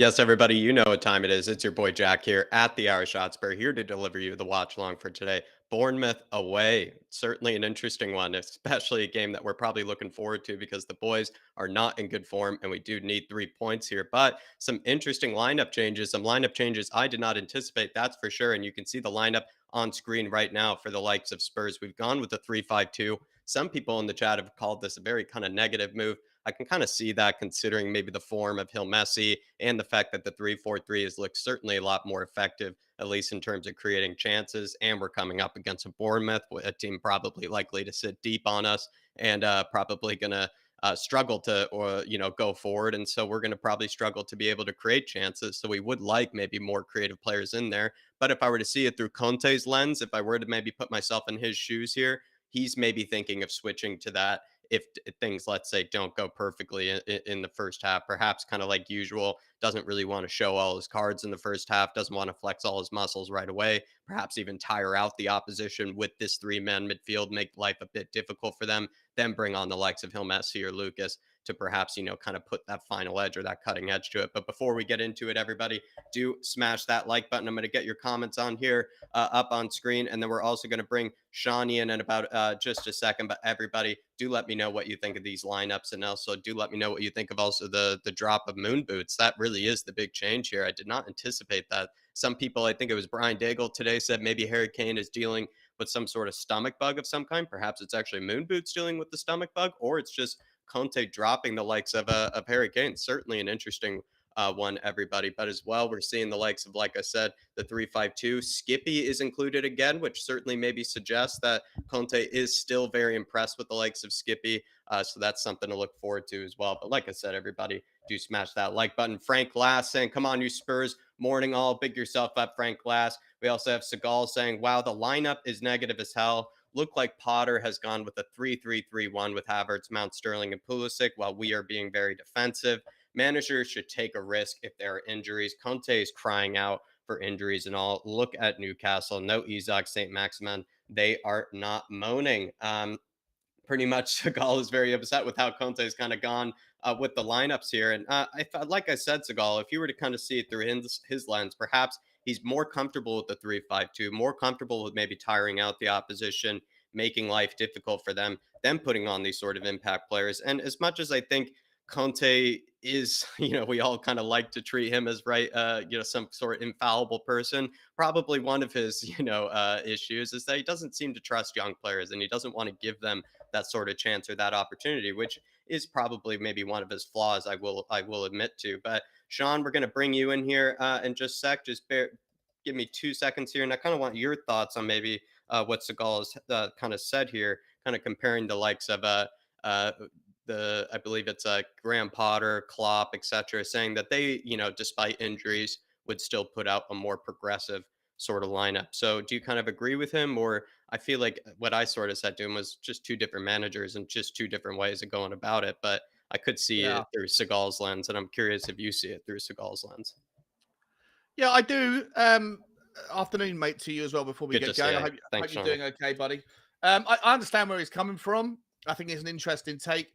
Yes, everybody, you know what time it is. It's your boy Jack here at the IrishHotspur, here to deliver you the watch along for today. Bournemouth away. Certainly an interesting one, especially a game that we're probably looking forward to because the boys are not in good form and we do need 3 points here. But some interesting some lineup changes I did not anticipate, that's for sure. And you can see the lineup on screen right now for the likes of Spurs. We've gone with the 3-5-2. Some people in the chat have called this a very kind of negative move. I can kind of see that considering maybe the form of Hill Messi and the fact that the 3-4-3 has looked certainly a lot more effective, at least in terms of creating chances. And we're coming up against a Bournemouth, a team probably likely to sit deep on us and probably going to struggle to or go forward, and so we're going to probably struggle to be able to create chances. So we would like maybe more creative players in there. But if I were to see it through Conte's lens, if I were to maybe put myself in his shoes here, he's maybe thinking of switching to that if things, let's say, don't go perfectly in the first half, perhaps kind of like usual, doesn't really want to show all his cards in the first half, doesn't want to flex all his muscles right away, perhaps even tire out the opposition with this three-man midfield, make life a bit difficult for them, then bring on the likes of Hill Messi or Lucas to perhaps, kind of put that final edge or that cutting edge to it. But before we get into it, everybody, do smash that like button. I'm going to get your comments on here up on screen. And then we're also going to bring Shawnee in about just a second. But everybody, do let me know what you think of these lineups. And also do let me know what you think of also the drop of Moon Boots. That really is the big change here. I did not anticipate that. Some people, I think it was Brian Daigle today, said maybe Harry Kane is dealing with some sort of stomach bug of some kind. Perhaps it's actually Moon Boots dealing with the stomach bug, or it's just Conte dropping the likes of Harry Kane. Certainly an interesting one, everybody. But as well, we're seeing the likes of, like I said, the 3-5-2. Skippy is included again, which certainly maybe suggests that Conte is still very impressed with the likes of Skippy. So that's something to look forward to as well. But like I said, everybody, do smash that like button. Frank Glass saying, come on, you Spurs. Morning all. Big yourself up, Frank Glass. We also have Seagal saying, wow, the lineup is negative as hell. Look like Potter has gone with a 3-3-3-1 with Havertz, Mount Sterling, and Pulisic, while we are being very defensive. Managers should take a risk if there are injuries. Conte is crying out for injuries and all. Look at Newcastle. No Isaac St. Maximin. They are not moaning. Pretty much Seagal is very upset with how Conte's kind of gone with the lineups here. And like I said, Seagal, if you were to kind of see it through his lens, perhaps he's more comfortable with the 3-5-2, more comfortable with maybe tiring out the opposition, making life difficult for them, then putting on these sort of impact players. And as much as I think Conte is, we all kind of like to treat him as right, some sort of infallible person. Probably one of his, issues is that he doesn't seem to trust young players and he doesn't want to give them that sort of chance or that opportunity, which is probably maybe one of his flaws. I will admit to. But Sean, we're going to bring you in here in just a sec. Give me 2 seconds here, and I kind of want your thoughts on maybe what Seagal has kind of said here, kind of comparing the likes of uh, I believe it's Graham Potter, Klopp, etc., saying that they, despite injuries, would still put out a more progressive sort of lineup. So do you kind of agree with him, or I feel like what I sort of said to him was just two different managers and just two different ways of going about it. But I could see Yeah. it through Seagal's lens, and I'm curious if you see it through Seagal's lens. Yeah, I do. Afternoon, mate, to you as well before we Good to get see going. you. I Thanks, hope you're Shawnee. doing okay, buddy. I understand where he's coming from. I think it's an interesting take.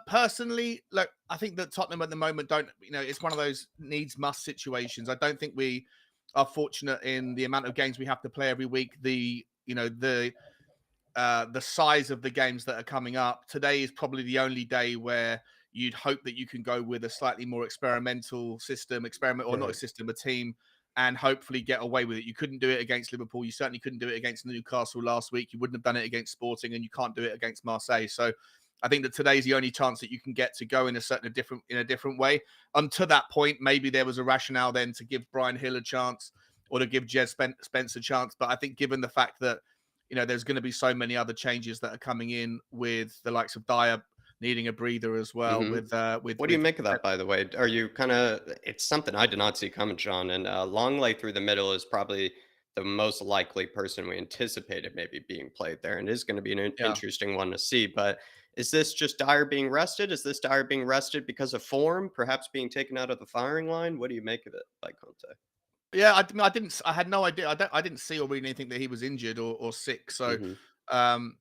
Personally, look, I think that Tottenham at the moment don't, it's one of those needs must situations. I don't think we are fortunate in the amount of games we have to play every week. The size of the games that are coming up. Today is probably the only day where you'd hope that you can go with a slightly more experimental system, or not a Right. system, a team, and hopefully get away with it. You couldn't do it against Liverpool. You certainly couldn't do it against Newcastle last week. You wouldn't have done it against Sporting, and you can't do it against Marseille. So I think that today's the only chance that you can get to go in a different way. To that point, maybe there was a rationale then to give Brian Hill a chance or to give Jez Spence a chance. But I think given the fact that there's going to be so many other changes that are coming in with the likes of Dyer needing a breather as well. Hmm. What do you make of that, by the way? Are you kind of? It's something I did not see coming, Sean. And Longley through the middle is probably the most likely person we anticipated maybe being played there, and is going to be an Yeah. interesting one to see. But is this just Dyer being rested? Is this Dyer being rested because of form, perhaps being taken out of the firing line? What do you make of it, by Conte? Yeah, I didn't. I had no idea. I didn't see or read anything that he was injured or sick. So, Hmm. um,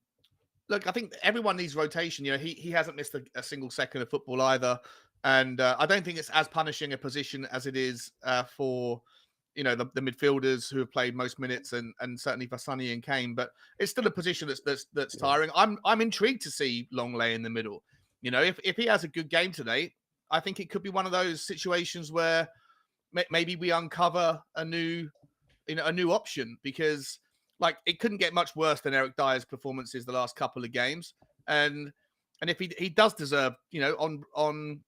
look, I think everyone needs rotation. He hasn't missed a single second of football either. And I don't think it's as punishing a position as it is for the midfielders who have played most minutes, and certainly for Sonny and Kane. But it's still a position that's Yeah. tiring. I'm intrigued to see Longley in the middle. If he has a good game today, I think it could be one of those situations where maybe we uncover a new option, because like it couldn't get much worse than Eric Dyer's performances the last couple of games. And if he does deserve, on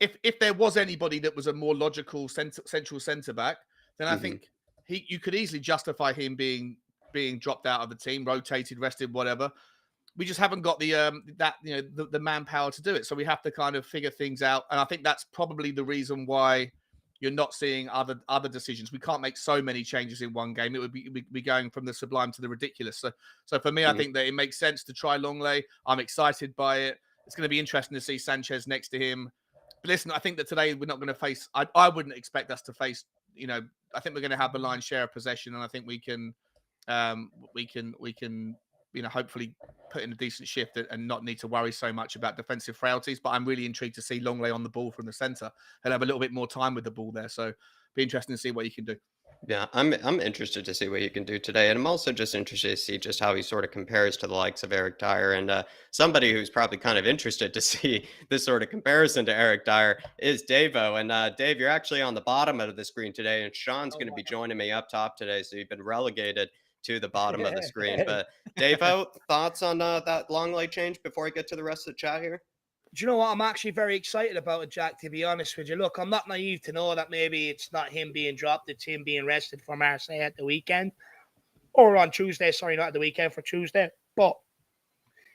if there was anybody that was a more logical central centre back, then I Hmm. think you could easily justify him being dropped out of the team, rotated, rested, whatever. We just haven't got the manpower to do it, so we have to kind of figure things out. And I think that's probably the reason why you're not seeing other decisions. We can't make so many changes in one game. It would be going from the sublime to the ridiculous. So for me, I Hmm. think that it makes sense to try Longley. I'm excited by it. It's going to be interesting to see Sanchez next to him. But listen, I think that today we're not going to face. I wouldn't expect us to face. I think we're going to have the lion's share of possession, and I think we can hopefully put in a decent shift and not need to worry so much about defensive frailties. But I'm really intrigued to see Longley on the ball from the centre. He'll have a little bit more time with the ball there, so be interesting to see what he can do. Yeah, I'm interested to see what he can do today, and I'm also just interested to see just how he sort of compares to the likes of Eric Dyer. And somebody who's probably kind of interested to see this sort of comparison to Eric Dyer is Davo. And Dave, you're actually on the bottom of the screen today, and Sean's Oh, going to be wow. joining me up top today, so you've been relegated to the bottom of the screen. But Davo, thoughts on that long lay change before I get to the rest of the chat here? Do you know what? I'm actually very excited about it, Jack, to be honest with you. Look, I'm not naive to know that maybe it's not him being dropped, it's him being rested for Marseille at the weekend. Or on Tuesday, sorry, not at the weekend, for Tuesday. But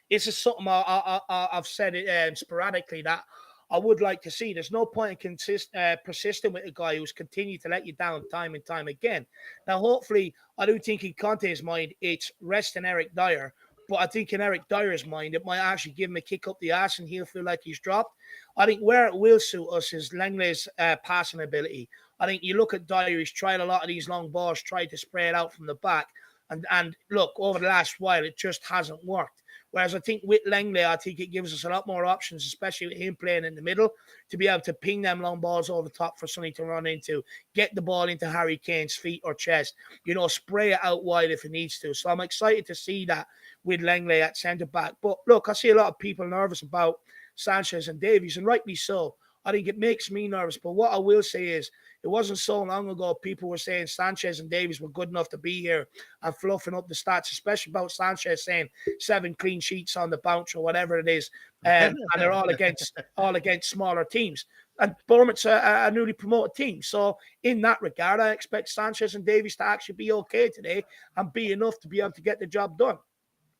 this is something I've said it sporadically that I would like to see. There's no point in persisting with a guy who's continued to let you down time and time again. Now, hopefully, I do think in Conte's mind, it's resting Eric Dyer. But I think in Eric Dyer's mind, it might actually give him a kick up the ass and he'll feel like he's dropped. I think where it will suit us is Langley's passing ability. I think you look at Dyer, he's tried a lot of these long balls, tried to spray it out from the back. And look, over the last while, it just hasn't worked. Whereas I think with Langley, I think it gives us a lot more options, especially with him playing in the middle, to be able to ping them long balls over the top for Sonny to run into, get the ball into Harry Kane's feet or chest, spray it out wide if it needs to. So I'm excited to see that with Langley at centre back. But look, I see a lot of people nervous about Sanchez and Davies, and rightly so. I think it makes me nervous. But what I will say is, it wasn't so long ago people were saying Sanchez and Davies were good enough to be here and fluffing up the stats, especially about Sanchez saying 7 clean sheets on the bounce or whatever it is, and they're all against smaller teams. And Bournemouth's a newly promoted team, so in that regard, I expect Sanchez and Davies to actually be okay today and be enough to be able to get the job done.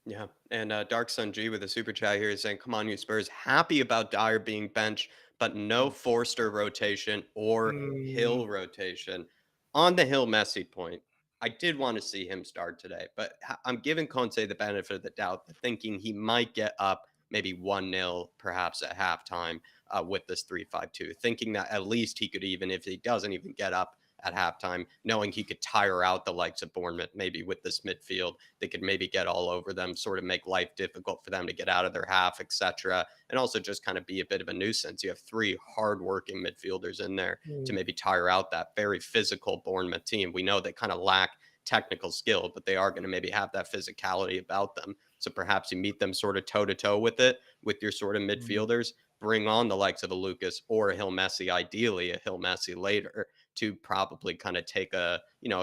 Yeah, and Dark Sun G with a super chat here is saying, "Come on, you Spurs, happy about Dyer being benched, but no Forster rotation or Mm, Hill rotation." On the Hill Messi point, I did want to see him start today, but I'm giving Conte the benefit of the doubt, thinking he might get up maybe 1-0, perhaps at halftime, with this 3-5-2, thinking that at least he could, even if he doesn't even get up at halftime, knowing he could tire out the likes of Bournemouth maybe with this midfield. They could maybe get all over them, sort of make life difficult for them to get out of their half, etc. And also just kind of be a bit of a nuisance. You have 3 hardworking midfielders in there to mm, maybe tire out that very physical Bournemouth team. We know they kind of lack technical skill, but they are going to maybe have that physicality about them. So perhaps you meet them sort of toe to toe with it, with your sort of mm, midfielders. Bring on the likes of a Lucas or a Hill Messi, ideally a Hill Messi later, to probably kind of take a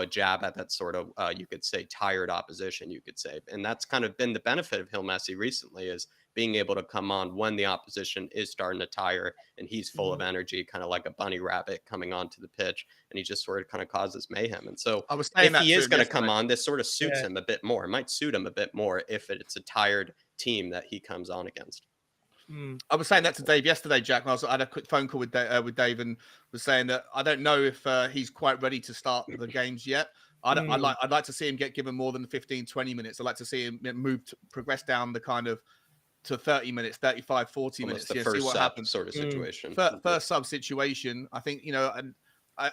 jab at that sort of you could say tired opposition, you could say. And that's kind of been the benefit of Hill Messi recently, is being able to come on when the opposition is starting to tire and he's full of mm, energy, kind of like a bunny rabbit coming onto the pitch, and he just sort of kind of causes mayhem. And so I was saying if that he to is him going to come yesterday. on, this sort of suits yeah. him a bit more. It might suit him a bit more if it's a tired team that he comes on against. Mm, I was saying that to Dave yesterday, Jack. I had a quick phone call with Dave, and was saying that I don't know if he's quite ready to start the games yet. mm, I'd like to see him get given more than 15, 20 minutes. I'd like to see him progress down the kind of to 30 minutes, 35, 40 Almost minutes. the Yeah, see first what sub happens. sort of mm, situation. First sub situation, I think, and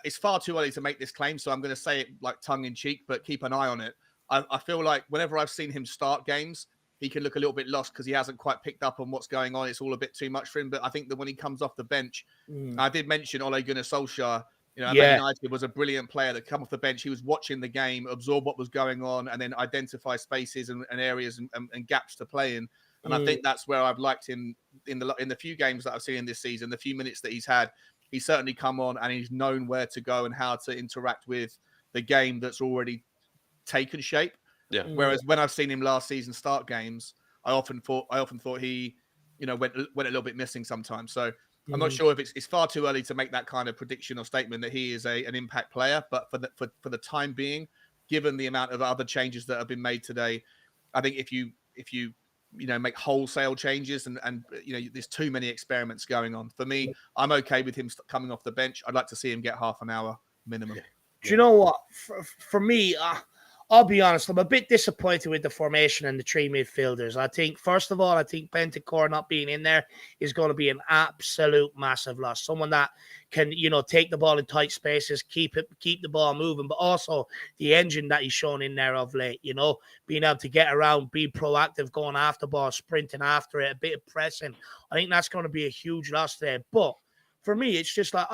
it's far too early to make this claim, so I'm going to say it like tongue in cheek, but keep an eye on it. I feel like whenever I've seen him start games, he can look a little bit lost because he hasn't quite picked up on what's going on. It's all a bit too much for him. But I think that when he comes off the bench, I did mention Ole Gunnar Solskjaer. At Man United was a brilliant player that come off the bench. He was watching the game, absorb what was going on, and then identify spaces and areas and gaps to play in. And I think that's where I've liked him in the few games that I've seen in this season, the few minutes that he's had. He's certainly come on and he's known where to go and how to interact with the game that's already taken shape. Yeah. Whereas when I've seen him last season start games, I often thought he, went a little bit missing sometimes. So I'm not sure if it's far too early to make that kind of prediction or statement that he is an impact player. But for the time being, given the amount of other changes that have been made today, I think if you make wholesale changes and there's too many experiments going on. For me, I'm okay with him coming off the bench. I'd like to see him get half an hour minimum. Do you know what? For me, I'll be honest, I'm a bit disappointed with the formation and the three midfielders. I think, first of all, Bentancur not being in there is going to be an absolute massive loss. Someone that can, take the ball in tight spaces, keep the ball moving, but also the engine that he's shown in there of late, being able to get around, be proactive, going after the ball, sprinting after it, a bit of pressing. I think that's going to be a huge loss there. But for me, it's just like,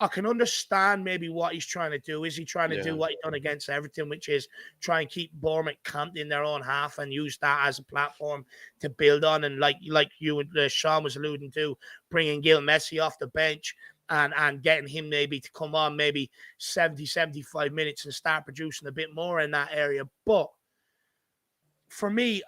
I can understand maybe what he's trying to do. Is he trying to do what he done against Everton, which is try and keep Bournemouth camped in their own half and use that as a platform to build on? And like you and Sean was alluding to, bringing Gil Messi off the bench and getting him maybe to come on maybe 70, 75 minutes and start producing a bit more in that area. But for me,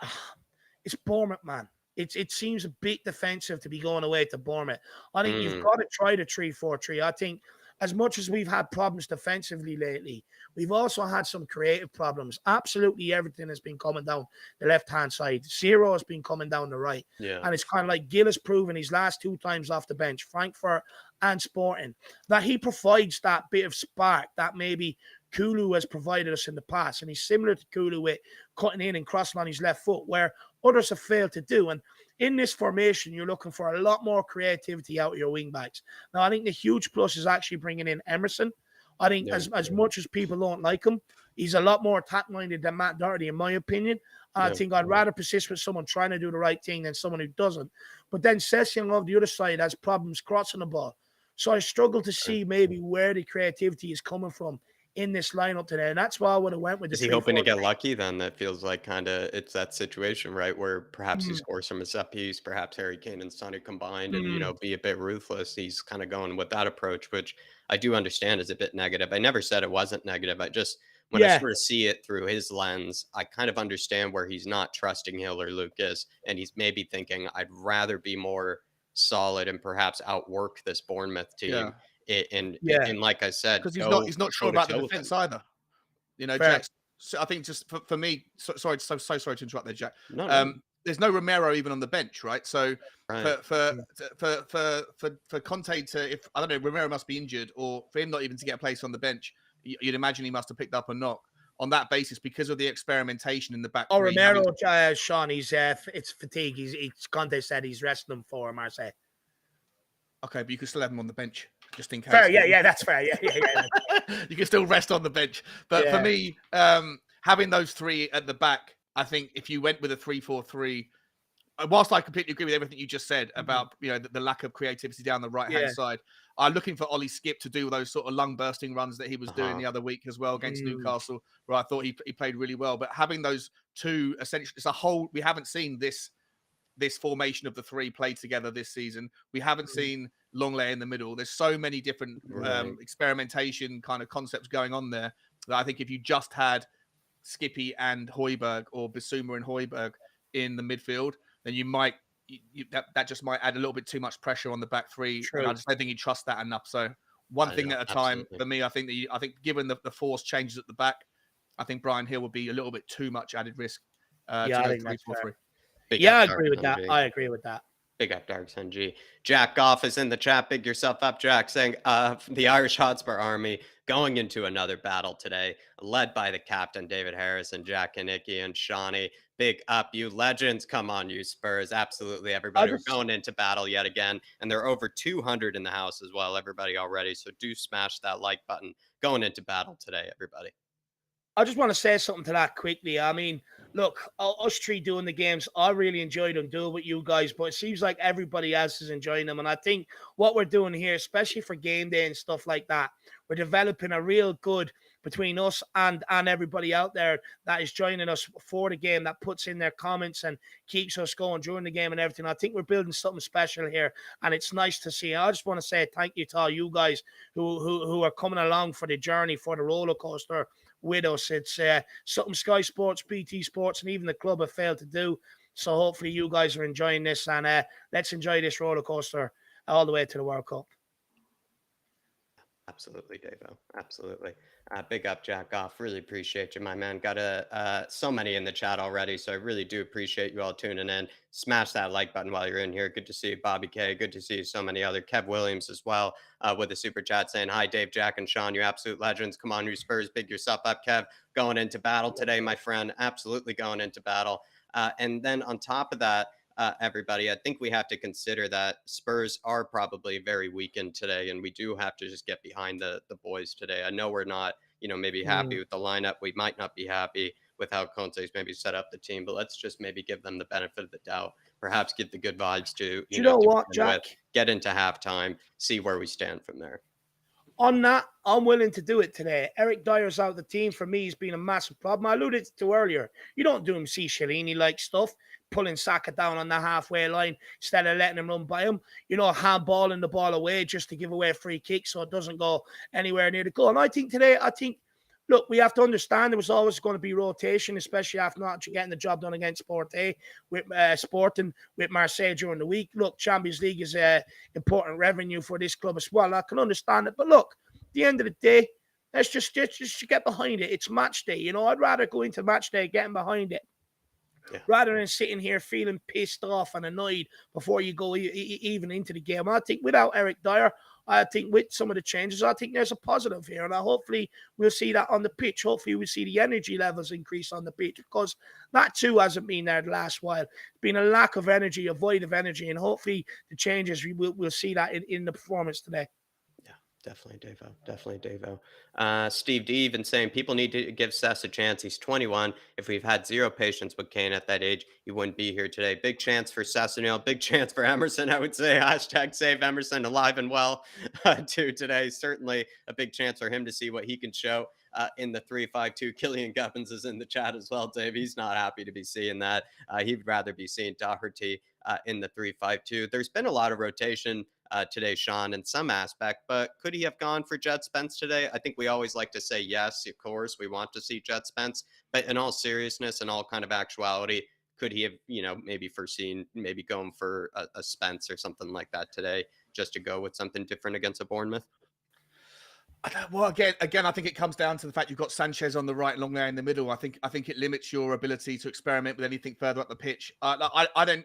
it's Bournemouth, man. It seems a bit defensive to be going away to Bournemouth. I think you've got to try the 3-4-3. I think as much as we've had problems defensively lately, we've also had some creative problems. Absolutely everything has been coming down the left-hand side. Zero has been coming down the right. Yeah. And it's kind of like Gil has proven his last two times off the bench, Frankfurt and Sporting, that he provides that bit of spark that maybe Kulu has provided us in the past. And he's similar to Kulu with cutting in and crossing on his left foot, where others have failed to do. And in this formation, you're looking for a lot more creativity out of your wing backs. Now, I think the huge plus is actually bringing in Emerson. I think as much as people don't like him, he's a lot more attack-minded than Matt Doherty, in my opinion. And I think I'd rather persist with someone trying to do the right thing than someone who doesn't. But then Sessegnon on the other side has problems crossing the ball. So I struggle to see maybe where the creativity is coming from in this lineup today, and that's why I would have went with the. Is he hoping to get lucky then? That feels like kind of it's that situation, right, where perhaps he scores from a set piece, perhaps Harry Kane and Sonny combined, and be a bit ruthless. He's kind of going with that approach, which I do understand is a bit negative. I never said it wasn't negative. I just when I sort of see it through his lens, I kind of understand where he's not trusting Hill or Lucas, and he's maybe thinking, I'd rather be more solid and perhaps outwork this Bournemouth team. Yeah. And like I said, because he's not sure about the defense either. Jack. So I think just for me, so sorry to interrupt there, Jack. No. There's no Romero even on the bench, right? So Right. for Conte to, if I don't know, Romero must be injured, or for him not even to get a place on the bench, you'd imagine he must have picked up a knock on that basis because of the experimentation in the back. Oh, Romero, Sean, it's fatigue. Conte said he's resting him for Marseille. Okay, but you can still have him on the bench just in case. Fair, yeah, that's fair. Yeah. You can still rest on the bench. But for me, having those three at the back, I think if you went with a 3-4-3, whilst I completely agree with everything you just said about the lack of creativity down the right-hand side, I'm looking for Ollie Skip to do those sort of lung-bursting runs that he was doing the other week as well against Newcastle, where I thought he played really well. But having those two, essentially, it's a whole. We haven't seen this formation of the three played together this season. We haven't seen Longley in the middle. There's so many different experimentation kind of concepts going on there that I think if you just had Skippy and Højbjerg or Bissouma and Højbjerg in the midfield, then you might that just might add a little bit too much pressure on the back three. And I just don't think you trust that enough. So one thing at a time for me. I think given the forced changes at the back, I think Brian Hill would be a little bit too much added risk. I think that's fair. 3-4-3. I agree with that. I agree with that. Big up, Darks NG. Jack Goff is in the chat. Big yourself up, Jack, saying the Irish Hotspur army going into another battle today, led by the captain, David Harris, and Jack Kanicki and Shawnee. Big up, you legends. Come on, you Spurs. Absolutely, everybody. We're going into battle yet again. And there are over 200 in the house as well, everybody already. So do smash that like button. Going into battle today, everybody. I just want to say something to that quickly. I mean, look, us three doing the games, I really enjoy them doing with you guys, but it seems like everybody else is enjoying them. And I think what we're doing here, especially for game day and stuff like that, we're developing a real good between us and everybody out there that is joining us for the game, that puts in their comments and keeps us going during the game and everything. I think we're building something special here, and it's nice to see. I just want to say thank you to all you guys who are coming along for the journey, for the roller coaster with us. It's something Sky Sports, BT Sports, and even the club have failed to do. So hopefully you guys are enjoying this, and let's enjoy this roller coaster all the way to the World Cup. Absolutely, Davo. Absolutely. Big up, Jack Goff. Really appreciate you, my man. Got so many in the chat already, so I really do appreciate you all tuning in. Smash that like button while you're in here. Good to see you, Bobby K. Good to see you, so many other. Kev Williams as well, with a super chat saying, "Hi, Dave, Jack, and Sean. You absolute legends. Come on, you Spurs. Big yourself up, Kev. Going into battle today, my friend. Absolutely going into battle." And then on top of that, everybody, I think we have to consider that Spurs are probably very weakened today, and we do have to just get behind the boys today. I know we're not, maybe happy with the lineup. We might not be happy with how Conte's maybe set up the team, but let's just maybe give them the benefit of the doubt. Perhaps give the good vibes to, you know to what, begin with, Jack? get into halftime, see where we stand from there. On that, I'm willing to do it today. Eric Dyer's out of the team. For me, he's been a massive problem. I alluded to earlier. You don't do him see Shalini-like stuff, pulling Saka down on the halfway line instead of letting him run by him. Handballing the ball away just to give away a free kick so it doesn't go anywhere near the goal. And I think today, look, we have to understand there was always going to be rotation, especially after not getting the job done against Sporting with Marseille during the week. Look, Champions League is important revenue for this club as well. I can understand it. But look, at the end of the day, let's just get behind it. It's match day. I'd rather go into match day getting behind it. Yeah. Rather than sitting here feeling pissed off and annoyed before you go even into the game. I think without Eric Dyer, I think with some of the changes, I think there's a positive here. And hopefully we'll see that on the pitch. Hopefully we'll see the energy levels increase on the pitch, because that too hasn't been there the last while. It's been a lack of energy, a void of energy. And hopefully the changes, we'll see that in the performance today. Definitely, Davo. Definitely, Davo. Steve D even saying people need to give Sess a chance. He's 21. If we've had zero patience with Kane at that age, he wouldn't be here today. Big chance for Sessanil. Big chance for Emerson, I would say. Hashtag save Emerson alive and well too today. Certainly a big chance for him to see what he can show in the 3-5-2. Killian Gubbins is in the chat as well, Dave. He's not happy to be seeing that. He'd rather be seeing Doherty in the 3-5-2. There's been a lot of rotation today, Sean, in some aspect, but could he have gone for Jet Spence today? I think we always like to say yes, of course, we want to see Jet Spence, but in all seriousness and all kind of actuality, could he have, maybe foreseen maybe going for a Spence or something like that today, just to go with something different against a Bournemouth? Well, again, I think it comes down to the fact you've got Sanchez on the right, long there in the middle. I think it limits your ability to experiment with anything further up the pitch. I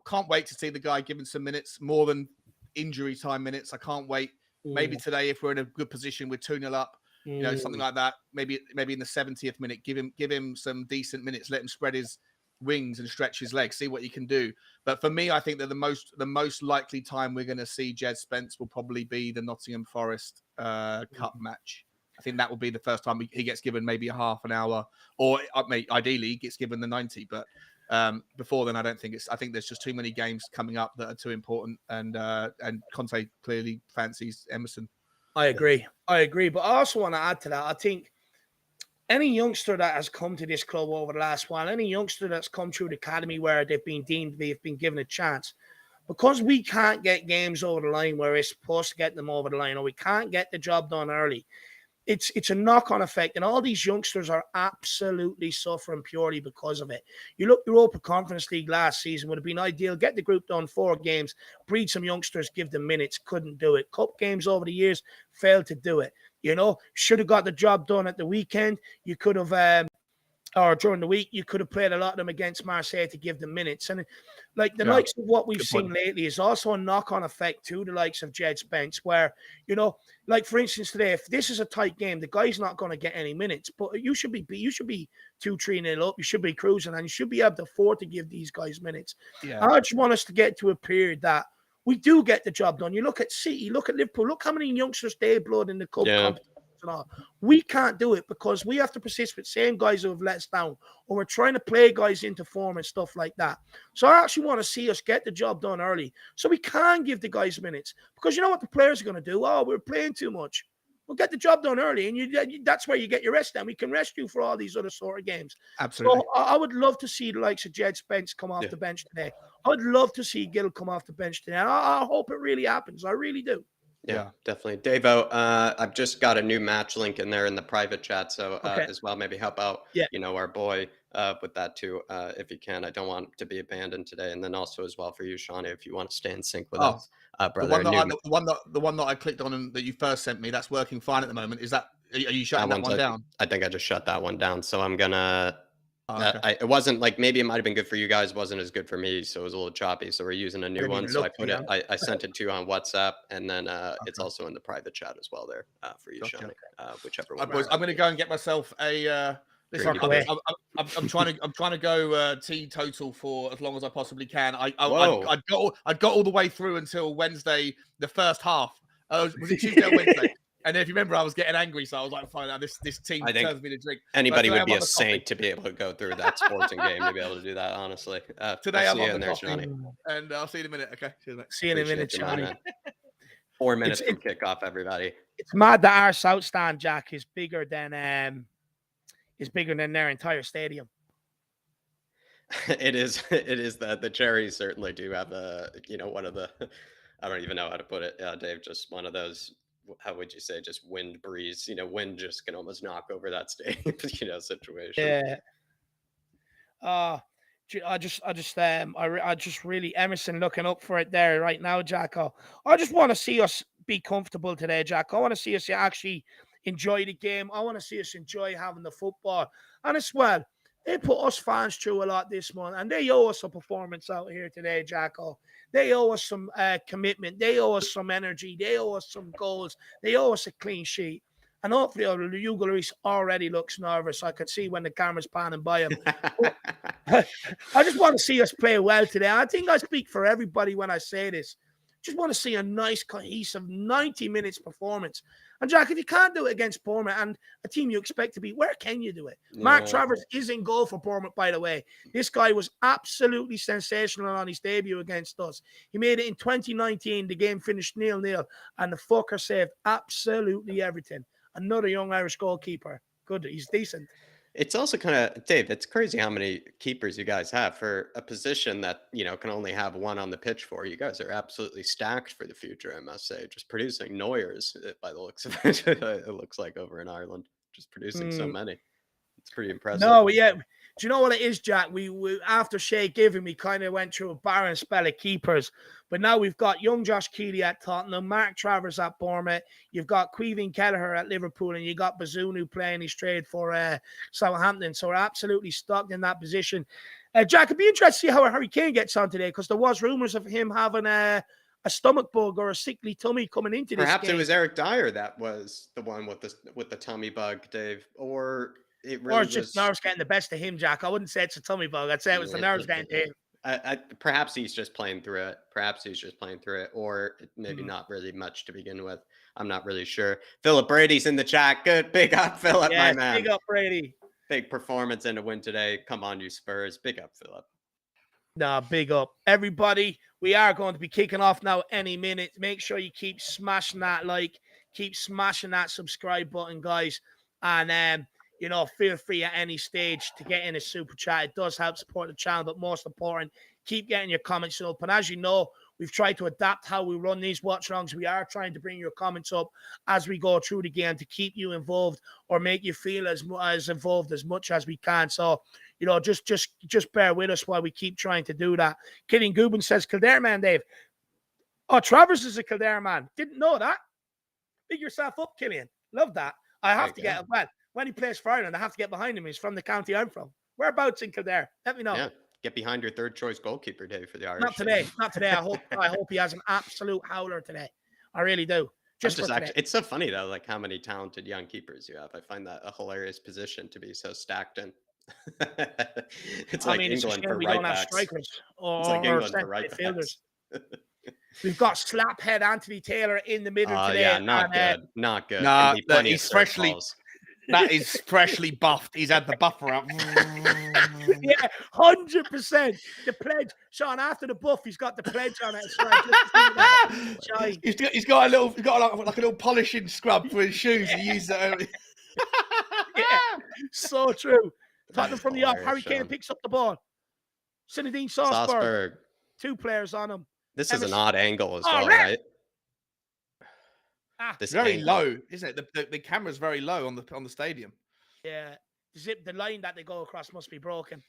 can't wait to see the guy given some minutes, more than injury time minutes. I can't wait. Maybe today, if we're in a good position with 2-0 up, something like that. Maybe in the 70th minute, give him some decent minutes. Let him spread his wings and stretch his legs, see what he can do. But for me, I think that the most likely time we're going to see Jed Spence will probably be the Nottingham Forest Cup match. I think that will be the first time he gets given maybe a half an hour, or ideally he gets given the 90. But before then, I think there's just too many games coming up that are too important, and Conte clearly fancies Emerson. I agree. But I also want to add to that. I think any youngster that has come to this club over the last while, any youngster that's come through the academy where they've been given a chance, because we can't get games over the line where we're supposed to get them over the line, or we can't get the job done early, it's a knock-on effect, and all these youngsters are absolutely suffering purely because of it. You look, Europa Conference League last season would have been ideal. Get the group done, 4 games, breed some youngsters, give them minutes. Couldn't do it. Cup games over the years, failed to do it. Should have got the job done at the weekend. You could have, or during the week, you could have played a lot of them against Marseille to give them minutes. And likes of what we've seen lately is also a knock-on effect to the likes of Jed Spence, where, for instance, today, if this is a tight game, the guy's not going to get any minutes, but you should be 2-3-0 up. You should be cruising, and you should be able to afford to give these guys minutes. Yeah. I just want us to get to a period that we do get the job done. You look at City, look at Liverpool, look how many youngsters they blood in the cup. and all. We can't do it because we have to persist with same guys who have let us down, or we're trying to play guys into form and stuff like that. So I actually want to see us get the job done early so we can give the guys minutes, because you know what the players are going to do? Oh, we're playing too much. We'll get the job done early, and that's where you get your rest. Then we can rest you for all these other sort of games. Absolutely. So I would love to see the likes of Jed Spence come off the bench today. I would love to see Gill come off the bench today. I hope it really happens. I really do. Yeah, definitely. Davo, I've just got a new match link in there in the private chat. So as well, maybe help out, our boy with that too, if you can. I don't want to be abandoned today. And then also as well for you, Shawnee, if you want to stay in sync with us, brother. The one that I clicked on and that you first sent me, that's working fine at the moment. Are you shutting that one down? I think I just shut that one down. So I'm gonna. Okay. It wasn't like, maybe it might have been good for you guys, wasn't as good for me, so it was a little choppy. So we're using a new one. So I sent it to you on WhatsApp, and then it's also in the private chat as well there for you, Shawnee. Whichever one. Boys, I'm going to go and get myself a. Listen, I'm trying to go teetotal for as long as I possibly can. I got all the way through until Wednesday, the first half. Was it Tuesday or Wednesday? And if you remember, I was getting angry, so I was like, "Fine, now this team turns me to drink." Anybody would be a saint to be able to go through that sporting game, to be able to do that. Honestly, today I'm on the coffee, and I'll see you in a minute. Okay, cheers, mate. See you in a minute, Johnny. 4 minutes from kickoff, everybody. It's mad that our South stand, Jack, is bigger than their entire stadium. It is. It is that the Cherries certainly do have one of the. I don't even know how to put it, Dave. Just one of those. How would you say, just wind breeze, wind just can almost knock over that stadium, situation. I just really, Emerson looking up for it there right now, Jacko. I just want to see us be comfortable today, Jack. I want to see us actually enjoy the game. I want to see us enjoy having the football. And as well, they put us fans through a lot this month, and they owe us a performance out here today, Jacko. They owe us some commitment. They owe us some energy. They owe us some goals. They owe us a clean sheet. And hopefully, Hugo Lloris already looks nervous. I could see when the camera's panning by him. I just want to see us play well today. I think I speak for everybody when I say this. Just want to see a nice, cohesive 90 minutes performance. And Jack, if you can't do it against Bournemouth and a team you expect to beat, where can you do it? Yeah. Mark Travers is in goal for Bournemouth, by the way. This guy was absolutely sensational on his debut against us. He made it in 2019. The game finished 0-0, and the fucker saved absolutely everything. Another young Irish goalkeeper. Good, he's decent. It's also kind of, Dave, it's crazy how many keepers you guys have for a position that, can only have one on the pitch for. You guys are absolutely stacked for the future, I must say. Just producing Neuers, by the looks of it. It looks like over in Ireland, just producing so many. It's pretty impressive. No, yeah. Do you know what it is, Jack? We after Shea giving, we kind of went through a barren spell of keepers. But now we've got young Josh Keeley at Tottenham, Mark Travers at Bournemouth. You've got Queven Kelleher at Liverpool, and you got Bazunu playing his trade for Southampton. So we're absolutely stuck in that position. Jack, it'd be interesting to see how Harry Kane gets on today, because there was rumours of him having a stomach bug or a sickly tummy coming into this game. Perhaps it was Eric Dyer that was the one with the tummy bug, Dave, or it really it's just nerves getting the best of him, Jack. I wouldn't say it's a tummy bug. I'd say it was the nerves getting to him. Perhaps he's just playing through it. Or maybe not really much to begin with. I'm not really sure. Philip Brady's in the chat. Good. Big up, Philip, my man. Big up, Brady. Big performance and a win today. Come on, you Spurs. Big up, Philip. Nah, big up. Everybody, we are going to be kicking off now any minute. Make sure you keep smashing that like, keep smashing that subscribe button, guys. And feel free at any stage to get in a super chat. It does help support the channel, but most important, keep getting your comments up. And as you know, we've tried to adapt how we run these watch-alongs. We are trying to bring your comments up as we go through the game to keep you involved or make you feel as involved as much as we can. So, just bear with us while we keep trying to do that. Killian Gubin says, Kildare man, Dave. Oh, Travers is a Kildare man. Didn't know that. Big yourself up, Killian. Love that. I have to get, when he plays for Ireland, I have to get behind him. He's from the county I'm from. Whereabouts in Kildare? Let me know. Yeah, get behind your third choice goalkeeper, Dave, for the Irish. Not today. I hope he has an absolute howler today. I really do. It's so funny though, like how many talented young keepers you have. I find that a hilarious position to be so stacked in. It's like England for right backs. It's like England for right backs. We've got slaphead Anthony Taylor in the middle today. Yeah, not and, good. Not good. Nah, Can be plenty he's of freshly. balls. That is freshly buffed. He's had the buffer up. Yeah, 100%. The pledge, Sean. After the buff, he's got the pledge on it. He's got like a little polishing scrub for his shoes. He uses it. Yeah, so true. Tottenham from the off. Hilarious, Harry Kane Sean. picks up the ball. Zinedine Salzburg. Salzburg. 2 players on him. This is an odd angle as well, red. right? It's very low, isn't it? The camera's very low on the stadium. Yeah, the line that they go across must be broken.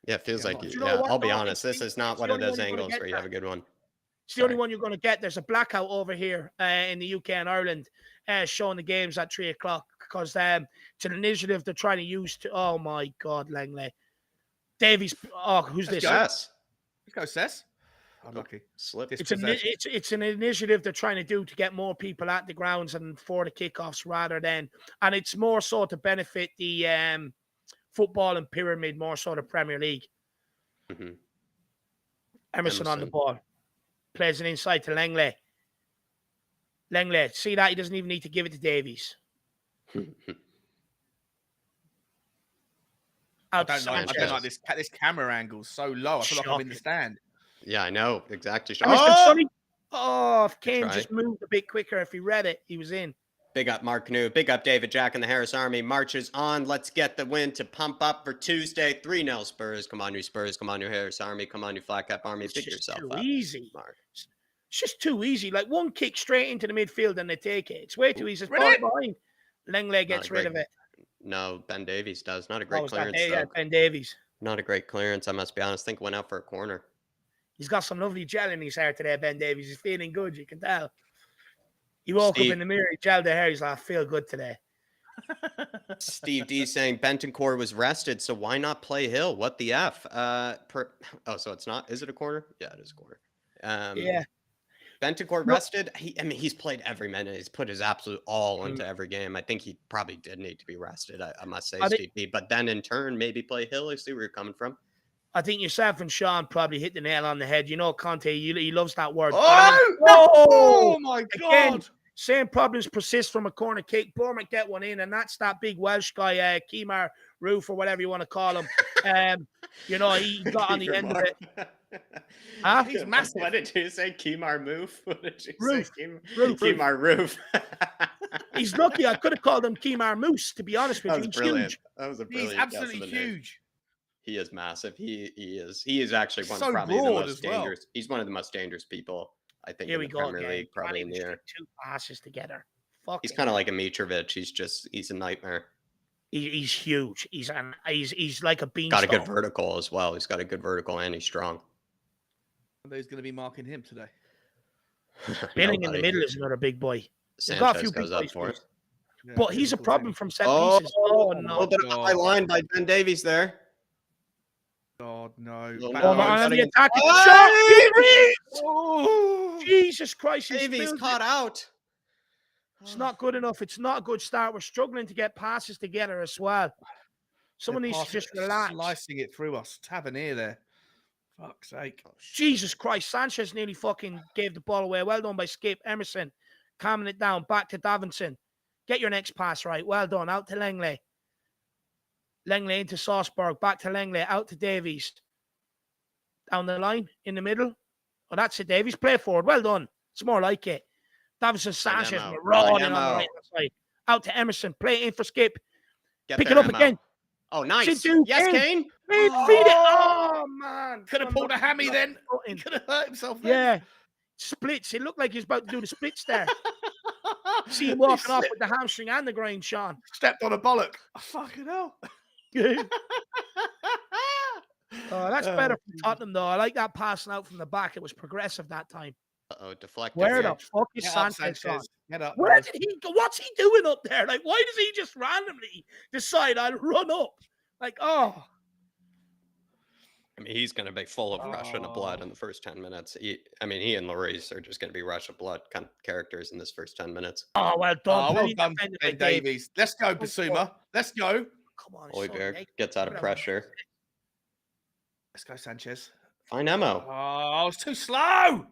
Yeah, it feels like you know what, I'll be though? honest. This is not one of those angles where you have a good one. It's the only one you're going to get. There's a blackout over here in the UK and Ireland showing the games at 3 o'clock because it's an initiative they're trying to use to. Oh my God, Langley. Davies. Oh, who's this? Let's go, Sess. Unlucky. Slip. It's an initiative they're trying to do to get more people at the grounds and for the kickoffs rather than, and it's more so to benefit the football and pyramid, more so the Premier League. Mm-hmm. Emerson on the ball. Plays it inside to Langley. Langley, see that? He doesn't even need to give it to Davies. I don't like this camera angle so low. I feel like I'm in the stand. Yeah, I know. Exactly. If Kane just moved a bit quicker, if he read it, he was in. Big up Mark New. Big up David Jack and the Harris Army. Marches on. Let's get the win to pump up for Tuesday. 3-0 Spurs. Come on, you Spurs. Come on, you Harris Army. Come on, you Flat Cap Army. Pick yourself up. Easy. Mark. It's just too easy. Like one kick straight into the midfield and they take it. It's way too easy. It's behind. Langley gets rid of it. No, Ben Davies does. Not a great clearance. Ben Davies. Not a great clearance, I must be honest. I think went out for a corner. He's got some lovely gel in his hair today, Ben Davies. He's feeling good, you can tell. He woke up in the mirror, he gelled the hair. He's like, I feel good today. Steve D saying Bentancur was rested, so why not play Hill? What the F? So it's not. Is it a corner? Yeah, it is a corner. Yeah. Bentancur rested. He's played every minute. He's put his absolute all into every game. I think he probably did need to be rested, I must say, Steve D. But then in turn, maybe play Hill. I see where you're coming from. I think yourself and Sean probably hit the nail on the head. You know, Conte, he loves that word. Oh my God. Again, same problems persist from a corner kick. Bournemouth get one in, and that's that big Welsh guy, Kemar Roof, or whatever you want to call him. He got on the end of it. Huh? He's massive. What did you say? Kemar Moof? What did you Roof. say? Kemar Roof. He's lucky. I could have called him Kemar Moose, to be honest with you. He's brilliant. That was a brilliant. He's absolutely huge. He is massive. He is actually one of probably the most dangerous. He's one of the most dangerous people, I think, in the Premier League, probably in the year. 2 passes together. He's kind of like a Mitrovic. He's a nightmare. He's huge. He's like a beanstalk. Got a good vertical as well. He's got a good vertical and he's strong. Who's going to be marking him today? Billing in the middle is another big boy. Sanchez got a few goes up for it. Yeah, but he's a problem from set pieces. Oh, no. A little bit of a high line by Ben Davies there. God, no. On the attack. Jesus Christ. Davies caught out. It's not good enough. It's not a good start. We're struggling to get passes together as well. Someone needs to just relax. Slicing it through us. Tavernier there. Fuck's sake. Jesus Christ. Sanchez nearly fucking gave the ball away. Well done by Skip. Emerson calming it down. Back to Davinson. Get your next pass right. Well done. Out to Langley. Langley into Salzburg. Back to Langley. Out to Davies. Down the line. In the middle. Oh, that's it, Davies. Play forward. Well done. It's more like it. Davinson Sanchez marauding on the right side. Out to Emerson. Play it in for Skip. Pick it up again. Oh, nice. Yes, Kane. Feed it. Oh, man. Could have pulled a hammy then. He could have hurt himself then. Yeah. Splits. It looked like he was about to do the splits there. See him walking off with the hamstring and the groin, Sean. Stepped on a bollock. Oh, fucking hell. Oh, that's better for Tottenham, though. I like that passing out from the back. It was progressive that time. Deflected. Where the fuck is Sanchez on? Get up. Where did he go? What's he doing up there? Like, why does he just randomly decide I'll run up? Like, oh. I mean, he's going to be full of rush and blood in the first 10 minutes. He and Lloris are just going to be rush of blood kind of characters in this first 10 minutes. Oh, well done. Well done, Ben Davies. Let's go, Basuma. Let's go. Come on. Højbjerg gets out of pressure. Let's go, Sanchez. Fine Emo. Oh, I was too slow.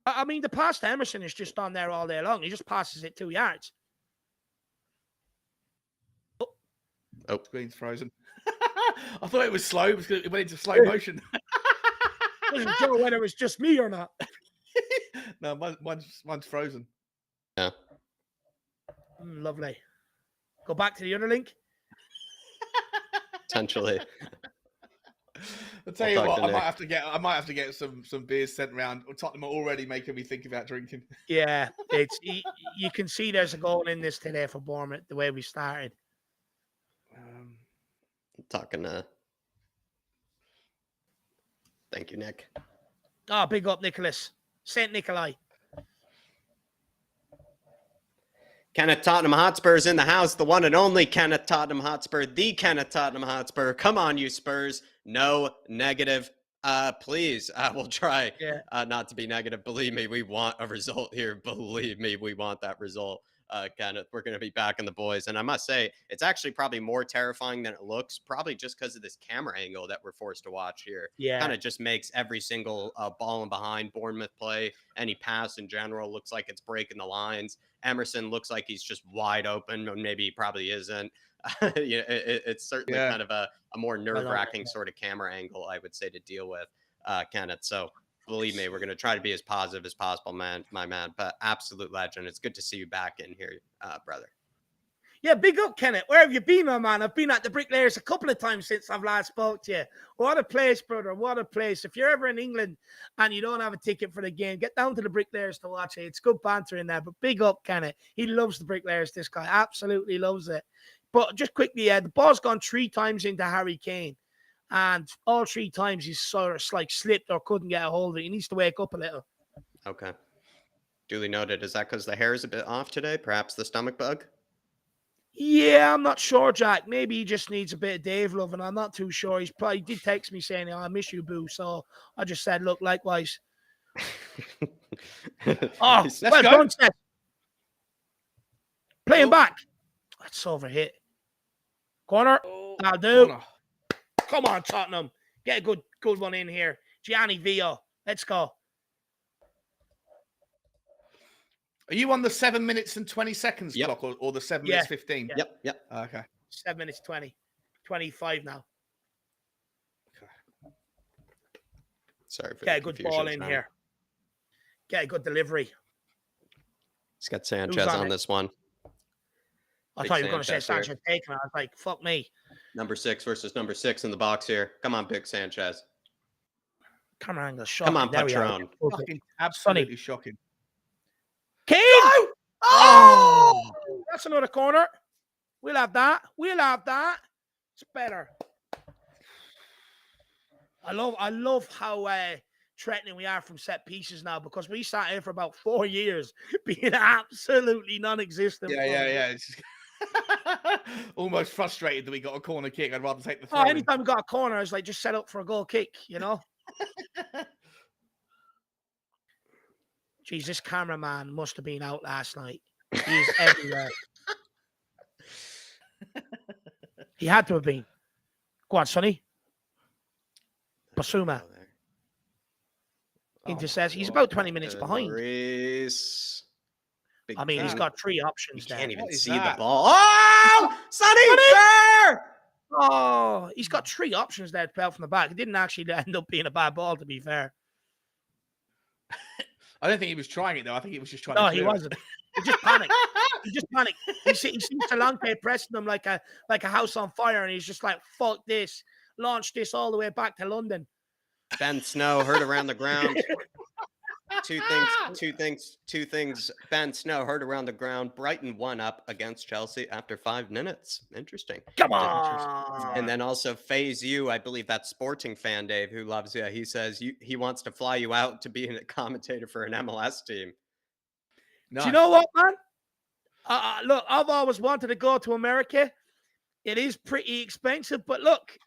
I mean, the pass to Emerson is just on there all day long. He just passes it 2 yards. Oh, Screen's frozen. I thought it was slow because it went into slow motion. Wasn't sure whether it was just me or not. No, mine's frozen. yeah. Lovely. Go back to the other link. Potentially. I'll tell you what, I might have to get some beers sent around. Tottenham are already making me think about drinking. Yeah, it's you can see there's a goal in this today for Bournemouth the way we started. Talking to. Thank you, Nick. Oh, big up, Nicholas. Saint Nikolai. Kenneth Tottenham Hotspur's in the house. The one and only Kenneth Tottenham Hotspur. The Kenneth Tottenham Hotspur. Come on, you Spurs. No negative. Please. We'll try not to be negative. Believe me, we want a result here. Believe me, we want that result. Kenneth, we're going to be back in the boys. And I must say, it's actually probably more terrifying than it looks, probably just because of this camera angle that we're forced to watch here. Yeah. Kind of just makes every single ball and behind Bournemouth play, any pass in general, looks like it's breaking the lines. Emerson looks like he's just wide open, or maybe he probably isn't. It's certainly kind of a more nerve-wracking sort of camera angle, I would say, to deal with, Kenneth. So believe me, we're going to try to be as positive as possible, my man. But absolute legend. It's good to see you back in here, brother. Yeah, big up, Kenneth. Where have you been, my man? I've been at the Bricklayers a couple of times since I've last spoke to you. What a place, brother. What a place. If you're ever in England and you don't have a ticket for the game, get down to the Bricklayers to watch it. It's good banter in there. But big up, Kenneth. He loves the Bricklayers, this guy. Absolutely loves it. But just quickly, the ball's gone 3 times into Harry Kane. And all 3 times he's sort of like slipped or couldn't get a hold of it. He needs to wake up a little. Okay. Duly noted. Is that because the hair is a bit off today? Perhaps the stomach bug? Yeah, I'm not sure, Jack. Maybe he just needs a bit of Dave love, and I'm not too sure. He did text me saying, I miss you, boo. So I just said, look, likewise. Let's go. Done, Seth. Playing back. That's overhit. Corner. I'll do. Corner. Come on, Tottenham. Get a good one in here. Gianni Vio. Let's go. Are you on the 7 minutes and 20 seconds clock or the 7 minutes 15? Yeah. Yep. Okay. 7 minutes 20. 25 now. Okay. Sorry for Get a good ball in here. Get a good delivery. He's got Sanchez on this one. I thought you were going to say Sanchez taken. I was like, fuck me. Number 6 versus number 6 in the box here. Come on, big Sanchez. Camera angle shocking. Come on, Patron. Absolutely shocking. Kane! No! Oh! That's another corner. We'll have that. It's better. I love how threatening we are from set pieces now, because we sat here for about 4 years being absolutely non-existent. Yeah. It's just almost frustrated that we got a corner kick. I'd rather take the throw. Anytime we got a corner, I was like, just set up for a goal kick, you know? Jeez, this cameraman must have been out last night. He's everywhere. He had to have been. Go on, Sonny. Basuma. Intercepts. He's about 20 minutes behind. He's got 3 options there. Can't even see the ball. Oh, Sonny! There! Oh, he's got 3 options there to play out from the back. It didn't actually end up being a bad ball, to be fair. I don't think he was trying it, though. I think he was just trying to. No, he wasn't. He just panicked. He sees Solanke pressing him like a house on fire, and he's just like, fuck this. Launch this all the way back to London. Ben Snow hurt around the ground. Two things. Ben Snow hurt around the ground. Brighton won up against Chelsea after 5 minutes. Interesting. Come on. And then also Faze you, I believe that's Sporting fan Dave, who loves you. He says he wants to fly you out to be a commentator for an MLS team. Nice. Do you know what, man? Look, I've always wanted to go to America. It is pretty expensive, but look,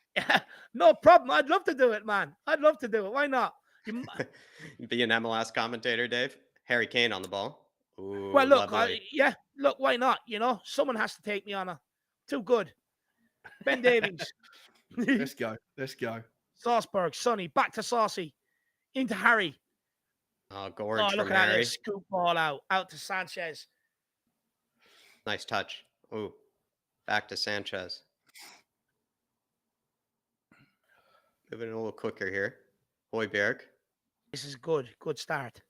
no problem. I'd love to do it, man. I'd love to do it. Why not? Be an MLS commentator, Dave. Harry Kane on the ball. Ooh, well, look, look, why not? You know, someone has to take me on. Too good. Ben Davies. Let's go. Salzburg, Sonny, back to Saucy. Into Harry. Oh, Oh, gorge look from at that little Harry. scoop ball out to Sanchez. Nice touch. Ooh, back to Sanchez. Moving a little quicker here. Højbjerg. This is good start.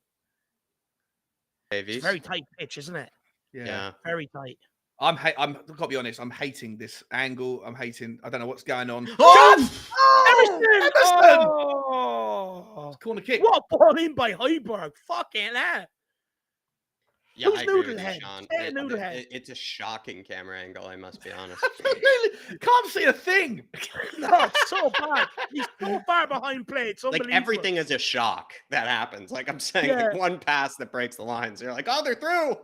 It's a Davies. very tight pitch, isn't it? Yeah. Very tight. I'm gotta be honest, I'm hating this angle. I don't know what's going on. Oh! Emerson! Emerson! Oh! Corner kick. What ball in by Højbjerg? Fucking hell. Yeah, Who's I agree with you, Noodlehead? Sean. Say Noodlehead. It's a shocking camera angle, I must be honest. Can't see a thing. No, it's so bad. He's so far behind play. It's Like, unbelievable. everything is a shock that happens. Like, I'm saying, Yeah. like, one pass that breaks the lines. You're like, oh, they're through.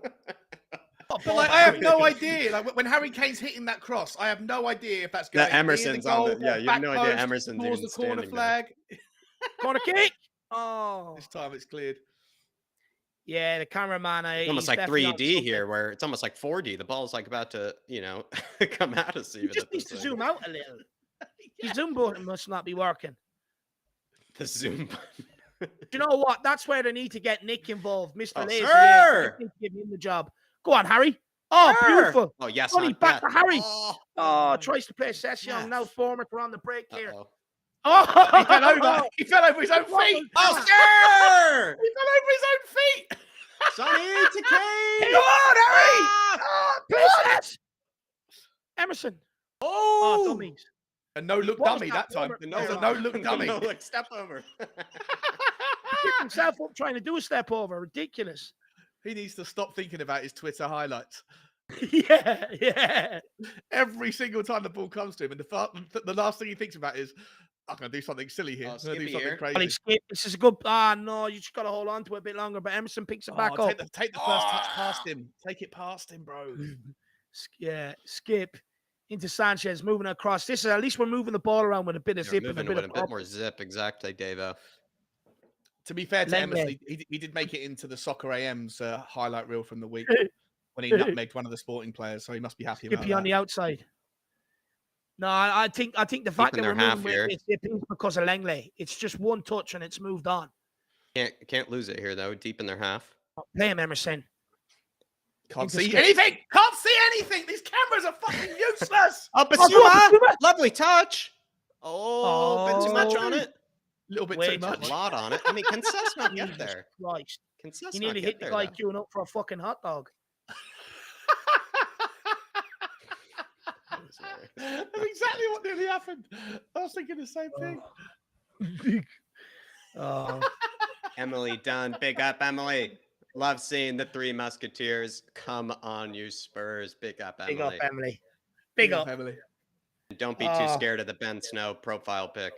But like, I have no idea. Like when Harry Kane's hitting that cross, I have no idea if that's going That Emerson's near the on goal, the, yeah, you have no back idea post, Emerson's towards even the corner standing there. flag. Corner kick. Oh. This time it's cleared. Yeah, the cameraman. It's almost like 3D here, where it's almost like 4D. The ball's like about to, come at us. He Even just at needs this to thing. zoom out a little. His zoom button must not be working. The zoom. Do you know what? That's where they need to get Nick involved, Mr. Oh, Lazy. sir! Give him the job. Go on, Harry. Oh, Sure. beautiful. Oh, yes. Sonny, not back that. to Harry. Oh, Oh, tries to play Session. Yes. Now Bournemouth are on the break here. uh-oh. Oh, He fell over. He fell over his own feet. Oh, sir! He fell over his own feet. Sonny to Kane! Come on, Harry. Oh, princess. Emerson. Oh, Oh! dummies. A no-look What was dummy that that time. forward? It was a no-look dummy. No, look, step over. He picked himself up trying to do a step over. Ridiculous. He needs to stop thinking about his Twitter highlights. Yeah. Every single time the ball comes to him, and the last thing he thinks about is, I'm going to do something silly here. Oh, I'm going to do Skippy something here. crazy. Well, he skipped. This is a good. No, you just got to hold on to it a bit longer. But Emerson picks it back up. Take the first touch past him. Take it past him, bro. Yeah, skip into Sanchez, moving across. This is at least we're moving the ball around with a bit of You're zip and a moving bit with of a bit more zip. Exactly, Davo. To be fair to Lenge. Emerson, he did make it into the Soccer AM's highlight reel from the week when he nutmegged one of the Sporting players, so he must be happy about Skippy on that. the outside. No, I think the fact that their we're half moving here. with it is because of Langley. It's just one touch and it's moved on. Can't lose it here though. Deep in their half. Play him, Emerson. Can't Into see skip. anything. Can't see anything. These cameras are fucking useless. Oh, Basuma! Lovely touch. Oh, bit too much on it. A little bit Way too too much. A lot on it. I mean, can Cess not get Jesus there? Christ. Can Cess He not nearly get hit the there, guy though? queuing up for a fucking hot dog. That's exactly what nearly happened. I was thinking the same thing. Oh. Emily Dunn, big up, Emily. Love seeing the Three Musketeers. Come on, you Spurs. Big up, Emily. Big up, Emily. Big up. Emily. Don't be too scared of the Ben Snow profile pic.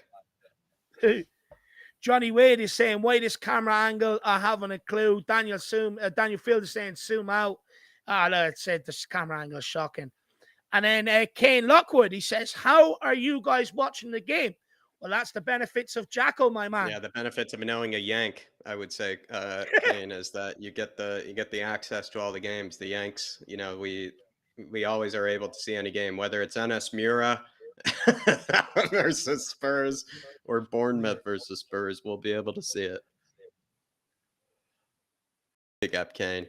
Johnny Wade is saying, why this camera angle? I haven't a clue. Daniel Field is saying, zoom out. Ah, no, it said this camera angle is shocking. And then Kane Lockwood, he says, how are you guys watching the game? Well, that's the benefits of Jacko, my man. Yeah, the benefits of knowing a Yank, I would say, Kane, is that you get the access to all the games. The Yanks, we always are able to see any game, whether it's NS Mura versus Spurs or Bournemouth versus Spurs. We'll be able to see it. Big up, Kane.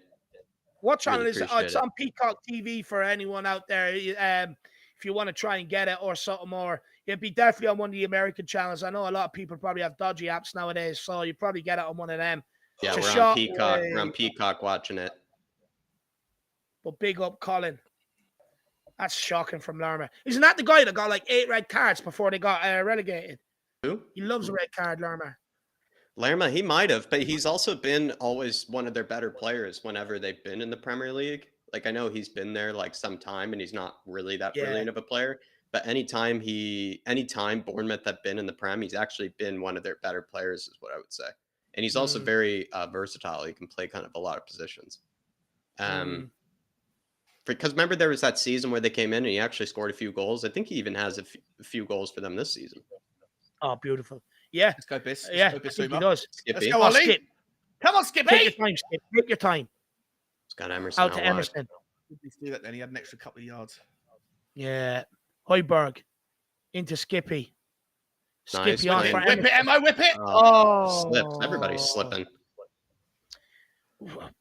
What channel Really is it? Oh, appreciate it's it. on Peacock TV for anyone out there. If you want to try and get it or something, or it'd be definitely on one of the American channels. I know a lot of people probably have dodgy apps nowadays, so you probably get it on one of them. Yeah, It's a we're on shot Peacock. away. We're on Peacock watching it. But big up, Colin. That's shocking from Lerma. Isn't that the guy that got like 8 red cards before they got relegated? Who? He loves a red card, Lerma. Lerma, he might have, but he's also been always one of their better players whenever they've been in the Premier League. Like, I know he's been there like some time and he's not really that brilliant of a player, but anytime Bournemouth have been in the Prem, he's actually been one of their better players is what I would say. And he's also very versatile. He can play kind of a lot of positions. Because remember there was that season where they came in and he actually scored a few goals. I think he even has a few goals for them this season. Oh, beautiful. Yeah. Let's go, Biss. Yeah, Let's go, I think he Bissouma. does. Skippy. Let's go, Ollie. Skip. Come on, Skippy. Take your time, Skip. Take your time. It's got Emerson Out to wide. Emerson. Let's do that then. He had an extra couple of yards. Yeah. Højbjerg into Skippy. Nice. Skippy on Clean. for Whip it, Emerson. Emma, whip it. Slips. Everybody's slipping.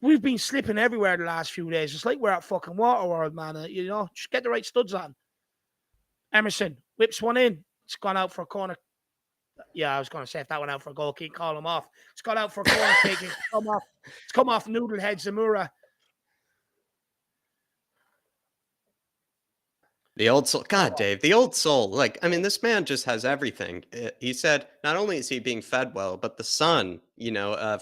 We've been slipping everywhere the last few days. It's like we're at fucking Waterworld, man. You know, just get the right studs on. Emerson whips one in. It's gone out for a corner. Yeah, I was going to say if that went out for a goal kick, call him off. It's gone out for a corner kick. It's come off Noodlehead Zamora. The old soul. God, Dave, the old soul. Like, I mean, this man just has everything. He said not only is he being fed well, but the Sun,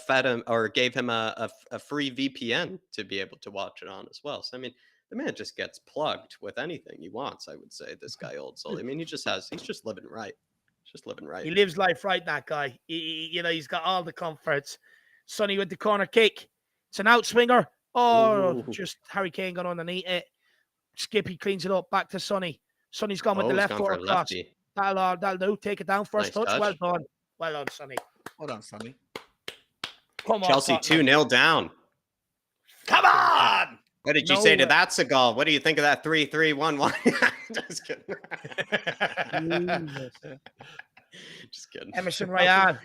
fed him or gave him a free VPN to be able to watch it on as well. So, I mean, the man just gets plugged with anything he wants, I would say, this guy, old soul. I mean, he's just living right. Just living right. He lives life right, that guy. He's got all the comforts. Sonny with the corner kick. It's an outswinger. Oh, just Harry Kane got underneath it. Skippy cleans it up. Back to Sonny. Sonny's gone with the left foot across. That'll do. Take it down. First touch. Well done. Well done, Sonny. Well done, Sonny. Come on, Chelsea 2-0 down. Come on! What did you say to that, Seagal? What do you think of that 3-3-1-1? Just kidding. Just kidding. Emerson Ryan.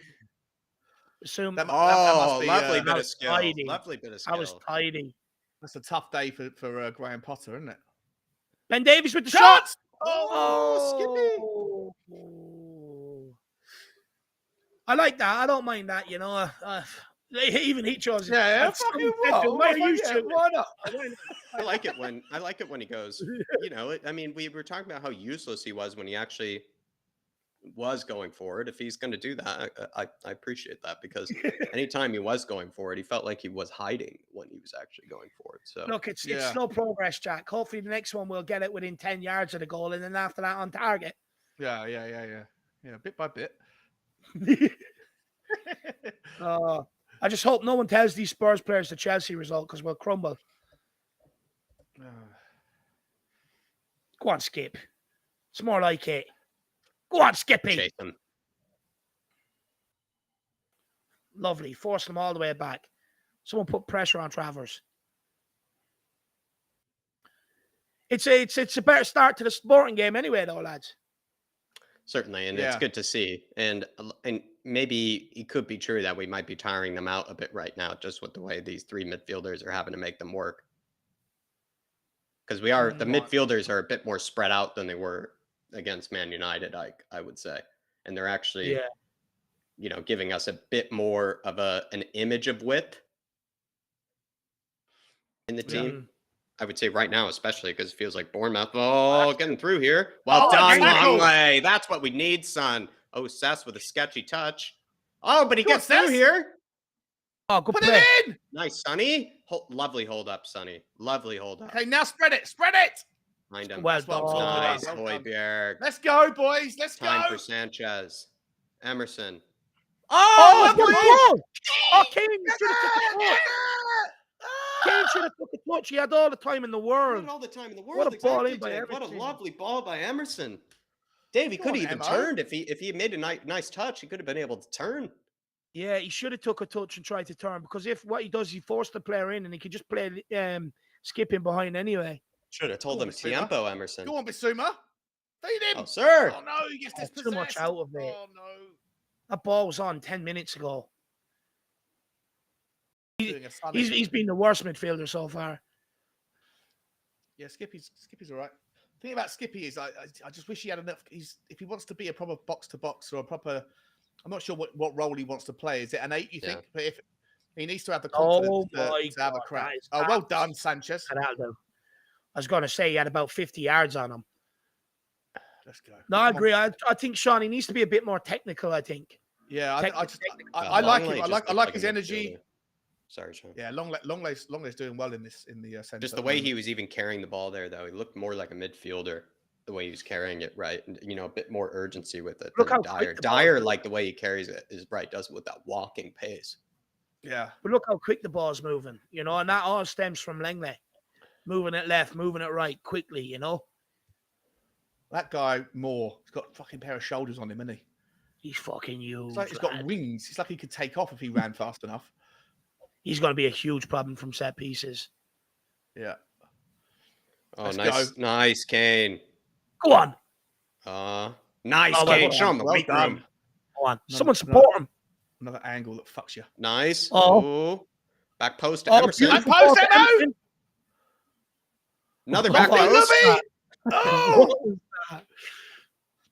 Assume. That must be, lovely bit of skill. Lovely bit of skill. I was tidy. That's a tough day for Graham Potter, isn't it? Ben Davies with the shot. Oh, Skippy. I like that. I don't mind that, even he chose. Yeah, fucking what? Why are you shooting? Why not? I like it when he goes. I mean, we were talking about how useless he was when he actually was going forward. If he's going to do that, I appreciate that, because anytime he was going forward, he felt like he was hiding when he was actually going forward. So look, it's slow progress, Jack. Hopefully, the next one we'll get it within 10 yards of the goal, and then after that on target. Yeah, bit by bit. I just hope no one tells these Spurs players the Chelsea result, because we'll crumble. Go on, Skip. It's more like it. Go on, Skippy. chase him. Lovely. Force them all the way back. Someone put pressure on Travers. It's a better start to the sporting game anyway, though, lads. Certainly, and it's good to see. And maybe it could be true that we might be tiring them out a bit right now, just with the way these three midfielders are having to make them work. Because the midfielders are a bit more spread out than they were against Man United, I would say. And they're actually, giving us a bit more of an image of width in the team. I would say right now, especially because it feels like Bournemouth. Oh, getting through here. Well done, Longley. That's what we need, son. Oh, Sess with a sketchy touch. Oh, but he gets through here. Oh, good Put play. it in. Nice, Sonny. Lovely hold up, Sonny. Lovely hold up. Okay, now spread it. Spread it. Mind him. Well done. Nice, Well done. Højbjerg. Let's go, boys. Let's Time go. for Sanchez. Emerson. Oh, good ball. Oh, Kane should have took a touch. Kane should have took a touch. He had all the time in the world. All the time in the world. What a ball in exactly, by Dave. What a Emerson. lovely ball by Emerson. Dave, he could have even turned if he made a nice touch. He could have been able to turn. Yeah, he should have took a touch and tried to turn, because if what he does, he forced the player in, and he could just play skipping behind anyway. Should have told him Tiempo, Emerson. Go on, Bissouma. Feed him. Oh, sir. Oh, no, he gets dispossessed. Too much out of it. Oh, no. That ball was on 10 minutes ago. Doing a Sunday. He's been the worst midfielder so far. Yeah, Skippy's all right. The thing about Skippy is I just wish he had enough. If he wants to be a proper box-to-box or a proper... I'm not sure what role he wants to play. Is it an 8, you think? But if he needs to have the confidence to have a crack. Oh, well done, Sanchez. I was going to say he had about 50 yards on him. Let's go. No, I agree. I think Sean, he needs to be a bit more technical, I think. Yeah, I like him. I like his energy. Sorry, Sean. Yeah, Longley's doing well in the centre. Just the way he was even carrying the ball there, though, he looked more like a midfielder. The way he was carrying it, right, and a bit more urgency with it. Look how Dyer. Dyer, like the way he carries it, is right. Does it with that walking pace. Yeah, but look how quick the ball's moving. And that all stems from Langley, moving it left, moving it right, quickly. That guy Moore, he's got a fucking pair of shoulders on him, isn't he? He's fucking huge. It's like he's got wings. It's like he could take off if he ran fast enough. He's going to be a huge problem from set pieces. Yeah. Oh, nice, Kane. Go on. Nice, Kane. Show him the weight room. Go on. Someone support him. Another angle that fucks you. Nice. Oh. Ooh. Back post to Emerson. Back post, Emerson. Another back Oh, post. Lubby! Oh!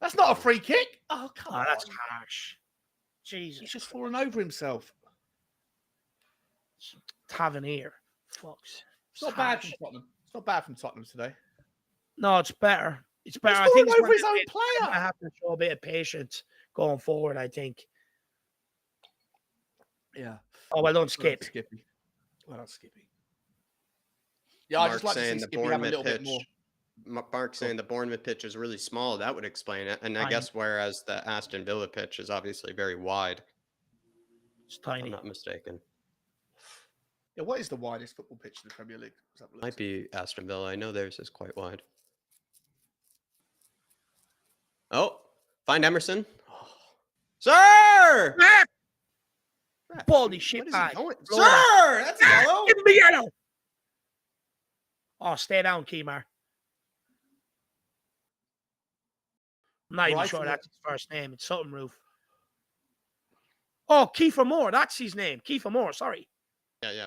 That's not a free kick. Oh, come on. That's harsh. Jesus. He's just fallen over himself. Tavernier. Fucks. It's not bad from Tottenham. It's not bad from Tottenham today. No, it's better. It's better. He's I think fallen over his own player. I have to show a bit of patience going forward, I think. Yeah. Oh, well done, Skip. Skippy. Well done, Skippy. Yeah, I just like to see the Skippy have a little pitch. bit more. Mark saying the Bournemouth pitch is really small. That would explain it. And I guess whereas the Aston Villa pitch is obviously very wide. It's tiny. I'm not mistaken. Yeah, what is the widest football pitch in the Premier League? Might be Aston Villa. I know theirs is quite wide. Oh, find Emerson. Oh. Sir! Baldy shit bag. Sir! That's yellow. Give me yellow. Oh, stay down, Keemar. I'm not even sure that's his first name. It's something Roof. Oh, Kiefer Moore. That's his name. Kiefer Moore. Sorry. Yeah.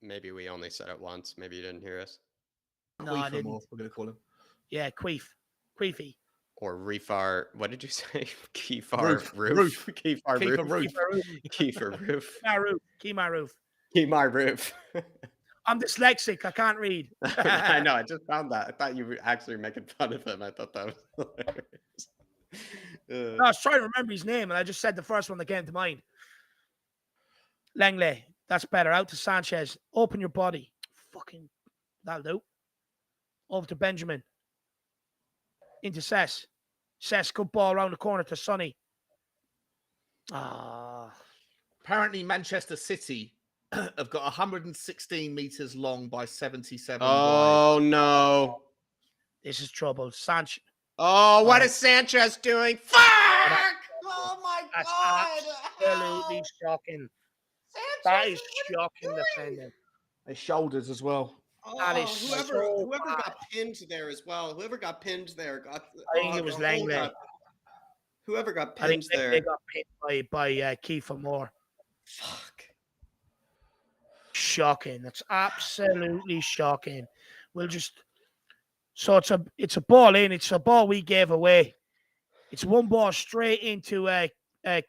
Maybe we only said it once. Maybe you didn't hear us. No, I didn't. We're going to call him. Yeah, Queefy. Or Refar. What did you say? Kefar Roof. Kefar Roof. Kefar Roof. Keemar Roof. Kemar Roof. I'm dyslexic. I can't read. I know. I just found that. I thought you were actually making fun of him. I thought that was hilarious. No, I was trying to remember his name, and I just said the first one that came to mind. Langley. That's better. Out to Sanchez. Open your body. Fucking. That'll do. Over to Benjamin. Into Cess. Cess, good ball around the corner to Sonny. Apparently, Manchester City have got 116 meters long by 77 Oh, wide. no. This is trouble. Sanchez. Oh, what is Sanchez doing? Fuck! Oh, my God. Absolutely shocking. That is shocking defending. His shoulders as well. That is whoever got pinned there as well. Whoever got pinned there got. I think it was Langley. Whoever got pinned I think there. they got pinned by Kiefer Moore. Fuck. Shocking. That's absolutely shocking. We'll just. So it's a ball in. It's a ball we gave away. It's one ball straight into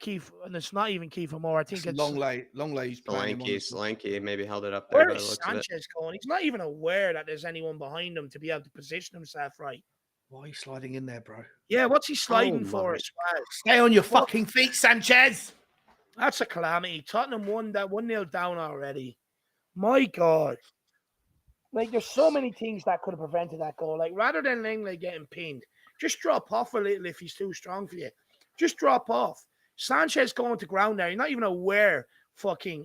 Keith, and it's not even Kiefer Moore. I think it's Longley. Solanke maybe held it up there. Where is Sanchez going? He's not even aware that there's anyone behind him to be able to position himself right. Why are you sliding in there, bro? Yeah, what's he sliding for as well? Stay on your fucking feet, Sanchez. That's a calamity. Tottenham won that 1-0 down already. My God. Like, there's so many things that could have prevented that goal. Like, rather than Langley getting pinned, just drop off a little if he's too strong for you. Just drop off. Sanchez going to ground there. You're not even aware fucking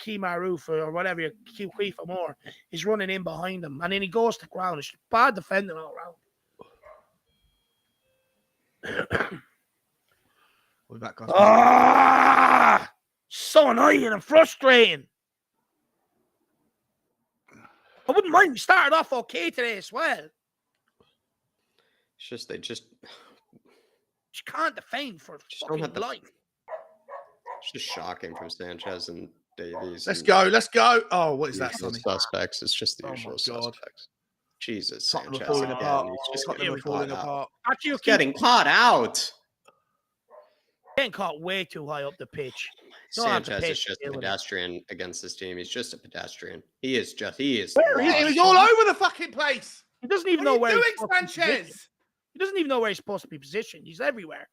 Kemar Roof or whatever, Kiefer Moore is running in behind him. And then he goes to ground. It's bad defending all around. We're back, guys. So annoying and frustrating. I wouldn't mind. We started off okay today as well. It's just they just can't defend for fucking life. It's just shocking from Sanchez and Davies. Let's go. Oh, what is that, Sonny? Suspects. It's just the usual suspects. Jesus, Sanchez falling apart. He's just falling apart. He's getting caught out. Getting caught way too high up the pitch. Sanchez is just a pedestrian against this team. He's just a pedestrian. He is. He's all over the fucking place. He doesn't even know where he's doing, Sanchez. He doesn't even know where he's supposed to be positioned. He's everywhere.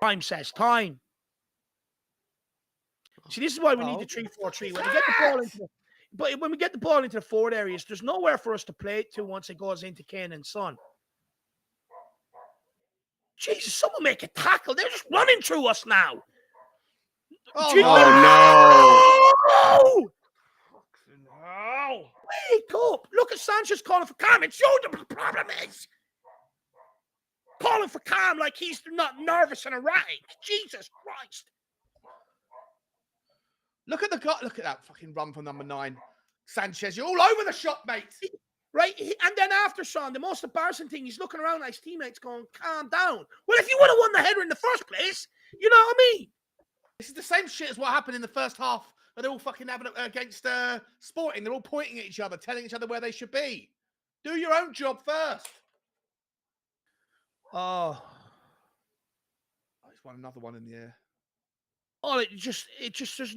Time says time. See, this is why we need the 3-4-3. When we get the ball into the forward areas, there's nowhere for us to play it to once it goes into Kane and Son. Jesus, someone make a tackle. They're just running through us now. Oh, no! Wake up. Look at Sanchez calling for calm. It's you the problem is. Calling for calm like he's not nervous and erratic. Jesus Christ. Look at that fucking run from number 9. Sanchez, you're all over the shop, mate. right? And then after Sean, the most embarrassing thing, he's looking around at his teammates going, calm down. Well, if you would have won the header in the first place, you know what I mean? This is the same shit as what happened in the first half. Where they're all fucking having against Sporting. They're all pointing at each other, telling each other where they should be. Do your own job first. Oh, He's won another one in the air. oh, there's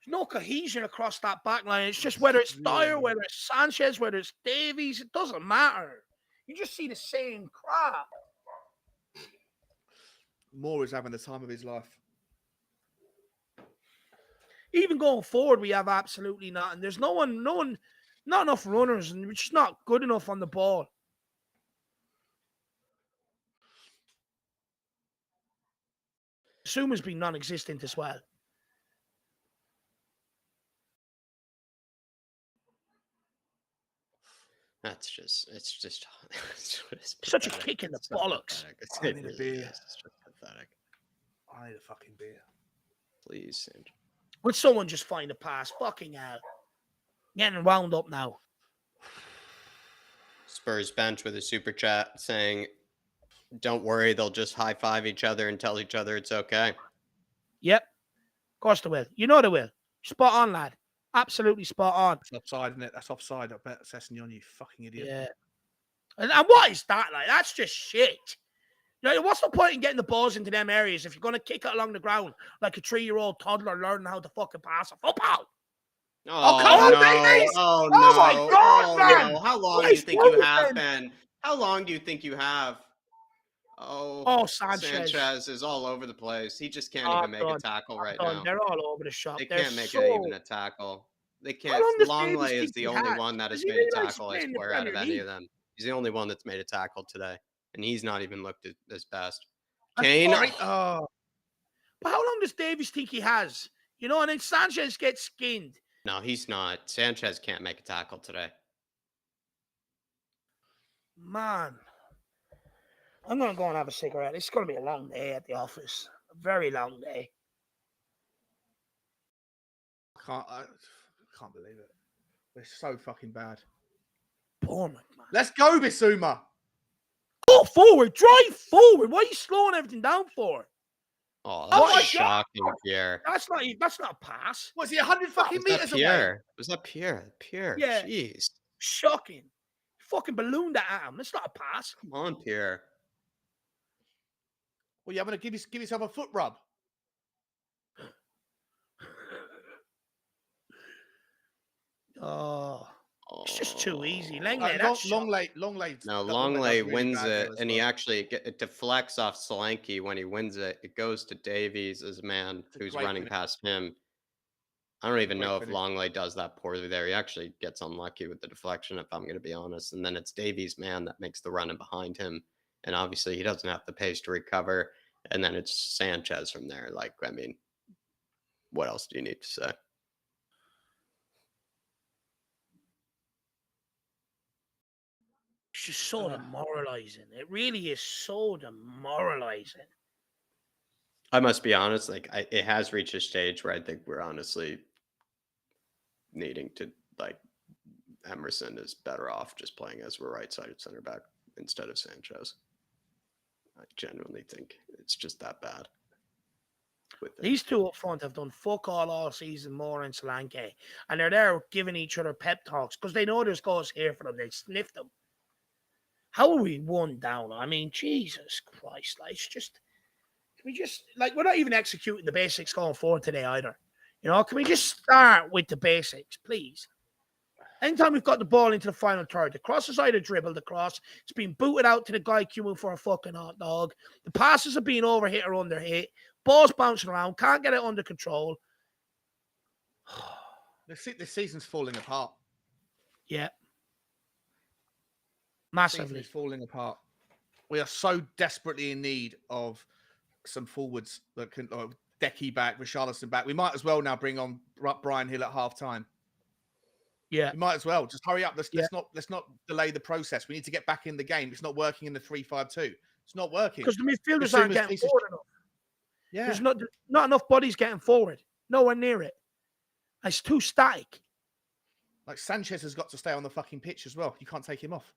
no cohesion across that back line. It's just whether it's Dyer, whether it's Sanchez, whether it's Davies, it doesn't matter. You just see the same crap. Moore is having the time of his life. Even going forward, we have absolutely nothing. There's not enough runners, and we're just not good enough on the ball. Suma's been non-existent as well. It's just Such a kick in the bollocks. I need a beer. It's just pathetic. I need a fucking beer. Please, Sandra. Would someone just find a pass? Fucking hell. Getting wound up now. Spurs bench with a super chat saying, don't worry, they'll just high-five each other and tell each other it's okay. Yep. Of course they will. You know they will. Spot on, lad. Absolutely spot on. That's offside, isn't it? That's offside. I bet Sessegnon, you fucking idiot. Yeah. And what is that like? That's just shit. You know, what's the point in getting the balls into them areas if you're going to kick it along the ground like a 3-year-old toddler learning how to fucking pass a football? Oh, come on, no. babies! Oh, Oh, no. my God, man! No. How long do Nice you think you move, have, man. Ben? How long do you think you have? Oh, Sanchez is all over the place. He just can't even make a tackle right now. They're all over the shop. They They're can't make even a tackle. They can't. Longley is the only one that has made a tackle, I swear, out of any of them. He's the only one that's made a tackle today, and he's not even looked at his best. Kane. Oh. But how long does Davies think he has? You know, and then Sanchez gets skinned. No, he's not. Sanchez can't make a tackle today. Man. I'm going to go and have a cigarette. It's going to be a long day at the office. A very long day. I can't believe it. We're so fucking bad. Bournemouth, man. Let's go, Bissouma. Go forward. Drive forward. What are you slowing everything down for? Oh, that's shocking, Pierre. That's not a pass. Was he 100 fucking meters away? Was that Pierre? Pierre, yeah. Jeez. Shocking. Fucking ballooned that at him. That's not a pass. Come on, Pierre. Well, you're going to give yourself a foot rub. Oh, it's just too easy. Longley No, Longley wins it, and he actually it deflects off Solanke when he wins it. It goes to Davies as a man who's running past him. I don't even know if Longley does that poorly there. He actually gets unlucky with the deflection, if I'm going to be honest. And then it's Davies' man that makes the run in behind him. And obviously he doesn't have the pace to recover. And then it's Sanchez from there. Like, I mean, what else do you need to say? It's just so demoralizing. It really is so demoralizing. I must be honest, like it has reached a stage where I think we're honestly needing to, like, Emerson is better off just playing as a right-sided center back instead of Sanchez. I genuinely think it's just that bad. These two up front have done fuck all season, Moore and Solanke, and they're there giving each other pep talks because they know there's goals here for them. They sniff them. How are we 1 down? I mean, Jesus Christ! Like, we're not even executing the basics going forward today either. You know, can we just start with the basics, please? Anytime we've got the ball into the final third, the cross is either dribbled across, it's been booted out to the guy queuing for a fucking hot dog. The passes are being overhit or underhit. Ball's bouncing around, can't get it under control. The season's falling apart. Yeah. Massively. It's falling apart. We are so desperately in need of some forwards that can, Decky back, Richarlison back. We might as well now bring on Brian Hill at half time. Yeah, we might as well just hurry up. Let's not delay the process. We need to get back in the game. It's not working in the 3-5-2. It's not working because the midfielders aren't getting forward enough. Yeah, there's not enough bodies getting forward. Nowhere near it. It's too static. Like Sanchez has got to stay on the fucking pitch as well. You can't take him off.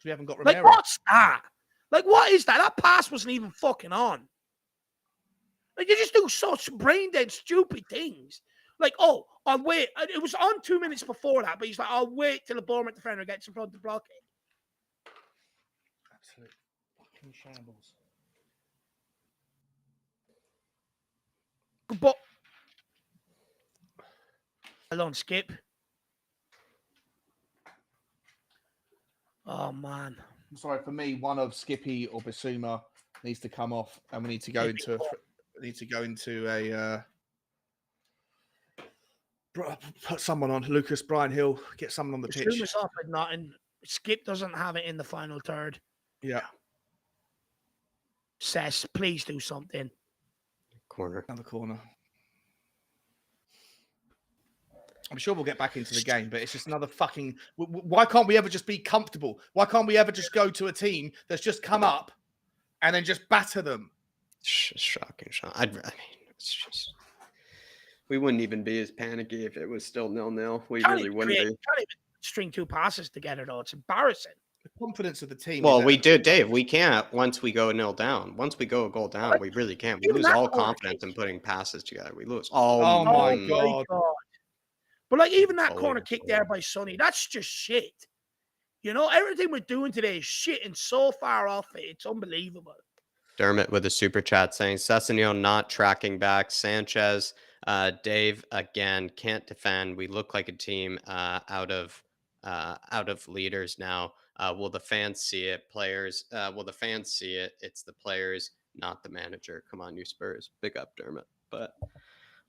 We haven't got Like, Romero. what's that? Like, what is that? That pass wasn't even fucking on. Like, you just do such brain dead, stupid things. Like, oh, I'll wait. It was on 2 minutes before that, but he's like, I'll wait till the Bournemouth defender gets in front of the block. Absolute fucking shambles. But alone, Skip. Oh man. I'm sorry, for me, one of Skippy or Basuma needs to come off, and we need to go into a put someone on. Lucas, Brian Hill, get someone on the pitch. Basuma's off at nothing. Skip doesn't have it in the final third. Yeah. Cess, please do something. Corner. Another corner. I'm sure we'll get back into the game, but it's just another fucking... Why can't we ever just be comfortable? Why can't we ever just go to a team that's just come up and then just batter them? Shocking, Sean. I mean, it's just... We wouldn't even be as panicky if it was still 0-0. We really wouldn't be. Can't even string two passes together, though. It's embarrassing. The confidence of the team. Well, we do, Dave. We can't once we go 0 down. Once we go a goal down, we really can't. We lose all confidence in putting passes together. We lose. Oh my God. But like even that corner kick there by Sonny, that's just shit. You know, everything we're doing today is shit and so far off it. It's unbelievable. Dermot with a super chat saying Sessegnon not tracking back. Sanchez, Dave again can't defend. We look like a team out of leaders now. Will the fans see it? Players, will the fans see it? It's the players, not the manager. Come on, you Spurs. Big up, Dermot. But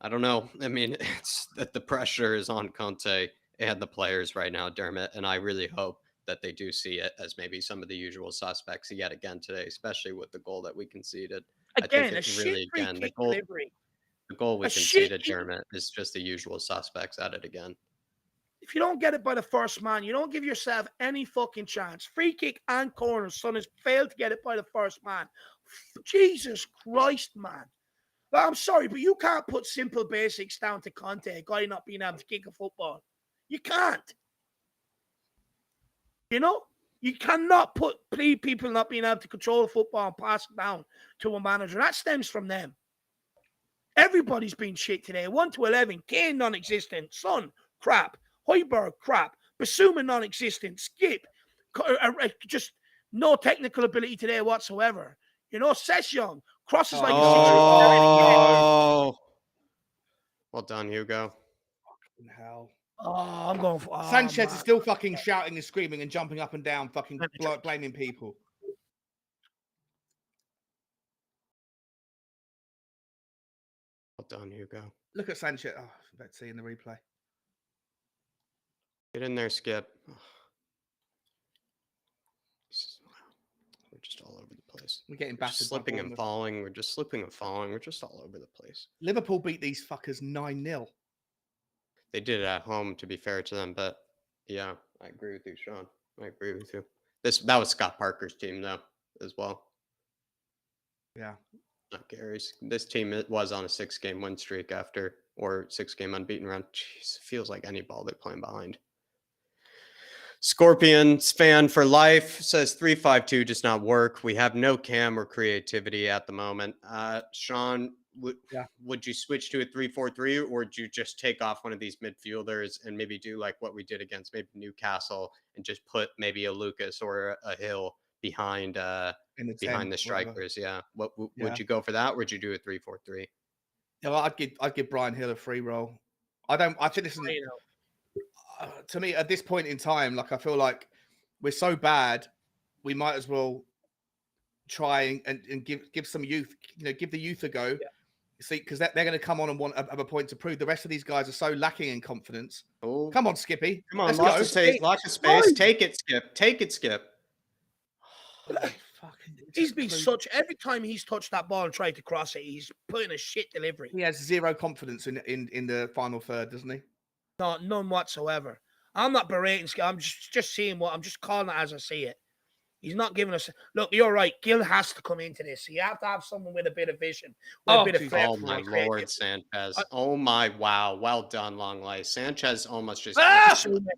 I don't know. I mean, it's that the pressure is on Conte and the players right now, Dermot. And I really hope that they do see it as maybe some of the usual suspects yet again today, especially with the goal that we conceded. Again, I think it's really, again, the goal we conceded, Dermot, is just the usual suspects at it again. If you don't get it by the first man, you don't give yourself any fucking chance. Free kick and corner, Son has failed to get it by the first man. Jesus Christ, man. Well, I'm sorry, but you can't put simple basics down to Conte, a guy not being able to kick a football. You can't. You know? You cannot put people not being able to control a football and pass it down to a manager. That stems from them. Everybody's been shit today. 1 to 11. Kane, non-existent. Son, crap. Højbjerg, crap. Basuma, non-existent. Skip. Just no technical ability today whatsoever. You know, Sessegnon crosses like a 6. Well done, Hugo. Fucking hell. Oh, I'm going for Sanchez is still fucking shouting and screaming and jumping up and down, fucking blaming people. Well done, Hugo. Look at Sanchez. Oh, let's see in the replay. Get in there, Skip. We're just all over the place. We're getting battered. Slipping and falling. We're just slipping and falling. We're just all over the place. Liverpool beat these fuckers 9-0. They did it at home, to be fair to them. But yeah, I agree with you, Sean. I agree with you. That was Scott Parker's team, though, as well. Yeah. Not Gary's. This team was on a 6-game win streak or 6-game unbeaten run. Jeez, it feels like any ball they're playing behind. Scorpions fan for life says 3-5-2 does not work. We have no cam or creativity at the moment. Sean, would you switch to a 3-4-3 or would you just take off one of these midfielders and maybe do like what we did against maybe Newcastle and just put maybe a Lucas or a Hill behind the strikers? Yeah. Would you go for that or would you do a 3-4-3? Yeah, well, I'd give Brian Hill a free roll. I think this is to me at this point in time, like I feel like we're so bad, we might as well try and give some youth, give the youth a go. Yeah. See, because they're going to come on and have a point to prove. The rest of these guys are so lacking in confidence. Oh. Come on, Skippy. Come on, lots of space. Take it, Skip. Take it, Skip. He's been such every time he's touched that ball and tried to cross it, he's putting a shit delivery. He has zero confidence in the final third, doesn't he? No, none whatsoever. I'm not berating Skip. I'm just seeing I'm just calling it as I see it. He's not giving us. Look, you're right. Gil has to come into this. So you have to have someone with a bit of vision, with a bit of flair. Oh my Lord, Sanchez! Oh my wow! Well done, Longley. Sanchez almost just.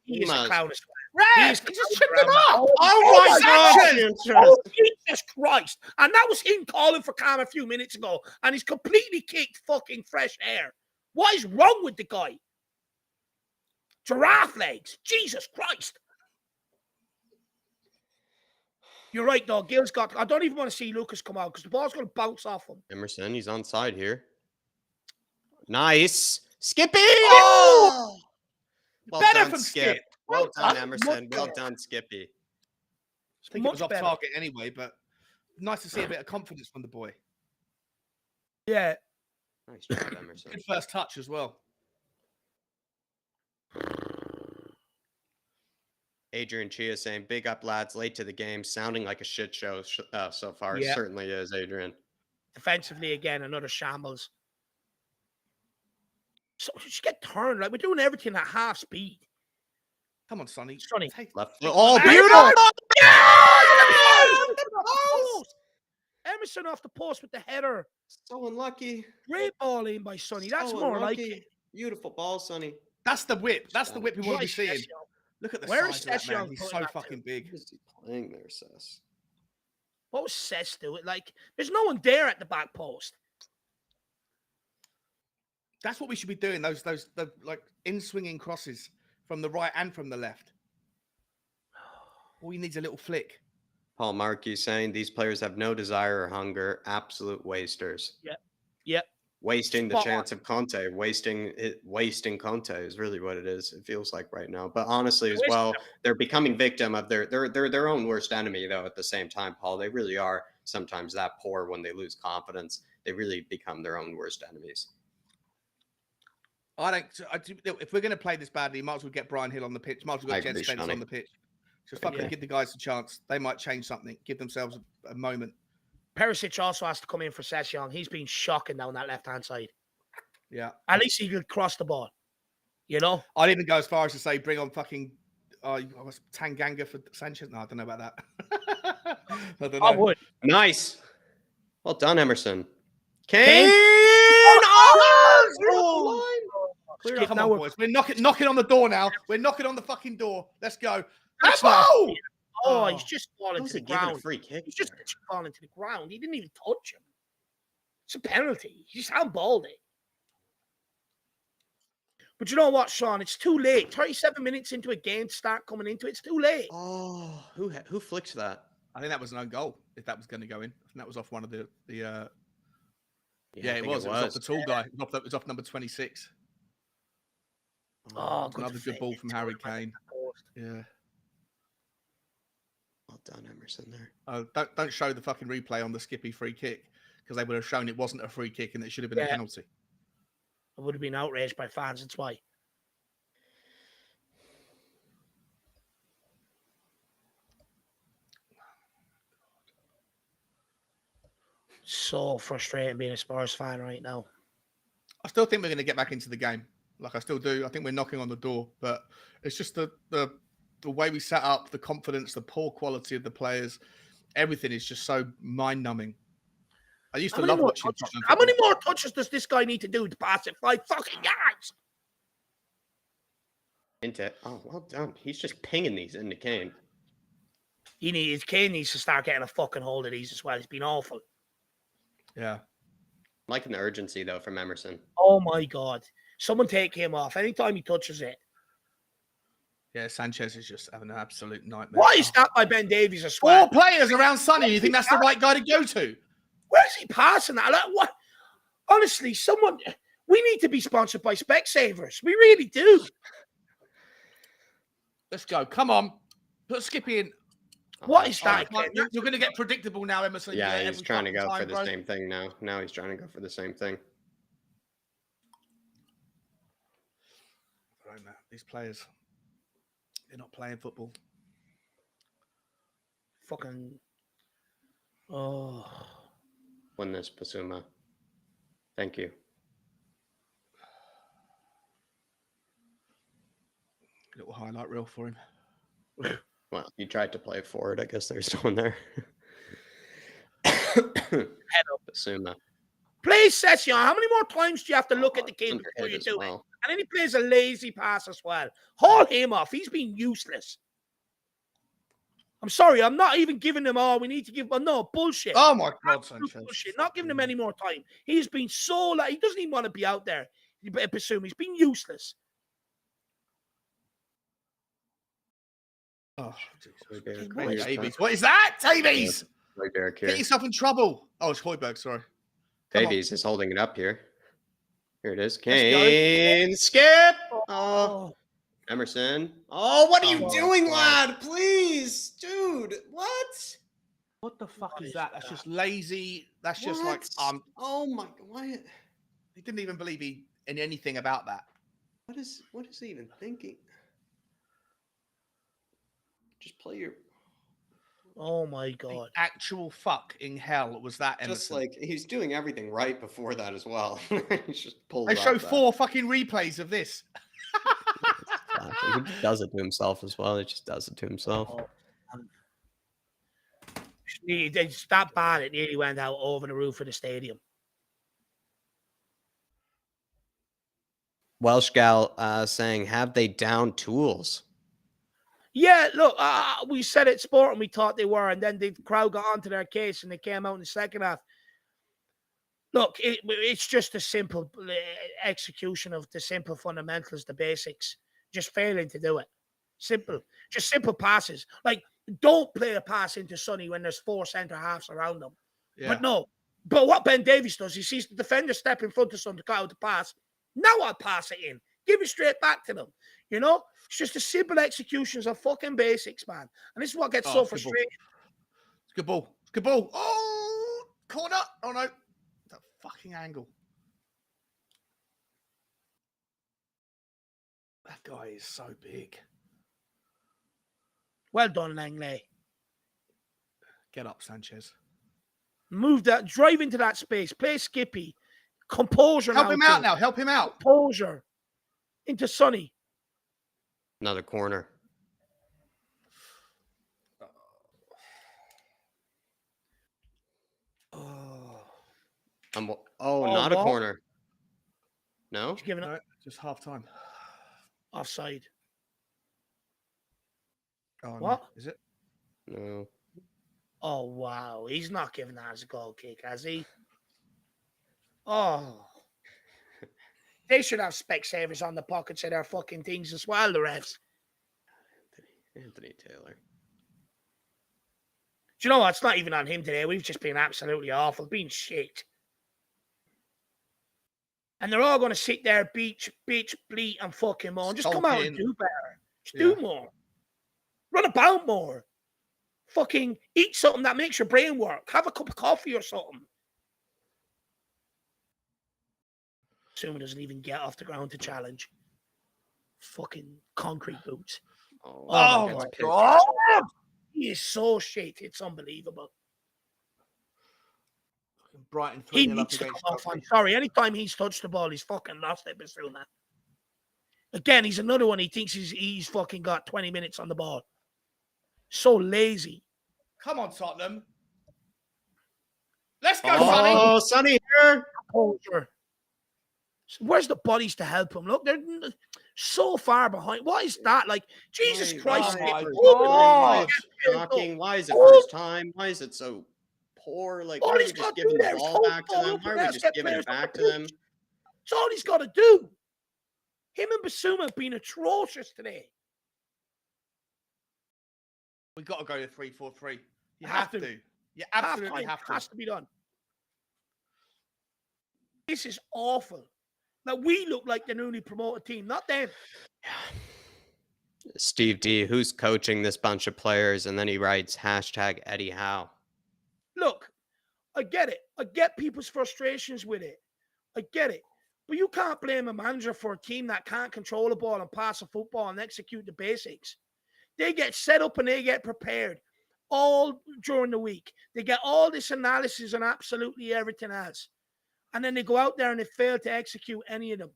He is a clown as well. He just tripped him up. Oh my God! Sanchez! Oh Jesus Christ! And that was him calling for calm a few minutes ago, and he's completely kicked fucking fresh air. What is wrong with the guy? Giraffe legs. Jesus Christ! You're right, though. Gil's got. I don't even want to see Lucas come out because the ball's going to bounce off him. Emerson, he's on side here. Nice. Skippy! Oh! Well Better done, from Skip. Skip. Well done, Emerson. Well done, Skippy. I think it was off target anyway, but nice to see a bit of confidence from the boy. Yeah. Nice job, Emerson. Good first touch as well. Adrian Chia saying, big up, lads, late to the game. Sounding like a shit show so far. Yeah. It certainly is, Adrian. Defensively, again, another shambles. So just get turned. Like, we're doing everything at half speed. Come on, Sonny. Left foot. Oh, beautiful! Emerson off the post with the header. So unlucky. Great ball in by Sonny. That's more like it. Beautiful ball, Sonny. That's the whip. That's the whip we want to be seeing. Look at the size of that man. He's so fucking big. What is he playing there, Sess? What was Sess doing? Like, there's no one there at the back post. That's what we should be doing. Those like in-swinging crosses from the right and from the left. All he needs a little flick. Paul Markey saying these players have no desire or hunger. Absolute wasters. Yep. Wasting the chance of Conte. Wasting Conte is really what it is. It feels like right now. But honestly, as well, they're becoming victim of their own worst enemy, though, at the same time, Paul. They really are sometimes that poor when they lose confidence. They really become their own worst enemies. If we're going to play this badly, you might as well get Brian Hill on the pitch. Might as well get Jen Spence on the pitch. Just fucking give the guys a chance. They might change something. Give themselves a moment. Perisic also has to come in for Session. He's been shocking down that left-hand side. Yeah. At least he could cross the ball. You know? I'd even go as far as to say bring on fucking Tanganga for Sanchez. No, I don't know about that. I don't know. I would. Nice. Well done, Emerson. Kane! Come on, boys. We're knocking on the door now. We're knocking on the fucking door. Let's go. He's just falling to the ground. Free kick. He's just falling to the ground. He didn't even touch him. It's a penalty. He just handballed it. But you know what, Sean? It's too late. 37 minutes into a game to start coming into it. It's too late. Oh, who flicked that? I think that was an own goal. If that was going to go in, I think that was off one of the. Yeah, it was. It was off the tall guy. It was off number 26. Another good ball from Harry Kane. Yeah. Well done, Emerson there. Don't show the fucking replay on the Skippy free kick because they would have shown it wasn't a free kick and it should have been a penalty. I would have been outraged by fans. That's why. So frustrating being a Spurs fan right now. I still think we're going to get back into the game. Like I still do. I think we're knocking on the door, but it's just the way we set up, the confidence, the poor quality of the players, everything is just so mind-numbing. I used to love watching Tottenham. How many more touches does this guy need to do to pass it 5 fucking yards? Well done. He's just pinging these into Kane. Kane needs to start getting a fucking hold of these as well. He's been awful. Yeah. I'm liking the urgency, though, from Emerson. Oh, my God. Someone take him off. Anytime he touches it. Yeah, Sanchez is just having an absolute nightmare. What is that by Ben Davies? I swear. 4 players around Sonny. You think that's the right guy to go to? Where's he passing that? Like, what? Honestly, we need to be sponsored by Specsavers. We really do. Let's go. Come on. Put Skippy in. What is that? You're going to get predictable now, Emerson. Yeah, he's trying to go for the same thing now. Now he's trying to go for the same thing. Right, man. These players, they're not playing football. Fucking. Oh. Win this, Basuma. Thank you. Little highlight reel for him. Well, you tried to play forward. I guess there's no one there. Head up. Assume that. Play Session. How many more times do you have to look at the game before Underhit you as do it? well. And then he plays a lazy pass as well. Haul him off. He's been useless. I'm sorry. I'm not even giving him all. We need to give him. No, bullshit. Oh my God, Sanchez. Bullshit. Not giving him any more time. He's been so like he doesn't even want to be out there. You better presume he's been useless. Oh, Jesus. Davies. What is that? Davies! Højbjerg here. Get yourself in trouble. Oh, it's Højbjerg, sorry. Davies is holding it up here. Here it is. go. Kane. Skip. Oh. Oh, Emerson. Oh, what are you Oh, doing, God. lad? Please. Dude, what? What the fuck is that? That's just lazy. That's just like What? Oh my, what? he didn't even believe in anything about that. What is he even thinking? Just play your oh my The God. actual fuck in hell was that Emerson. just like he's doing everything right before that as well. He's just pulled They off show that. 4 fucking replays of this. He just does it to himself as well. He just does it to himself. It's that bad. It nearly went out over the roof of the stadium. Welsh gal saying, have they down tools? Yeah, look, we said it sport and we thought they were, and then the crowd got onto their case and they came out in the second half. Look, it's just a simple execution of the simple fundamentals, the basics, just failing to do it. Simple, just simple passes. Like, don't play a pass into Sonny when there's 4 centre halves around them. Yeah. But no, but what Ben Davies does, he sees the defender step in front of Son to cut out the pass. Now I'll pass it in. Give it straight back to them. You know, it's just the simple executions of fucking basics, man. And this is what gets so it's a good ball. frustrating. It's a good ball. It's a good ball. Oh, corner. Oh no. That fucking angle. That guy is so big. Well done, Langley. Get up, Sanchez. Move that, drive into that space, play Skippy. Composure. Help him out now. Help him out. Composure. Into Sonny. Another corner. Not a what? corner. No? He's giving No, it just half time. offside. Oh, What? No. Is it? No. Oh, wow. He's not giving that as a goal kick, has he? Oh. They should have Specsavers on the pockets of their fucking things as well, the refs. Anthony Taylor. Do you know what? It's not even on him today. We've just been absolutely awful, been shit. And they're all going to sit there, bitch, bleat, and fucking moan. Just come out and do better. Just do more. Run about more. Fucking eat something that makes your brain work. Have a cup of coffee or something. Suma doesn't even get off the ground to challenge. Fucking concrete boots. Oh my God. He is so shit. It's unbelievable. Brighton He 3-0 up needs to against come off. Chelsea. I'm sorry. Anytime he's touched the ball, he's fucking lost it, Basuma. Again, he's another one. He thinks he's fucking got 20 minutes on the ball. So lazy. Come on, Tottenham. Let's go, Oh, Sonny here. Composure. Where's the bodies to help him? Look, they're so far behind. What is that? Like, Jesus Christ. Why is it shocking? Why is it first time? Why is it so poor? Like, why are we just giving the ball back to them? Why are we just giving it back to them? That's all he's got to do. Him and Basuma have been atrocious today. We've got to go to 3-4-3. You have to. You absolutely have to. Has to be done. This is awful. Now, we look like the newly promoted team, not them. Steve D, who's coaching this bunch of players? And then he writes #Eddie Howe. Look, I get it. I get people's frustrations with it. I get it. But you can't blame a manager for a team that can't control the ball and pass a football and execute the basics. They get set up and they get prepared all during the week. They get all this analysis and absolutely everything else. And then they go out there and they fail to execute any of them.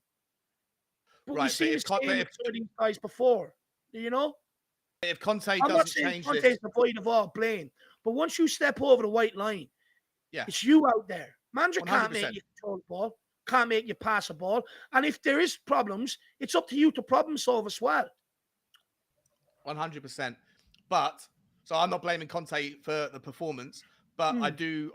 But we've seen the same with these guys before, you know? If Conte I'm not doesn't saying change Conte this, is devoid of all blame, but once you step over the white line, yeah, it's you out there. Manager can't 100%. make you control the ball, can't make you pass the ball. And if there is problems, it's up to you to problem solve as well. 100%. But so I'm not blaming Conte for the performance, but I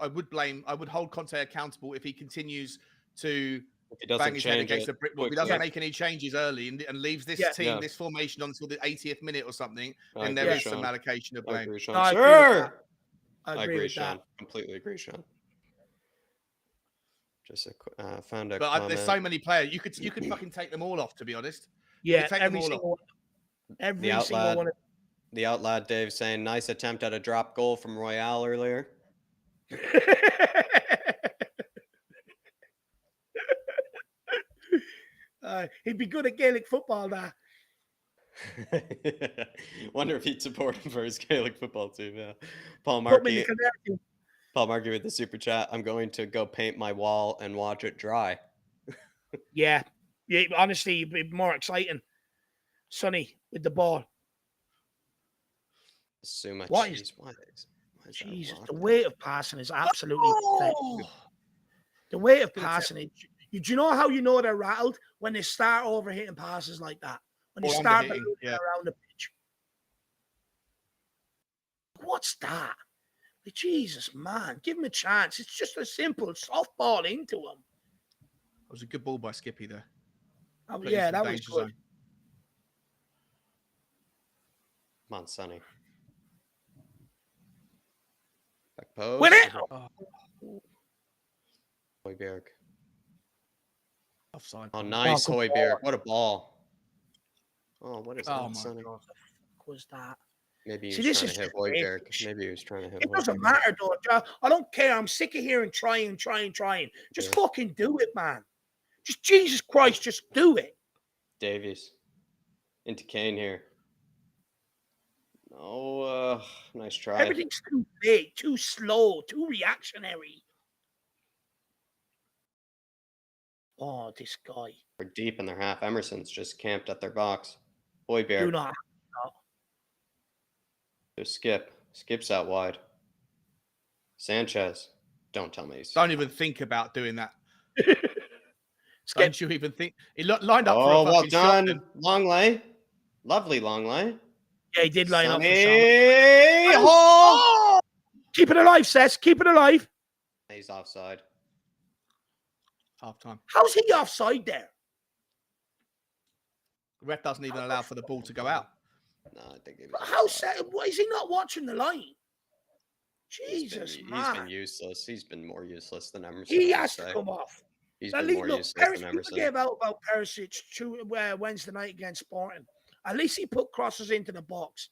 would hold Conte accountable if he continues to If he bang doesn't his head change against it a brick wall. If he quickly. doesn't make any changes early and leaves this Yeah. team, Yeah. this formation until the 80th minute or something, I then there agree, is some Sean. allocation of I blame. agree, No, Sean. I agree with that. Sure. I agree with Sean. that. Completely agree, Sean. Just found a But comment. there's so many players. You could fucking take them all off, to be honest. You Yeah, could take them all off. every single one. The outlad Dave saying, nice attempt at a drop goal from Royale earlier. He'd be good at Gaelic football now. Wonder if he'd support him for his Gaelic football team. Yeah. Paul Put him in the Markey connection. with the super chat. I'm going to go paint my wall and watch it dry. Yeah. Honestly, it'd be more exciting. Sonny with the ball. So much. What is Jesus, the weight of passing is absolutely pathetic. The weight of passing. Do you know how you know they're rattled? When they start over hitting passes like that. When they start around the pitch. What's that? Jesus, man. Give him a chance. It's just a simple softball into him. It was a good ball by Skippy there. Oh, yeah, that was good. Come on, Sonny. Back post. Win it! Højbjerg. Offside. Oh, nice, Højbjerg. What a ball. Oh, what is that, Sonny? God, the fuck was that? Maybe he was trying to hit Højbjerg. Maybe he was trying to hit It doesn't matter, though. I don't care. I'm sick of hearing trying. Just fucking do it, man. Just Jesus Christ, just do it. Davies. Into Kane here. Oh, nice try. Everything's too big, too slow, too reactionary. Oh, this guy. We're deep in their half. Emerson's just camped at their box. Højbjerg. Do not. There's Skip. Skip's out wide. Sanchez. Don't tell me he's... Don't even think about doing that. Skip. Don't you even think? He lined up for a well fucking done. shot. Long lay. Lovely long lay. Yeah, he did line up for a shot. Oh! Keep it alive, Sess. Keep it alive. He's offside. Half time. How's he offside there? The ref doesn't even allow for the ball to go out. No, I think he was. How's why is he not watching the line? Jesus, man. He's been useless. He's been more useless than Emerson. He has to come off. He's been more useless than People Emerson. gave out about Perisic Wednesday night against Sporting. At least he put crosses into the box.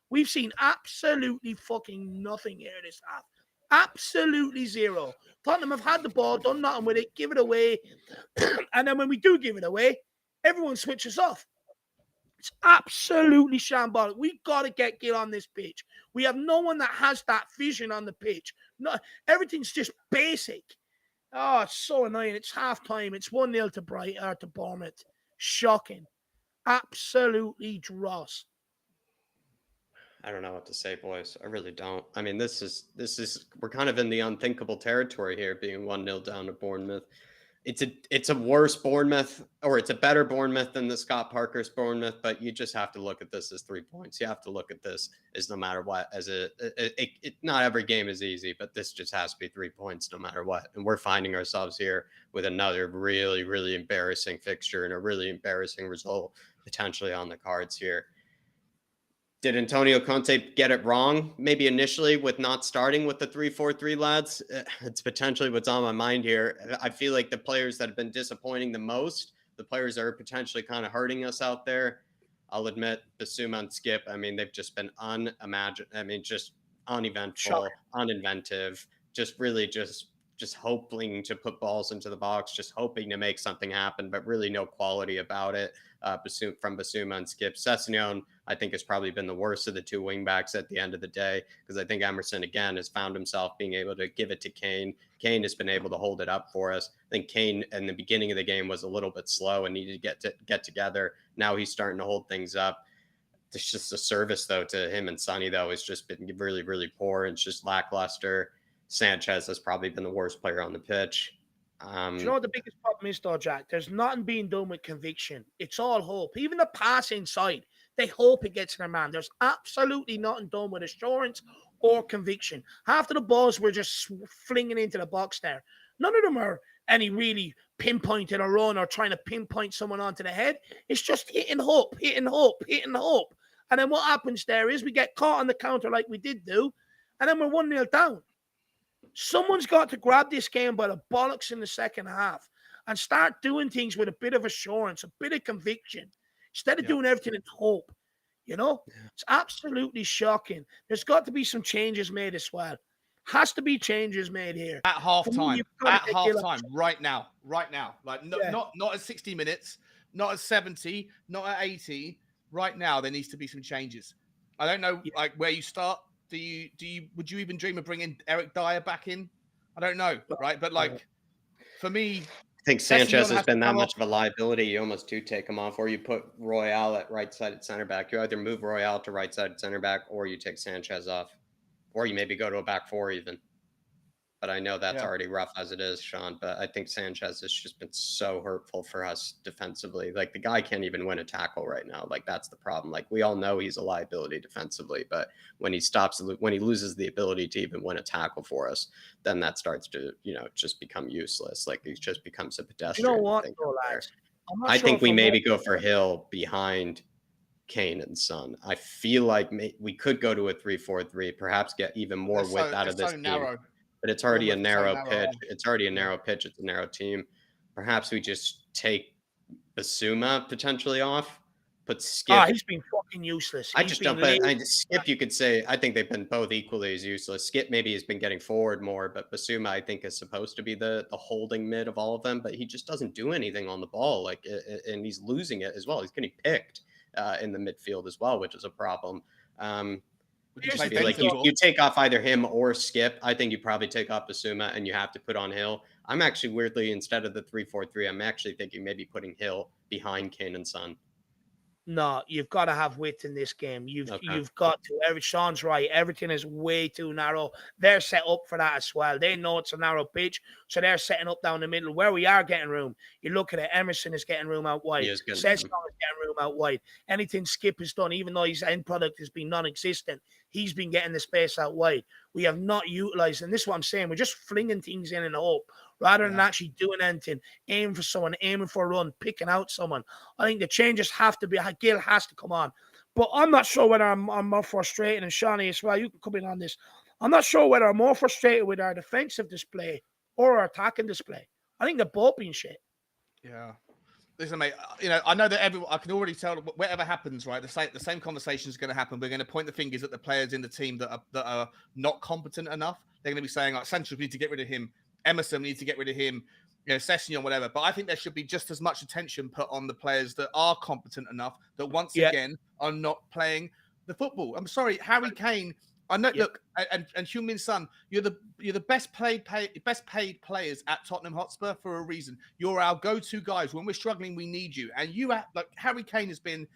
We've seen absolutely fucking nothing here this half. Absolutely zero. Tottenham have had the ball, done nothing with it, give it away. And then when we do give it away, everyone switches off. It's absolutely shambolic. We've got to get Gil on this pitch. We have no one that has that vision on the pitch. No, everything's just basic. Oh, it's so annoying. It's halftime. It's 1-0 to Bournemouth. Shocking. Absolutely dross. I don't know what to say, boys. I really don't. I mean, this is we're kind of in the unthinkable territory here, being 1-0 down to Bournemouth. It's a worse Bournemouth, or it's a better Bournemouth than the Scott Parker's Bournemouth, but you just have to look at this as 3 points. You have to look at this as no matter what, as not every game is easy, but this just has to be 3 points no matter what. And we're finding ourselves here with another really, really embarrassing fixture and a really embarrassing result potentially on the cards here. Did Antonio Conte get it wrong? Maybe initially with not starting with the 3-4-3 lads. It's potentially what's on my mind here. I feel like the players that have been disappointing the most, the players that are potentially kind of hurting us out there, I'll admit, Basuma and Skip, I mean, they've just been just uneventful, uninventive, just really just hoping to put balls into the box, just hoping to make something happen, but really no quality about it. From Basuma and Skip. Sessegnon, I think, has probably been the worst of the two wingbacks at the end of the day, because I think Emerson, again, has found himself being able to give it to Kane. Kane has been able to hold it up for us. I think Kane, in the beginning of the game, was a little bit slow and needed to get together. Now he's starting to hold things up. It's just the service, though, to him and Sonny, though, has just been really, really poor. It's just lackluster. Sanchez has probably been the worst player on the pitch. Do you know what the biggest problem is, though, Jack? There's nothing being done with conviction. It's all hope. Even the pass inside, they hope it gets their man. There's absolutely nothing done with assurance or conviction. Half of the balls were just flinging into the box there. None of them are any really pinpointed a run or trying to pinpoint someone onto the head. It's just hitting hope, hitting hope, hitting hope. And then what happens there is we get caught on the counter like we did do, and then we're 1-0 down. Someone's got to grab this game by the bollocks in the second half and start doing things with a bit of assurance, a bit of conviction, instead of doing everything in hope. You know, it's absolutely shocking. There's got to be some changes made as well. Has to be changes made here. At halftime, right now. Like, not at 60 minutes, not at 70, not at 80. Right now, there needs to be some changes. I don't know, like, where you start. Would you even dream of bringing Eric Dyer back in? I don't know, right? But like, for me, I think Sanchez has been that much of a liability. You almost do take him off, or you put Royale at right-sided center back. You either move Royale to right-sided center back, or you take Sanchez off, or you maybe go to a back four even. But I know that's already rough as it is, Sean. But I think Sanchez has just been so hurtful for us defensively. Like, the guy can't even win a tackle right now. Like, that's the problem. Like, we all know he's a liability defensively, but when he loses the ability to even win a tackle for us, then that starts to, just become useless. Like, he just becomes a pedestrian. You know what, lads? I think we maybe go for Hill behind Kane and Son. I feel like we could go to a 3-4-3, perhaps get even more width out of this team. Narrow. But it's already a narrow pitch. It's already a narrow pitch. It's a narrow team. Perhaps we just take Basuma potentially off, put Skip. He's been fucking useless. Skip, you could say, I think they've been both equally as useless. Skip maybe has been getting forward more, but Basuma, I think, is supposed to be the holding mid of all of them, but he just doesn't do anything on the ball. Like, and he's losing it as well. He's getting picked in the midfield as well, which is a problem. You take off either him or Skip. I think you probably take off Basuma and you have to put on Hill. I'm actually weirdly, instead of the 3-4-3, I'm actually thinking maybe putting Hill behind Kane and Son. No, you've got to have width in this game. You've got to. Sean's right. Everything is way too narrow. They're set up for that as well. They know it's a narrow pitch, so they're setting up down the middle where we are getting room. You look at it. Emerson is getting room out wide. Sesson is getting room out wide. Anything Skip has done, even though his end product has been non-existent, he's been getting the space out wide. We have not utilized, and this is what I'm saying. We're just flinging things in hope rather than actually doing anything, aiming for someone, aiming for a run, picking out someone. I think the changes have to be, Gill has to come on. But I'm not sure whether I'm more frustrated, and Shawnee as well, you can come in on this. I'm not sure whether I'm more frustrated with our defensive display or our attacking display. I think they're both being shit. Yeah. Listen, mate, I know that I can already tell whatever happens, right? The same conversation is going to happen. We're going to point the fingers at the players in the team that are not competent enough. They're going to be saying, like, Sanchez, we need to get rid of him. Emerson, we need to get rid of him. Session, whatever. But I think there should be just as much attention put on the players that are competent enough that once again are not playing the football. I'm sorry, Harry Kane. I know. Look, and Heung-min Son, you're the best paid players at Tottenham Hotspur for a reason. You're our go-to guys. When we're struggling, we need you. And like Harry Kane has been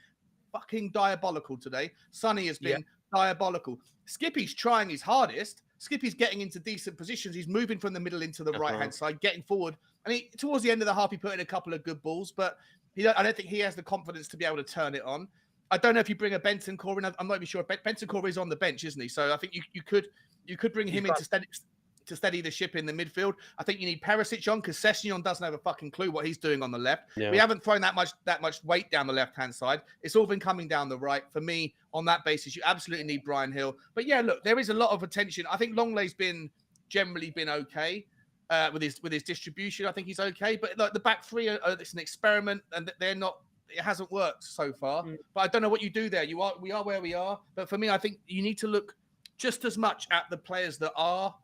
fucking diabolical today. Sonny has been diabolical. Skippy's trying his hardest. Skippy's getting into decent positions. He's moving from the middle into the right-hand side, getting forward. And towards the end of the half, he put in a couple of good balls, but I don't think he has the confidence to be able to turn it on. I don't know if you bring a Benton Core in. I'm not even sure. Benton Core is on the bench, isn't he? So I think you could bring him in to steady the ship in the midfield. I think you need Perisic on because Session doesn't have a fucking clue what he's doing on the left. Yeah. We haven't thrown that much weight down the left-hand side. It's all been coming down the right. For me, on that basis, you absolutely need Brian Hill. But yeah, look, there is a lot of attention. I think Longlay's generally been okay with his distribution. I think he's okay. But like the back three, it's an experiment, and they're not. It hasn't worked so far. But I don't know what you do there. We are where we are. But for me, I think you need to look just as much at the players that are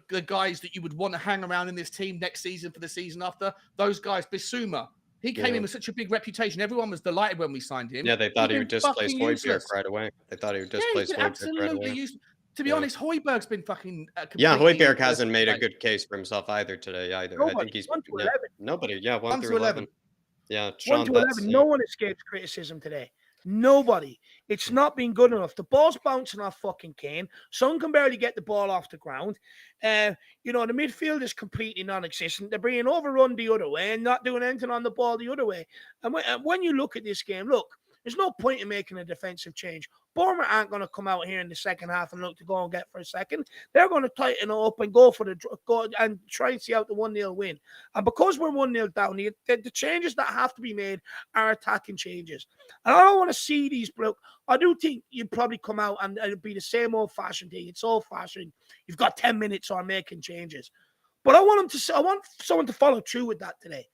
the guys that you would want to hang around in this team next season for the season after. Those guys, Bissouma, he came in with such a big reputation. Everyone was delighted when we signed him. Yeah, they thought he would displace Højbjerg right away. They thought he would displace Højbjerg right away. To be honest, Højbjerg's been fucking Højbjerg hasn't made a good case for himself today. I think he's 1 to 11. Nobody. Yeah, 1 through 11. Yeah, Sean, 1 to 11. No one escapes criticism today. Nobody. It's not been good enough. The ball's bouncing off fucking Kane. Son can barely get the ball off the ground. The midfield is completely non-existent. They're being overrun the other way and not doing anything on the ball the other way. And when you look at this game, look, there's no point in making a defensive change. Bournemouth aren't going to come out here in the second half and look to go and get for a second. They're going to tighten up and go and try and see out the 1-0 win. And because we're 1-0 down, the changes that have to be made are attacking changes. And I don't want to see these. Look, I do think you'd probably come out and it'd be the same old-fashioned thing. It's old-fashioned. You've got 10 minutes on making changes. But I want someone to follow through with that today.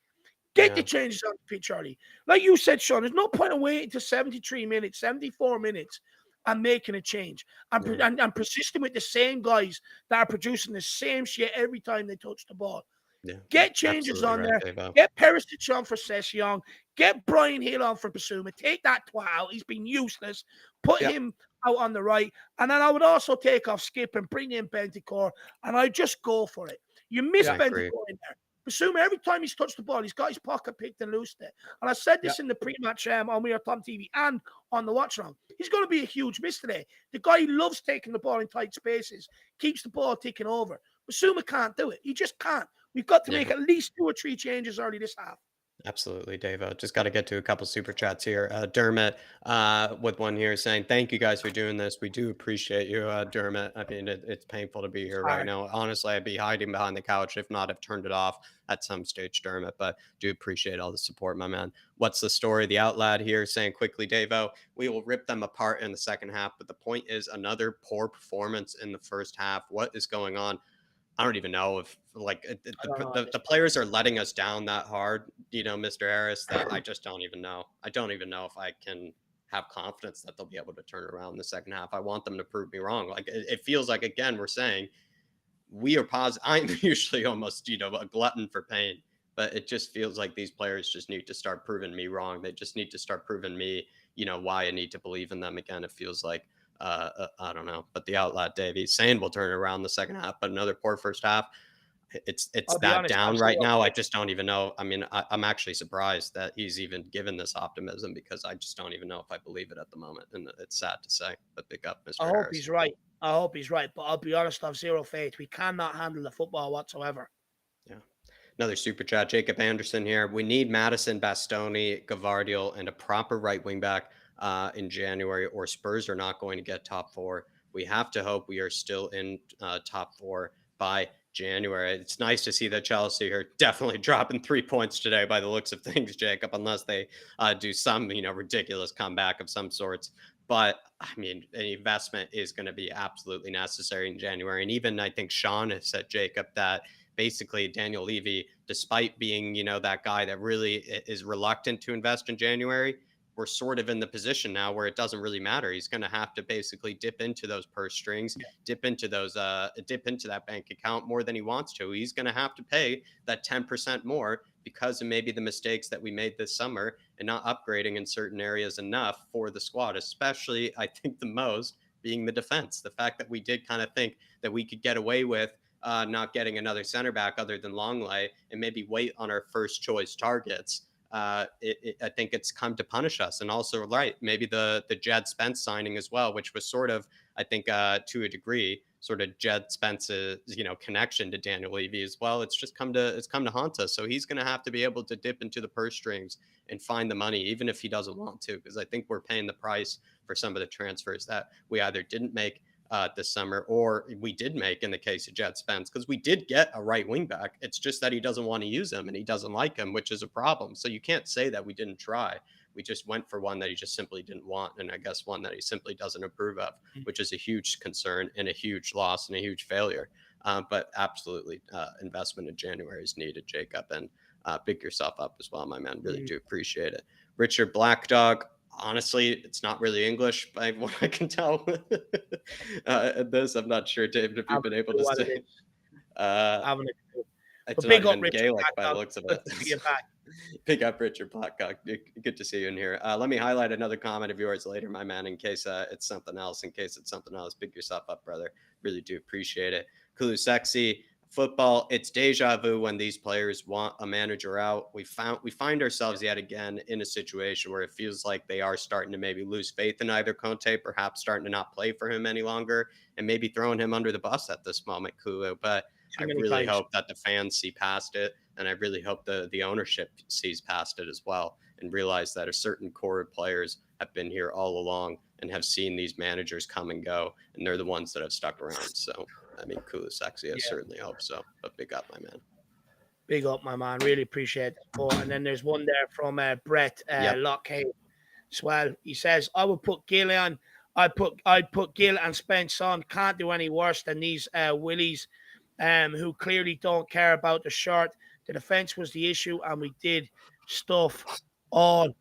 Get the changes on the pitch early. Like you said, Sean, there's no point in waiting to 73 minutes, 74 minutes and making a change and persisting with the same guys that are producing the same shit every time they touch the ball. Yeah, get changes on there. Dave. Get Perisic on for Session. Get Brian Hill on for Basuma. Take that twat out. He's been useless. Put him out on the right. And then I would also take off Skip and bring in Bentancur. And I just go for it. You miss Bentancur in there. Basuma, every time he's touched the ball, he's got his pocket picked and loosed it. And I said this in the pre-match on We Are Tom TV and on the watch along. He's going to be a huge miss today. The guy loves taking the ball in tight spaces, keeps the ball ticking over. Basuma can't do it. He just can't. We've got to make at least 2 or 3 changes early this half. Absolutely, Dave. Just got to get to a couple super chats here. Dermot with one here saying, thank you guys for doing this. We do appreciate you, Dermot. I mean, it's painful to be here right now. Honestly, I'd be hiding behind the couch. If not, I've turned it off at some stage, Dermot, but do appreciate all the support, my man. What's the story? The Outlad here saying quickly, Davo, we will rip them apart in the second half. But the point is another poor performance in the first half. What is going on? I don't even know if the players are letting us down that hard, Mr. Harris, that I just don't even know. I don't even know if I can have confidence that they'll be able to turn it around in the second half. I want them to prove me wrong. Like it feels like, again, we're saying we are positive. I'm usually almost, a glutton for pain, but it just feels like these players just need to start proving me wrong. They just need to start proving me, why I need to believe in them again. It feels like, I don't know, but the Outlet Davey saying we'll turn it around the second half, but another poor first half. It's that honest, down right now. I just don't even know. I mean, I'm actually surprised that he's even given this optimism because I just don't even know if I believe it at the moment. And it's sad to say, but big up, Mr. Harris. He's right. I hope he's right, but I'll be honest, I've zero faith. We cannot handle the football whatsoever. Yeah. Another super chat, Jacob Anderson here. We need Madison, Bastoni, Gavardiol, and a proper right wing back in January, or Spurs are not going to get top 4. We have to hope we are still in top 4 by January. It's nice to see that Chelsea are definitely dropping 3 points today by the looks of things, Jacob, unless they do some, ridiculous comeback of some sorts. But I mean, an investment is going to be absolutely necessary in January. And even I think Sean has said, Jacob, that basically Daniel Levy, despite being, that guy that really is reluctant to invest in January, we're sort of in the position now where it doesn't really matter. He's going to have to basically dip into those purse strings, dip into that bank account more than he wants to. He's going to have to pay that 10% more because of maybe the mistakes that we made this summer and not upgrading in certain areas enough for the squad, especially I think the most being the defense. The fact that we did kind of think that we could get away with not getting another center back other than Longley and maybe wait on our first choice targets. I think it's come to punish us. And also, right, maybe the Jed Spence signing as well, which was sort of, I think, to a degree, sort of Jed Spence's, connection to Daniel Levy as well. It's come to haunt us. So he's going to have to be able to dip into the purse strings and find the money, even if he doesn't want to, because I think we're paying the price for some of the transfers that we either didn't make this summer, or we did make in the case of Jed Spence, because we did get a right wing back. It's just that he doesn't want to use him and he doesn't like him, which is a problem. So you can't say that we didn't try. We just went for one that he just simply didn't want, and I guess one that he simply doesn't approve of, which is a huge concern and a huge loss and a huge failure. But absolutely, investment in January is needed, Jacob, and big yourself up as well, my man. Really do appreciate it. Richard Black Dog. Honestly, it's not really English by what I can tell. This, I'm not sure, David, if you've been able to say. It's not even Gaelic by the looks of it. Big up, Richard Blackcock. Good to see you in here. Let me highlight another comment of yours later, my man, in case it's something else. Big yourself up, brother. Really do appreciate it. Kulu Sexy, football, it's deja vu when these players want a manager out. We find ourselves yet again in a situation where it feels like they are starting to maybe lose faith in either Conte, perhaps starting to not play for him any longer, and maybe throwing him under the bus at this moment, Kulu. But I Too many really times. hope that the fans see past it, and I really hope the ownership sees past it as well and realize that a certain core of players have been here all along and have seen these managers come and go, and they're the ones that have stuck around. So, I mean, Kulusevski, I Yeah. certainly hope so. But big up, my man. Big up, my man. Really appreciate the support. And then there's one there from Brett Lockhart as well. He says, I would put Gill on. I'd put Gill and Spence on. Can't do any worse than these Willies who clearly don't care about the shirt. The defense was the issue, and we did stuff on.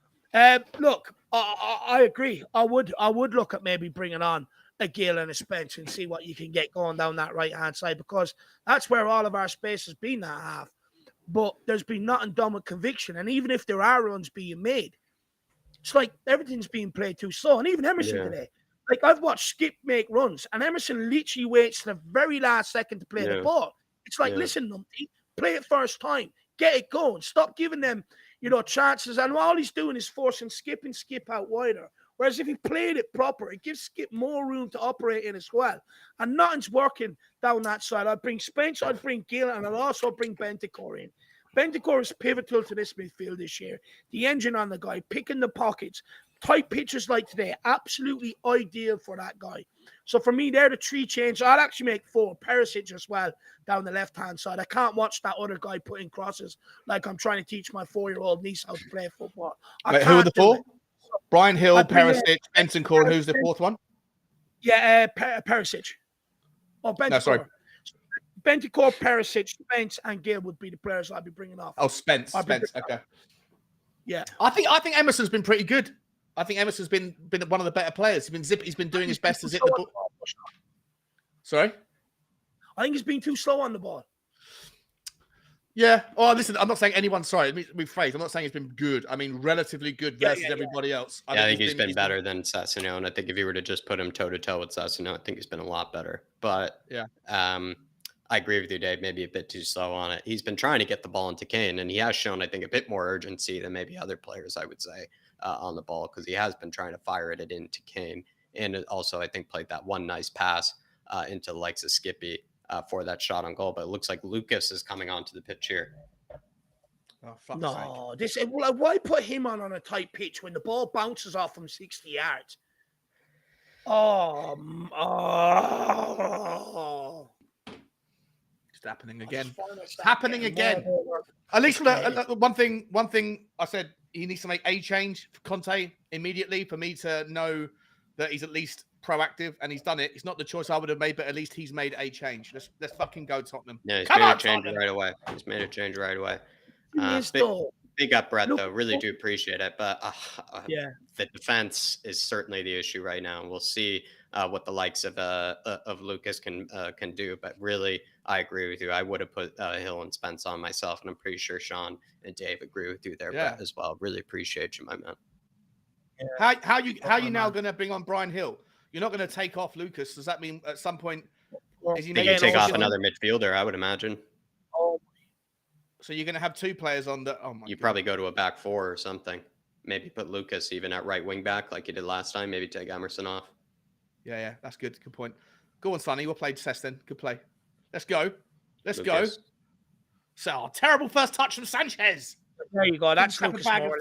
Look, I agree. I would look at maybe bringing on a Gill and a Spence and see what you can get going down that right-hand side, because that's where all of our space has been that half. But there's been nothing done with conviction. And even if there are runs being made, it's like everything's being played too slow. And even Emerson today, like I've watched Skip make runs, and Emerson literally waits to the very last second to play the ball. It's like, listen, Numpty, play it first time, get it going, stop giving them, chances. And all he's doing is forcing Skip and Skip out wider. Whereas if he played it proper, it gives Skip more room to operate in as well. And nothing's working down that side. I'd bring Spence, I'd bring Gill, and I'd also bring Bentancur in. Bentancur is pivotal to this midfield this year. The engine on the guy, picking the pockets, tight pitches like today, absolutely ideal for that guy. So for me, they're the three changes. I'll actually make 4. Perisic as well down the left-hand side. I can't watch that other guy putting crosses like I'm trying to teach my 4-year-old niece how to play football. Wait, who are the 4? Brian Hill, Perisic, Bentancur, and who's the 4th one? Yeah, Perisic. Oh, Bentancur. No, sorry. Bentancur, Perisic, Spence, and Gill would be the players I'd be bringing off. Oh, Spence. Okay. Yeah. I think Emerson's been pretty good. I think Emerson's been one of the better players. He's been doing his best to zip the ball. Sorry? I think he's been too slow on the ball. Yeah. Oh, listen, I'm not saying anyone's sorry. Let me rephrase. I'm not saying it's been good. I mean, relatively good versus everybody else. I think he's been better than Sassuolo, and I think if you were to just put him toe-to-toe with Sassuolo, I think he's been a lot better. But I agree with you, Dave. Maybe a bit too slow on it. He's been trying to get the ball into Kane, and he has shown, I think, a bit more urgency than maybe other players, I would say, on the ball, because he has been trying to fire it into Kane. And it also, I think, played that one nice pass into the likes of Skippy for that shot on goal. But it looks like Lucas is coming onto the pitch here. Oh, fuck's sake. Why put him on a tight pitch when the ball bounces off from 60 yards? Oh. It's happening again. It's happening again. At least one thing I said, he needs to make a change for Conte immediately for me to know that he's at least proactive, and he's done it. It's not the choice I would have made, but at least he's made a change. Let's fucking go, Tottenham. Yeah, he's made a change right away. He's made a change right away. Big up, Brett, though. Really do appreciate it. But the defense is certainly the issue right now. And we'll see what the likes of Lucas can do. But really, I agree with you. I would have put Hill and Spence on myself, and I'm pretty sure Sean and Dave agree with you there, Brett, as well. Really appreciate you, my man. Yeah. How you now going to bring on Brian Hill? You're not going to take off Lucas. Does that mean at some point? Is he take off another midfielder? I would imagine. So you're going to have 2 players on the. Oh my! You probably go to a back 4 or something. Maybe put Lucas even at right wing back like you did last time. Maybe take Emerson off. Yeah, that's good. Good point. Go on, Sonny. We'll play Seston. Good play. Let's go. Let's Lucas. go. So terrible first touch from Sanchez. There you go. That's Lucas Moore.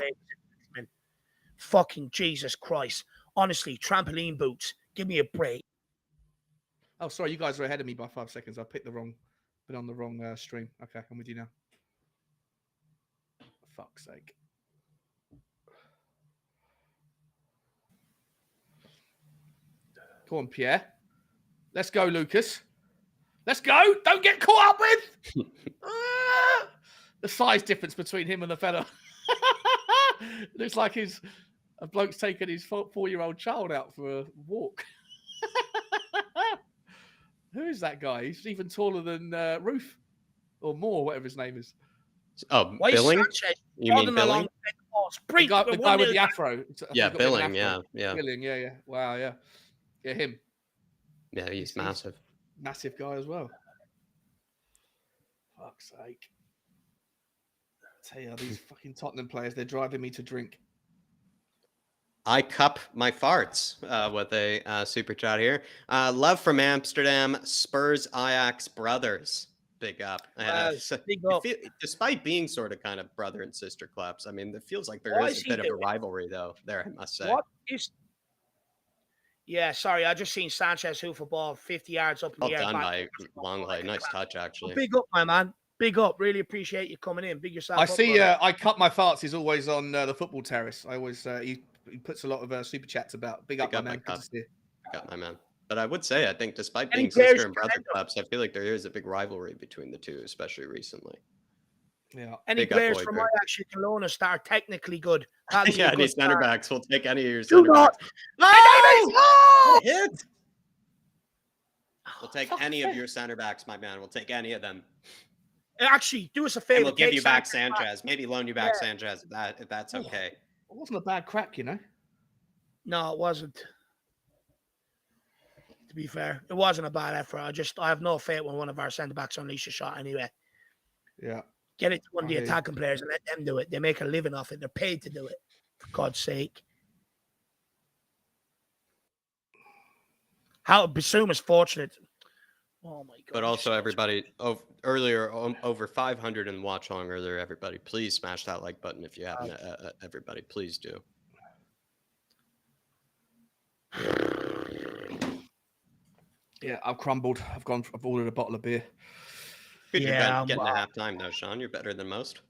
Fucking Jesus Christ! Honestly, trampoline boots. Give me a break. Oh, sorry. You guys are ahead of me by 5 seconds. I picked been on the wrong stream. Okay, I'm with you now. Fuck's sake. Go on, Pierre. Let's go, Lucas. Let's go. Don't get caught up with. The size difference between him and the fella. Looks like a bloke's taken his 4-year-old child out for a walk. Who is that guy? He's even taller than Roof or Moore, whatever his name is. Oh, Billing? You mean Billing? The guy with the afro. Yeah, Billing. Yeah. Billing. Yeah. Wow. Yeah. Yeah, him. Yeah, he's massive. Massive guy as well. fuck's sake. I tell you, these fucking Tottenham players, they're driving me to drink. I cup my farts with a super chat here. Love from Amsterdam, Spurs Ajax brothers. Big up. Big up. Despite being sort of kind of brother and sister clubs, I mean, it feels like there Why is is a he bit of a doing? rivalry, though, there, I must say. What is... Yeah, sorry, I just seen Sanchez hoof a ball 50 yards up in Well the air. done by Longley. Nice touch, actually. Big up, my man. Big up. Really appreciate you coming in. Big yourself I up. see. I cut my farts. He's always on the football terrace. I always he puts a lot of super chats about. Big up, my man. Good to see you. Big up, my man. But I would say, I think despite Any being players sister and you brother can clubs, I feel like there is a big rivalry between the two, especially recently. Yeah. Any Big up, players boy, from Greg. Ajax you can loan us that are technically good. That'd be Yeah, a any good center start. backs. We'll take any of your Do center not. backs. Oh! Hit! We'll take any of your center backs, my man. We'll take any of them. Actually, do us a And favor. we'll give take you back Sanchez Sanchez. Maybe loan you back Yeah. Sanchez if that's okay. It wasn't a bad crack, you know. No, it wasn't. To be fair, it wasn't a bad effort. I have no faith when one of our centre backs unleash a shot anyway. Yeah. Get it to one of the attacking players and let them do it. They make a living off it. They're paid to do it. For God's sake. How Bissouma's fortunate. Oh my God. But also, everybody, over 500 in watch along earlier, everybody, please smash that like button if you haven't. Everybody, please do. Yeah, I've crumbled. I've ordered a bottle of beer. Good, you're getting a half time though, Sean. You're better than most.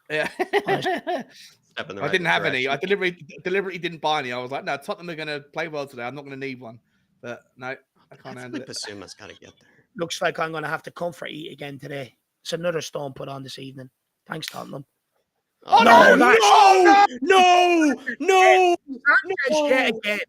Yeah. Step in the I didn't have any. I direction. deliberately didn't buy any. I was like, no, Tottenham are going to play well today. I'm not going to need one. But no, I can't handle it. Bissouma's got to get there. Looks like I'm going to have to comfort eat again today. It's another stone put on this evening. Thanks, Tottenham. Oh, no! Again. 10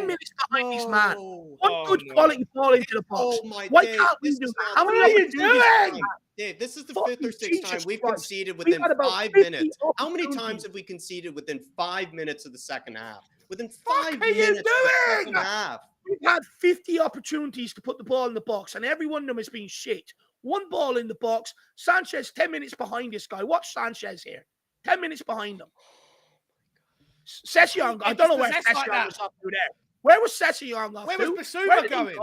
minutes behind this man. One good quality ball into the box. Why can't we do that? How many opportunities? Dave, this is the fifth or sixth time we've conceded We've within had about 5 50 minutes. How many opportunities. times have we conceded within 5 minutes of the second half? Within What 5 are minutes you of the second doing? half. We've had 50 opportunities to put the ball in the box, and every one of them has been shit. One ball in the box. Sanchez 10 minutes behind this guy. Watch Sanchez here. 10 minutes behind him. Session, I don't know where Session was up to there. Where was Session off Where to? was Bissouma going?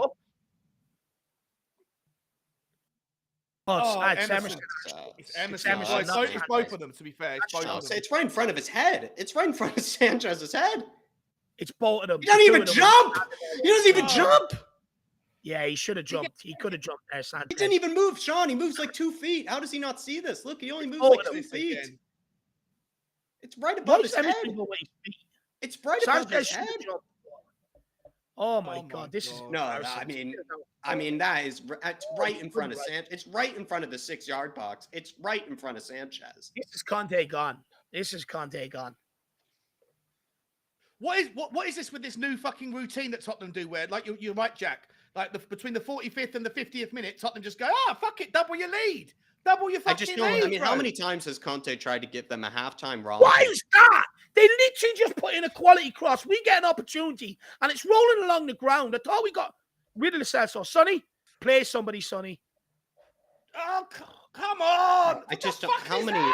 It's Emerson. It's Emerson. Emerson. It's both of them, to be fair. It's both of them. It's right in front of his head. It's right in front of Sanchez's head. It's both of them. He doesn't even jump. He doesn't even jump. Yeah, he should have jumped. He could have jumped there, Sanchez. He didn't even move, Sean. He moves like 2 feet. How does he not see this? Look, he only moves like 2 feet. It's right above his head. It's right above his head. Oh my God! This is no. I mean it's right in front of Sanchez. It's right in front of the 6-yard box. It's right in front of Sanchez. This is Conte gone. What is this with this new fucking routine that Tottenham do? Where like you're right, Jack. Like between the 45th and the 50th minute, Tottenham just go, fuck it, double your lead. Double your fucking lead. I mean, how many times has Conte tried to give them a halftime wrong? Why is that? They literally just put in a quality cross. We get an opportunity, and it's rolling along the ground. I thought we got rid of the Celso. Sonny, play somebody, Sonny. Oh, come on. I just don't. How many?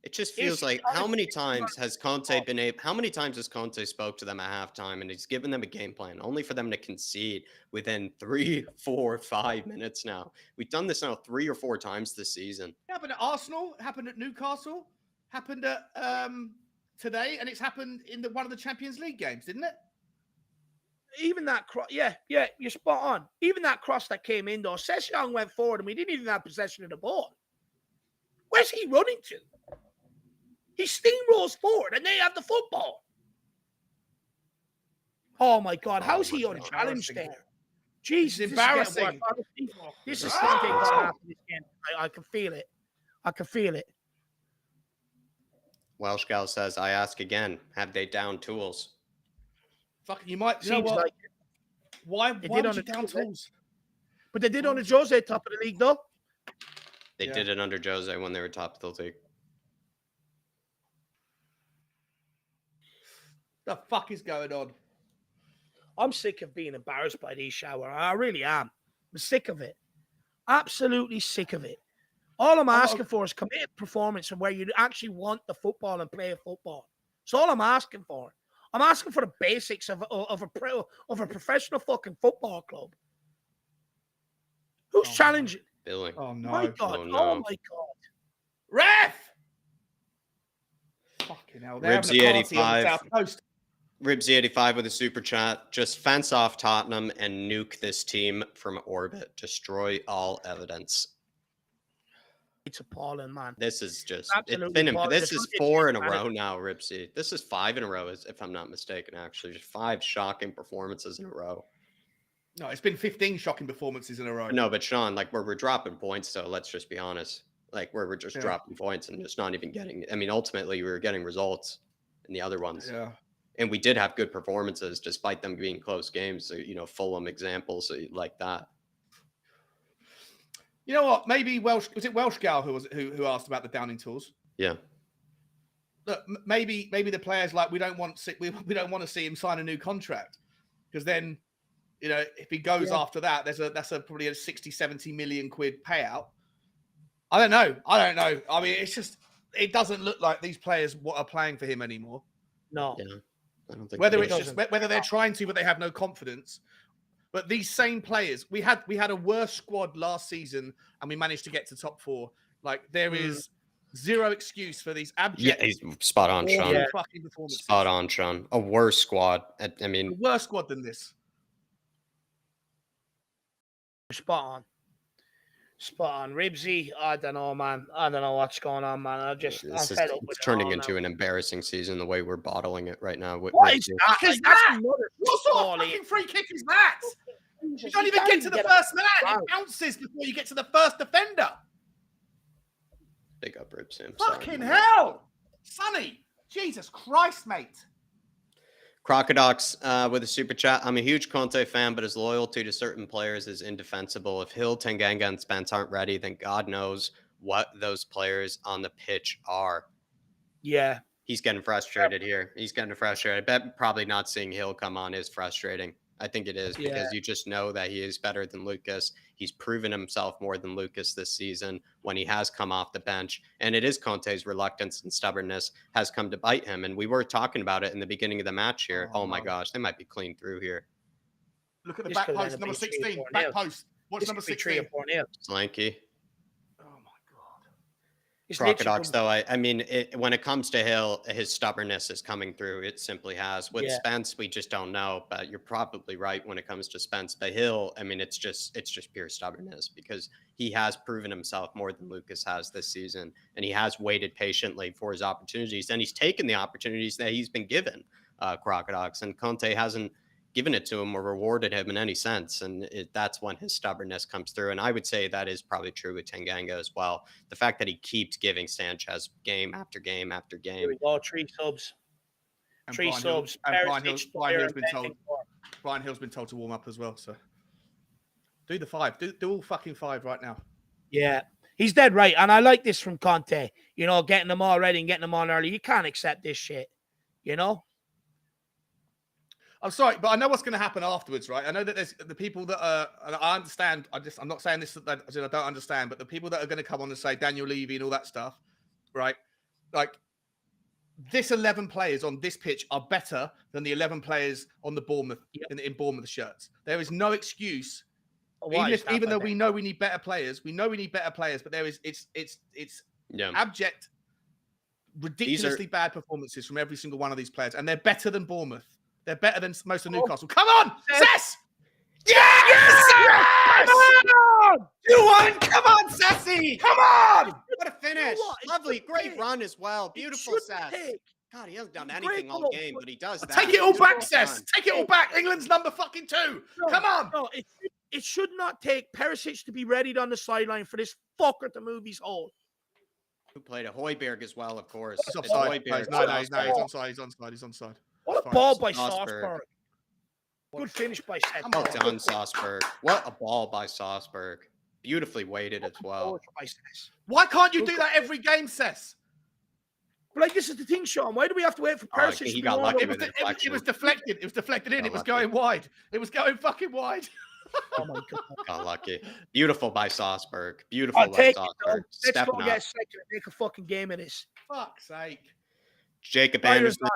It just feels like how many times has Conte been able? How many times has Conte spoke to them at halftime and he's given them a game plan, only for them to concede within 3, 4, 5 minutes? Now we've done this now 3 or 4 times this season. It happened at Arsenal. It happened at Newcastle. Happened at today, and it's happened in one of the Champions League games, didn't it? Even that cross, yeah, you're spot on. Even that cross that came in, though, Session went forward, and we didn't even have possession of the ball. Where's he running to? He steamrolls forward, and they have the football. Oh my God, how's he unchallenged there? Jesus, embarrassing. This is Conte going after this game. I can feel it. Welsh Gal says, I ask again, have they down tools? Fucking, you might. You know what? Like why would you down tools? But they did on the Jose top of the league, though. They did it under Jose when they were top of the league. The fuck is going on? I'm sick of being embarrassed by these shower. I really am. I'm sick of it. Absolutely sick of it. All I'm asking for is committed performance and where you actually want the football and play football. That's all I'm asking for. I'm asking for the basics of a professional fucking football club. Who's challenging? Billy. Oh no! My God! Oh, no. Oh my God! Ref! Fucking hell! They're having a party on the South Coast. Ribsy85 with a super chat. Just fence off Tottenham and nuke this team from orbit. Destroy all evidence. It's appalling, man. This is just Absolutely appalling. This is 4 in a row now, Ribsy. This is 5 in a row, if I'm not mistaken. Actually, just 5 shocking performances in a row. No, it's been 15 shocking performances in a row. No, but Sean, like where we're dropping points, so let's just be honest. Like where we're just dropping points and just not even getting. I mean, ultimately, we were getting results in the other ones. Yeah. And we did have good performances despite them being close games. So, Fulham examples like that. You know what? Maybe was it Welsh Gal who asked about the Downing tools? Yeah. Look, maybe the players we don't want to see him sign a new contract, because then, if he goes after that, that's probably a 60-70 million quid payout. I don't know. I mean, it doesn't look like these players are playing for him anymore. No. Yeah. I don't think whether they're trying to, but they have no confidence. But these same players, we had a worse squad last season, and we managed to get to top 4. Like there is zero excuse for these abject. Yeah, he's spot on, Sean. Fucking performances. Spot on, Sean. A worse squad. I mean, a worse squad than this. Spot on. Ribsy, I don't know, man. I don't know what's going on, man. I'm fed up with it's turning into an embarrassing season the way we're bottling it right now. What is that? What sort of fucking free kick is that? You don't even get to the first man. It bounces before you get to the first defender. Big up, Ribsy. Fucking hell. Sonny. Jesus Christ, mate. Crocodox with a super chat. I'm a huge Conte fan, but his loyalty to certain players is indefensible. If Hill, Tanganga, and Spence aren't ready, then God knows what those players on the pitch are. Yeah. He's getting frustrated here. He's getting frustrated. I bet probably not seeing Hill come on is frustrating. I think it is because you just know that he is better than Lucas. He's proven himself more than Lucas this season when he has come off the bench. And it is Conte's reluctance and stubbornness has come to bite him. And we were talking about it in the beginning of the match here. Oh my gosh, they might be clean through here. Look at the back post, number 16. Back post. What's number 16? Slanky. It's Crocodox, though, I mean, when it comes to Hill, his stubbornness is coming through. It simply has. With Spence, we just don't know. But you're probably right when it comes to Spence. But Hill, I mean, it's just pure stubbornness because he has proven himself more than Lucas has this season, and he has waited patiently for his opportunities, and he's taken the opportunities that he's been given. Crocodox, and Conte hasn't given it to him or rewarded him in any sense. And that's when his stubbornness comes through. And I would say that is probably true with Tanganga as well. The fact that he keeps giving Sanchez game after game after game. Here we go, 3 subs. And 3 subs. Brian Hill's been told to warm up as well. So do the 5. Do all fucking 5 right now. Yeah. He's dead right. And I like this from Conte. Getting them all ready and getting them on early. You can't accept this shit. I'm sorry, but I know what's going to happen afterwards, right? I know that there's the people that are, and I understand. I'm not saying this that I don't understand, but the people that are going to come on and say Daniel Levy and all that stuff, right? Like this 11 players on this pitch are better than the 11 players on the Bournemouth in Bournemouth shirts. There is no excuse. Even though we know we need better players, but there is it's abject, ridiculously bad performances from every single one of these players, and they're better than Bournemouth. They're better than most of Newcastle. Come on, Cess! Yes! Come on! 2-1! Come on, Sassy! Come on! What a finish! Lovely, great run as well. Beautiful, Sess. God, he hasn't done anything all game, but he does that. Take it all back, Cess. Take it all back. England's number fucking 2. Come on! No, it should not take Perisic to be readied on the sideline for this fucker to move his hole. Who played a Hoiberg as well, of course. No, he's onside. He's onside. What a ball by Salzburg. Good finish by Seth. Well done, Salzburg. What a ball by Salzburg. Beautifully weighted as well. Why can't you do that every game, Sess? But this is the thing, Sean. Why do we have to wait for Perisic? He got lucky with it was deflected. It was deflected in. It was going wide. It was going fucking wide. Oh my god. Got lucky. Beautiful by Salzburg. I'll Beautiful by take it, though. Salzburg. Let's go Stepping get up. a second and make a fucking game of this. Fuck's sake. Jacob Byron's Anderson,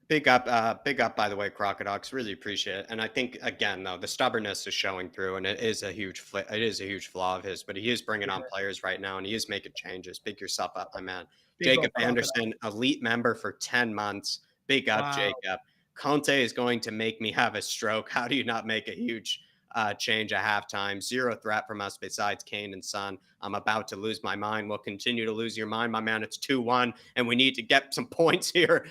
big up, by the way, Crocodox. Really appreciate it. And I think again, though, the stubbornness is showing through, and it is a huge flaw of his. But he is bringing on players right now, and he is making changes. Big yourself up, my man. Big Jacob up, Crocodile. Anderson, elite member for 10 months. Big up, Wow. Jacob. Conte is going to make me have a stroke. How do you not make a huge change at halftime? Zero threat from us besides Kane and Son. I'm about to lose my mind. We'll continue to lose your mind, my man. It's 2-1, and we need to get some points here,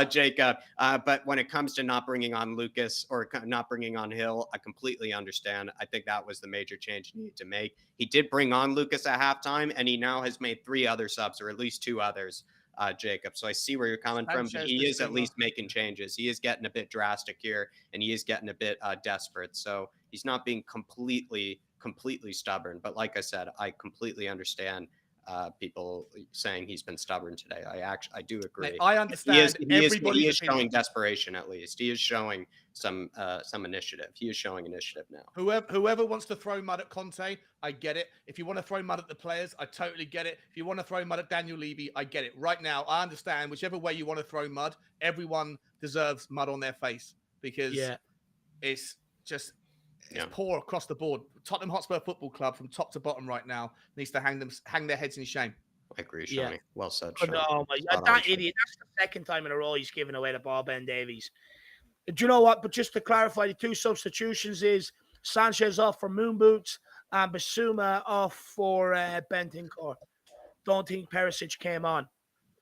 Jacob. But when it comes to not bringing on Lucas or not bringing on Hill, I completely understand. I think that was the major change he needed to make. He did bring on Lucas at halftime, and he now has made 3 other subs, or at least 2 others, Jacob. So I see where you're coming from, but he is at least making changes. He is getting a bit drastic here, and he is getting a bit desperate. So he's not being completely stubborn. But like I said, I completely understand people saying he's been stubborn today. I do agree. Mate, I understand He is showing desperation. At least he is showing some initiative. He is showing initiative now. Whoever wants to throw mud at Conte, I get it. If you want to throw mud at the players, I totally get it. If you want to throw mud at Daniel Levy, I get it. Right now, I understand whichever way you want to throw mud, everyone deserves mud on their face because it's just poor across the board. Tottenham Hotspur Football Club from top to bottom right now needs to hang their heads in shame. I agree, Shawnee. Well said, Shawnee. Oh my God, that idiot. That's the second time in a row he's given away the ball, Ben Davies. Do you know what? But just to clarify, the 2 substitutions is Sanchez off for Moon Boots and Basuma off for Bentancur. Don't think Perisic came on.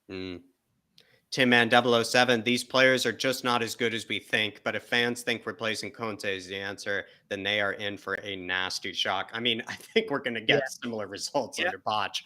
Tim Man 007, these players are just not as good as we think, but if fans think replacing Conte is the answer, then they are in for a nasty shock. I mean, I think we're going to get similar results under Poch,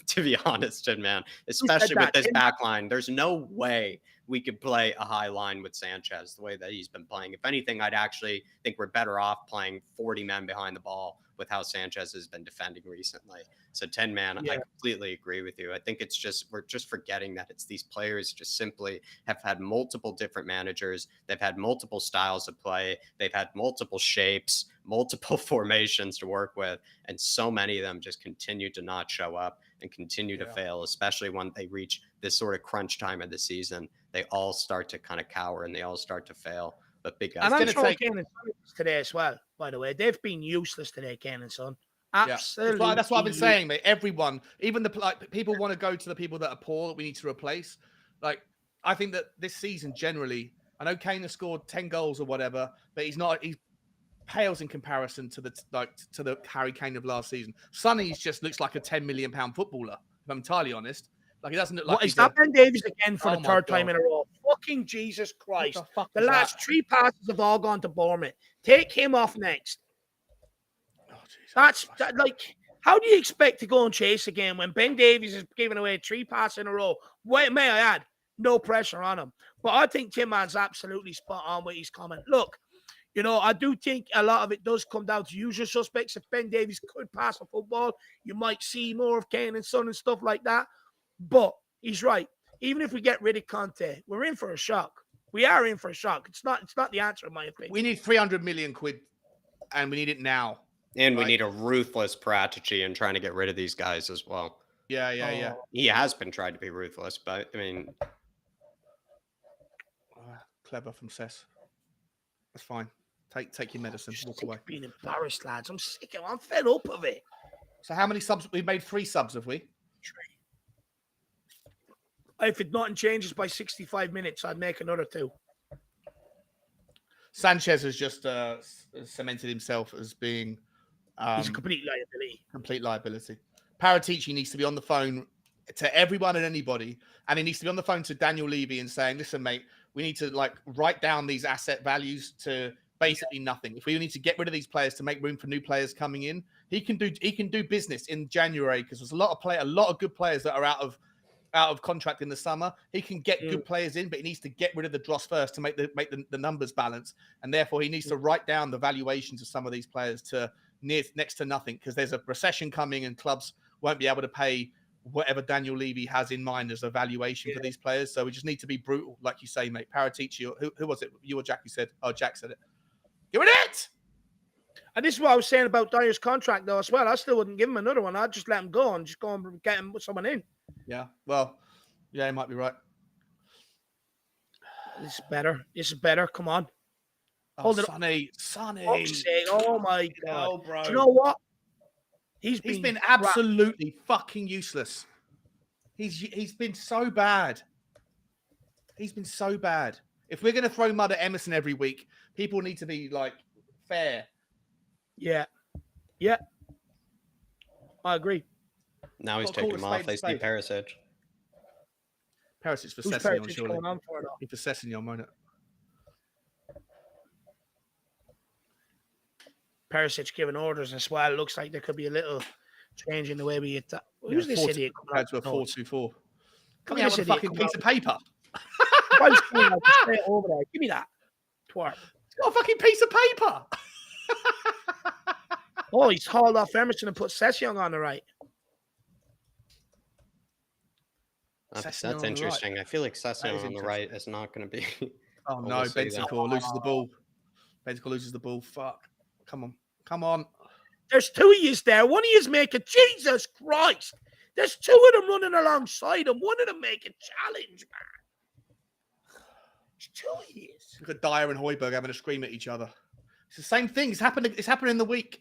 to be honest, Tim Man, especially with this back line. There's no way we could play a high line with Sanchez the way that he's been playing. If anything, I'd actually think we're better off playing 40 men behind the ball with how Sanchez has been defending recently. So 10 man, I completely agree with you. I think it's just, we're just forgetting that it's these players just simply have had multiple different managers. They've had multiple styles of play. They've had multiple shapes, multiple formations to work with. And so many of them just continue to not show up and continue to fail, especially when they reach this sort of crunch time of the season. They all start to kind of cower and they all start to fail. But big guys. And I'm sure Kane and Son today as well, by the way. They've been useless today, Kane and Son. Absolutely. Yeah. That's what I've been saying, mate. Everyone, even the people want to go to the people that are poor that we need to replace. Like, I think that this season generally, I know Kane has scored 10 goals or whatever, but he pales in comparison to the Harry Kane of last season. Sonny's just looks like a £10 million footballer, if I'm entirely honest. Like, he doesn't look like. What, is that Ben Davies again for the third time in a row? Fucking Jesus Christ. The last 3 passes have all gone to Bournemouth. Take him off next. Oh, Jesus. Like, how do you expect to go and chase again when Ben Davies is giving away 3 passes in a row? Wait, may I add, no pressure on him. But I think Tim Man's absolutely spot on with his comment. Look, you know, I do think a lot of it does come down to usual suspects. If Ben Davies could pass a football, you might see more of Kane and Son and stuff like that. But he's right. Even if we get rid of Conte, we're in for a shock. We are in for a shock. It's not the answer, in my opinion. We need 300 million quid, and we need it now. And we need a ruthless strategy in trying to get rid of these guys as well. Yeah. He has been trying to be ruthless, but I mean, clever from Cess. That's fine. Take your medicine. Walk away. Being embarrassed, lads. I'm sick. I'm fed up of it. So how many subs? We've made 3 subs, have we? 3. If nothing changes by 65 minutes, I'd make another 2. Sanchez has just cemented himself as being he's a complete liability. Complete liability. Paratici needs to be on the phone to everyone and anybody, and he needs to be on the phone to Daniel Levy and saying, "Listen, mate, we need to write down these asset values to basically nothing. If we need to get rid of these players to make room for new players coming in, he can do business in January because there's a lot of good players that are out of contract in the summer. He can get good players in, but he needs to get rid of the dross first to make the numbers balance. And therefore, he needs to write down the valuations of some of these players to next to nothing because there's a recession coming and clubs won't be able to pay whatever Daniel Levy has in mind as a valuation for these players. So we just need to be brutal, like you say, mate. Paratici, who was it? You or Jack who said? Oh, Jack said it. Get rid of it! And this is what I was saying about Dyer's contract, though, as well. I still wouldn't give him another one. I'd just let him go and just go and get him with someone in. Yeah. Well, yeah, you might be right. This is better. This is better. Come on. Oh, Hold it. Sonny. Fuck's sake. Oh, my God. Oh, bro. Do you know what? He's been absolutely fucking useless. He's been so bad. He's been so bad. If we're going to throw mud at Emerson every week, people need to be, like, fair. Yeah. Yeah. I agree. Now he's taking him off. They see Perisic. Perisic's for Who's Sessignon, Perisic surely. going on for, though? He's for Sessignon, won't it? Perisic giving orders as well. It looks like there could be a little change in the way we attack. Who's this idiot? Compared to a 4-2-4. Come Who's here this with a idiot fucking piece of paper. Straight over there. Give me that. Twerp. It's got a fucking piece of paper. Oh, he's hauled off Emerson and put Sessignon on the right. That's interesting. I feel like Sessignon on the right is not going to be. Oh no, Bentancur loses the ball. Bentancur loses the ball. Fuck. Come on. Come on. There's two of yous there. One of yous making Jesus Christ. There's two of them running alongside him. One of them making challenge, man. There's two of yous. Look at Dyer and Højbjerg having a scream at each other. It's the same thing. It's happening in the week.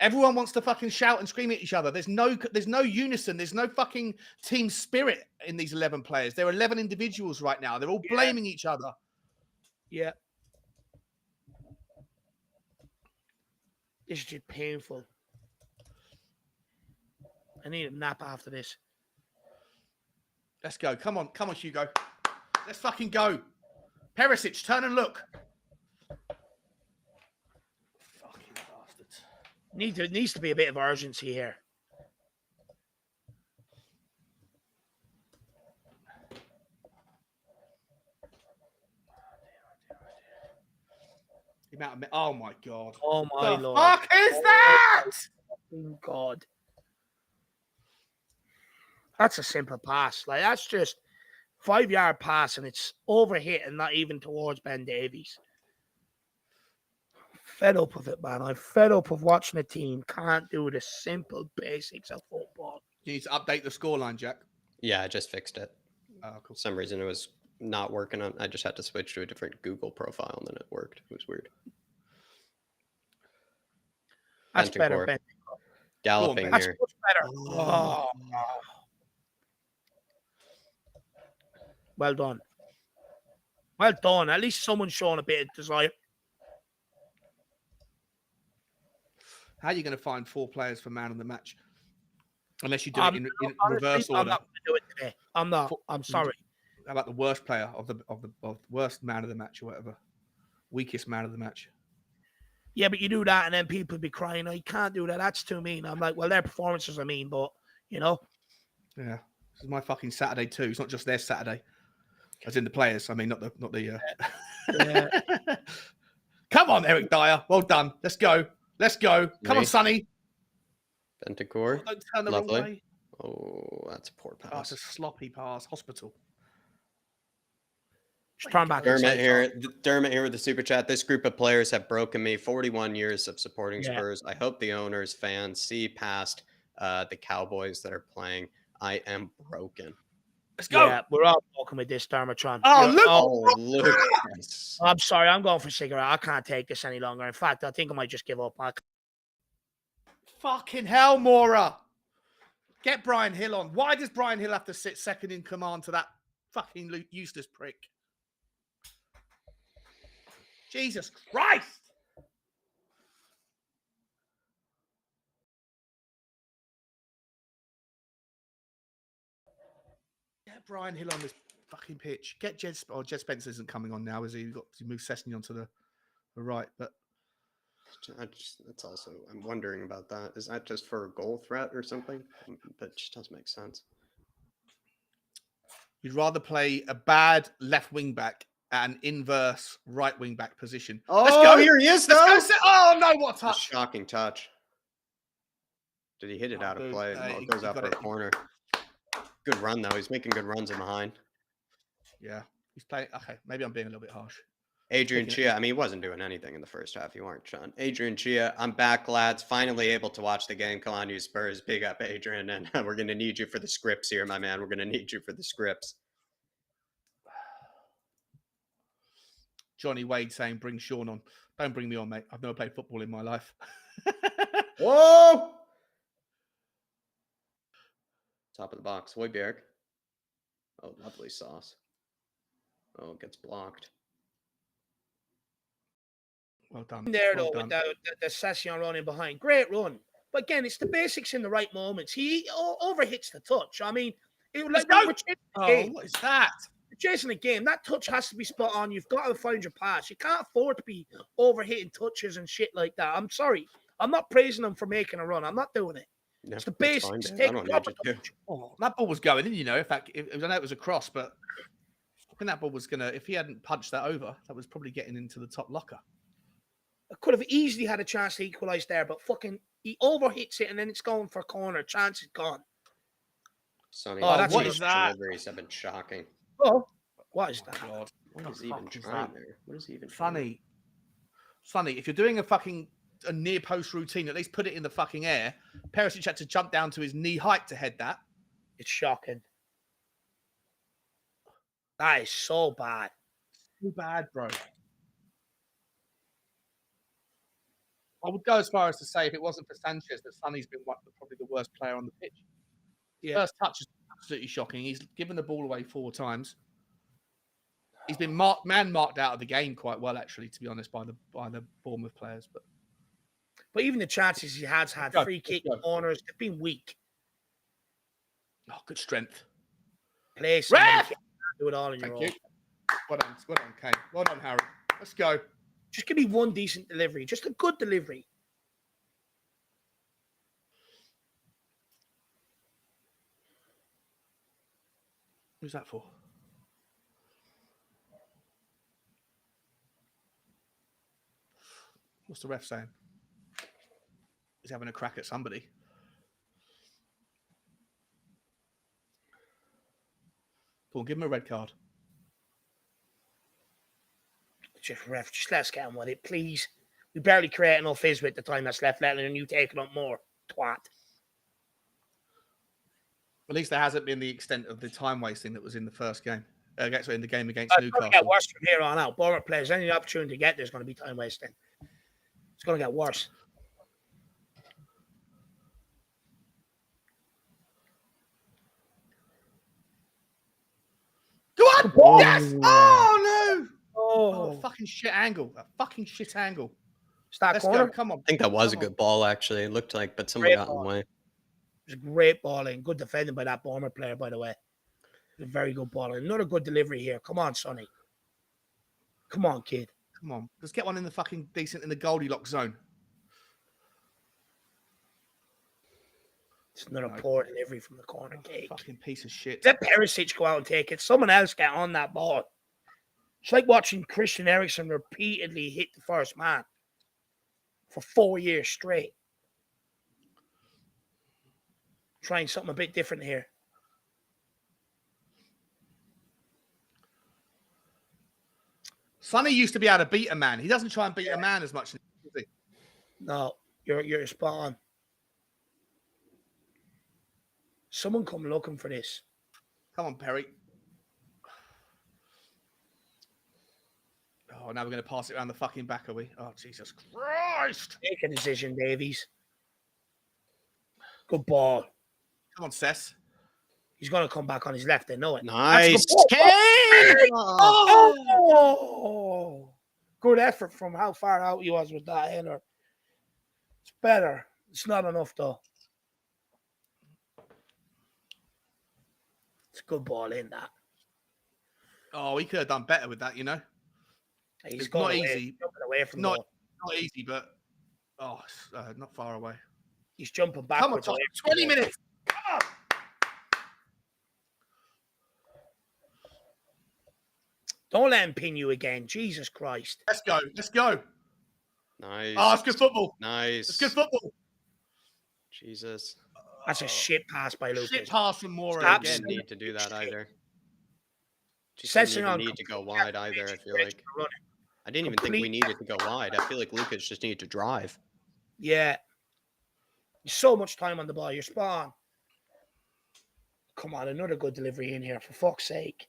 Everyone wants to fucking shout and scream at each other. There's no unison. There's no fucking team spirit in these 11 players. There are 11 individuals right now. They're all blaming each other. Yeah. This is just painful. I need a nap after this. Let's go. Come on. Come on, Hugo. Let's fucking go. Perisic, turn and look. Fucking bastards. Needs to be a bit of urgency here. Oh my God. Oh my Lord. Fuck is that? Oh God. That's a simple pass. Like, that's just 5-yard pass and it's overhit and not even towards Ben Davies. Fed up with it, man. I'm fed up of watching a team can't do the simple basics of football. You need to update the scoreline, Jack. Yeah, I just fixed it. Oh, cool. For some reason it was not working on. I just had to switch to a different Google profile and then it worked. It was weird. That's better, Ben. Galloping That's here. much better. Oh. Well done. Well done. At least someone's showing a bit of desire. How are you going to find 4 players for man of the match? Unless you do it in honestly, reverse order. I'm not going to do it today. I'm not. I'm sorry. How about the worst player of the worst man of the match or whatever? Weakest man of the match. Yeah, but you do that and then people be crying, oh, you can't do that. That's too mean. I'm like, well, their performances are mean, but, you know. Yeah. This is my fucking Saturday too. It's not just their Saturday. As in the players. I mean, not the Yeah. Come on, Eric Dyer. Well done. Let's go. Let's go. Come on, Sonny. Bentancur. Don't turn the wrong way. Oh, that's a poor pass. Oh, it's a sloppy pass. Hospital. Just turn back. Dermot here with the super chat. This group of players have broken me. 41 years of supporting Spurs. I hope the owners, fans see past the Cowboys that are playing. I am broken. Let's go. Yeah, we're all talking with this, Dermotron. Look. I'm sorry. I'm going for a cigarette. I can't take this any longer. In fact, I think I might just give up. Fucking hell, Mora. Get Brian Hill on. Why does Brian Hill have to sit second in command to that fucking useless prick? Jesus Christ. Get Brian Hill on this fucking pitch. Get Jed Spencer isn't coming on now, is he? He moved Sessignon to the right, but That's also, I'm wondering about that. Is that just for a goal threat or something? But it just doesn't make sense. You'd rather play a bad left wing back at an inverse right wing back position. Oh, let's go. Here he is, though. Oh, no, what a touch. Shocking touch. Did he hit it out of play? It goes out for a corner. Good run, though. He's making good runs in behind. Yeah, he's playing. Okay, maybe I'm being a little bit harsh. Adrian Chia, I mean, he wasn't doing anything in the first half. You aren't, Sean. Adrian Chia, I'm back, lads. Finally able to watch the game. Come on, you Spurs. Big up, Adrian. And we're going to need you for the scripts here, my man. We're going to need you for the scripts. Johnny Wade saying, bring Sean on. Don't bring me on, mate. I've never played football in my life. Whoa! Top of the box. Hoiberg. Oh, lovely sauce. Oh, it gets blocked. Well done. There, well though, done. with the Session running behind. Great run. But again, it's the basics in the right moments. He overhits the touch. I mean, Let's we're go! chasing the Oh, game. what is that? We're chasing the game. That touch has to be spot on. You've got to find your pass. You can't afford to be overhitting touches and shit like that. I'm sorry. I'm not praising him for making a run. I'm not doing it. No, It's the that's basics. fine, Dan. Take I don't proper need you to. touch. Oh, that ball was going in, you know. In fact, I know it was a cross, but I think that ball was gonna. If he hadn't punched that over, that was probably getting into the top locker. I could have easily had a chance to equalise there, but fucking he overhits it and then it's going for a corner. Chance is gone. Sonny, Oh, that's what a- is that? Deliveries have been shocking. Oh, what is that? God, What is he even trying there? What is he even Funny, if you're doing a near post routine, at least put it in the fucking air. Perisic had to jump down to his knee height to head that. It's shocking. That is so bad. Too bad, bro. I would go as far as to say if it wasn't for Sanchez, that Sonny's been probably the worst player on the pitch. Yeah. First touch is absolutely shocking. He's given the ball away 4 times. He's been marked out of the game quite well, actually, to be honest, by the Bournemouth players. But even the chances he has had, free kick corners, they've been weak. Oh, good strength. Play somebody, Ref! do it all in your Thank own. you. Well done, Kane. Well done, Harry. Let's go. Just give me one decent delivery, just a good delivery. Who's that for? What's the ref saying? He's having a crack at somebody. Go on, give him a red card. Just ref, just let's get on with it, please. We barely create enough fizz with the time that's left, let alone you taking up more. Twat. At least there hasn't been the extent of the time wasting that was in the first game. In the game against It's Newcastle. going to get worse from here on out. Bournemouth players, any opportunity to get there's going to be time wasting. It's going to get worse. Go on! Oh. Yes! Oh, no! Oh, Fucking shit angle. A fucking shit angle. it's that Let's corner. go. Come on. I think that was a Come on. good ball, actually. It looked like, but someone Great got in the ball. way. It was a great balling. Good defending by that Bournemouth player, by the way. It was a very good ball. Another good delivery here. Come on, Sonny. Come on, kid. Come on. Let's get one in the fucking decent in the Goldilocks zone. It's another poor delivery from the corner kick. Fucking piece of shit. Let Perisic go out and take it. Someone else get on that ball. It's like watching Christian Eriksen repeatedly hit the first man for 4 years straight. Trying something a bit different here. Sonny used to be able to beat a man. He doesn't try and beat a man as much, does he? No, you're spot on. Someone come looking for this. Come on, Perry. Oh, now we're going to pass it around the fucking back, are we? Oh, Jesus Christ. Make a decision, Davies. Good ball. Come on, Cess. He's going to come back on his left. I know it. Nice. Oh, good effort from how far out he was with that header. It's better. It's not enough, though. It's a good ball in that. Oh, he could have done better with that, you know. He's It's not away, easy. jumping away from Not goal. easy, but it's, not far away. He's jumping Come on, backwards. Tom. away from 20 goal. minutes. Don't let him pin you again. Jesus Christ. Let's go. Let's go. Nice. Oh, it's good football. Nice. It's good football. Jesus. That's a shit pass by Lucas. Shit pass from Mora Stop again. Didn't need to do that either. Just Session didn't even on need to go wide either, I feel like. running. didn't even think we needed to go wide. I feel like Lucas just needed to drive. Yeah. So much time on the ball. You're spot on. Come on, another good delivery in here, for fuck's sake.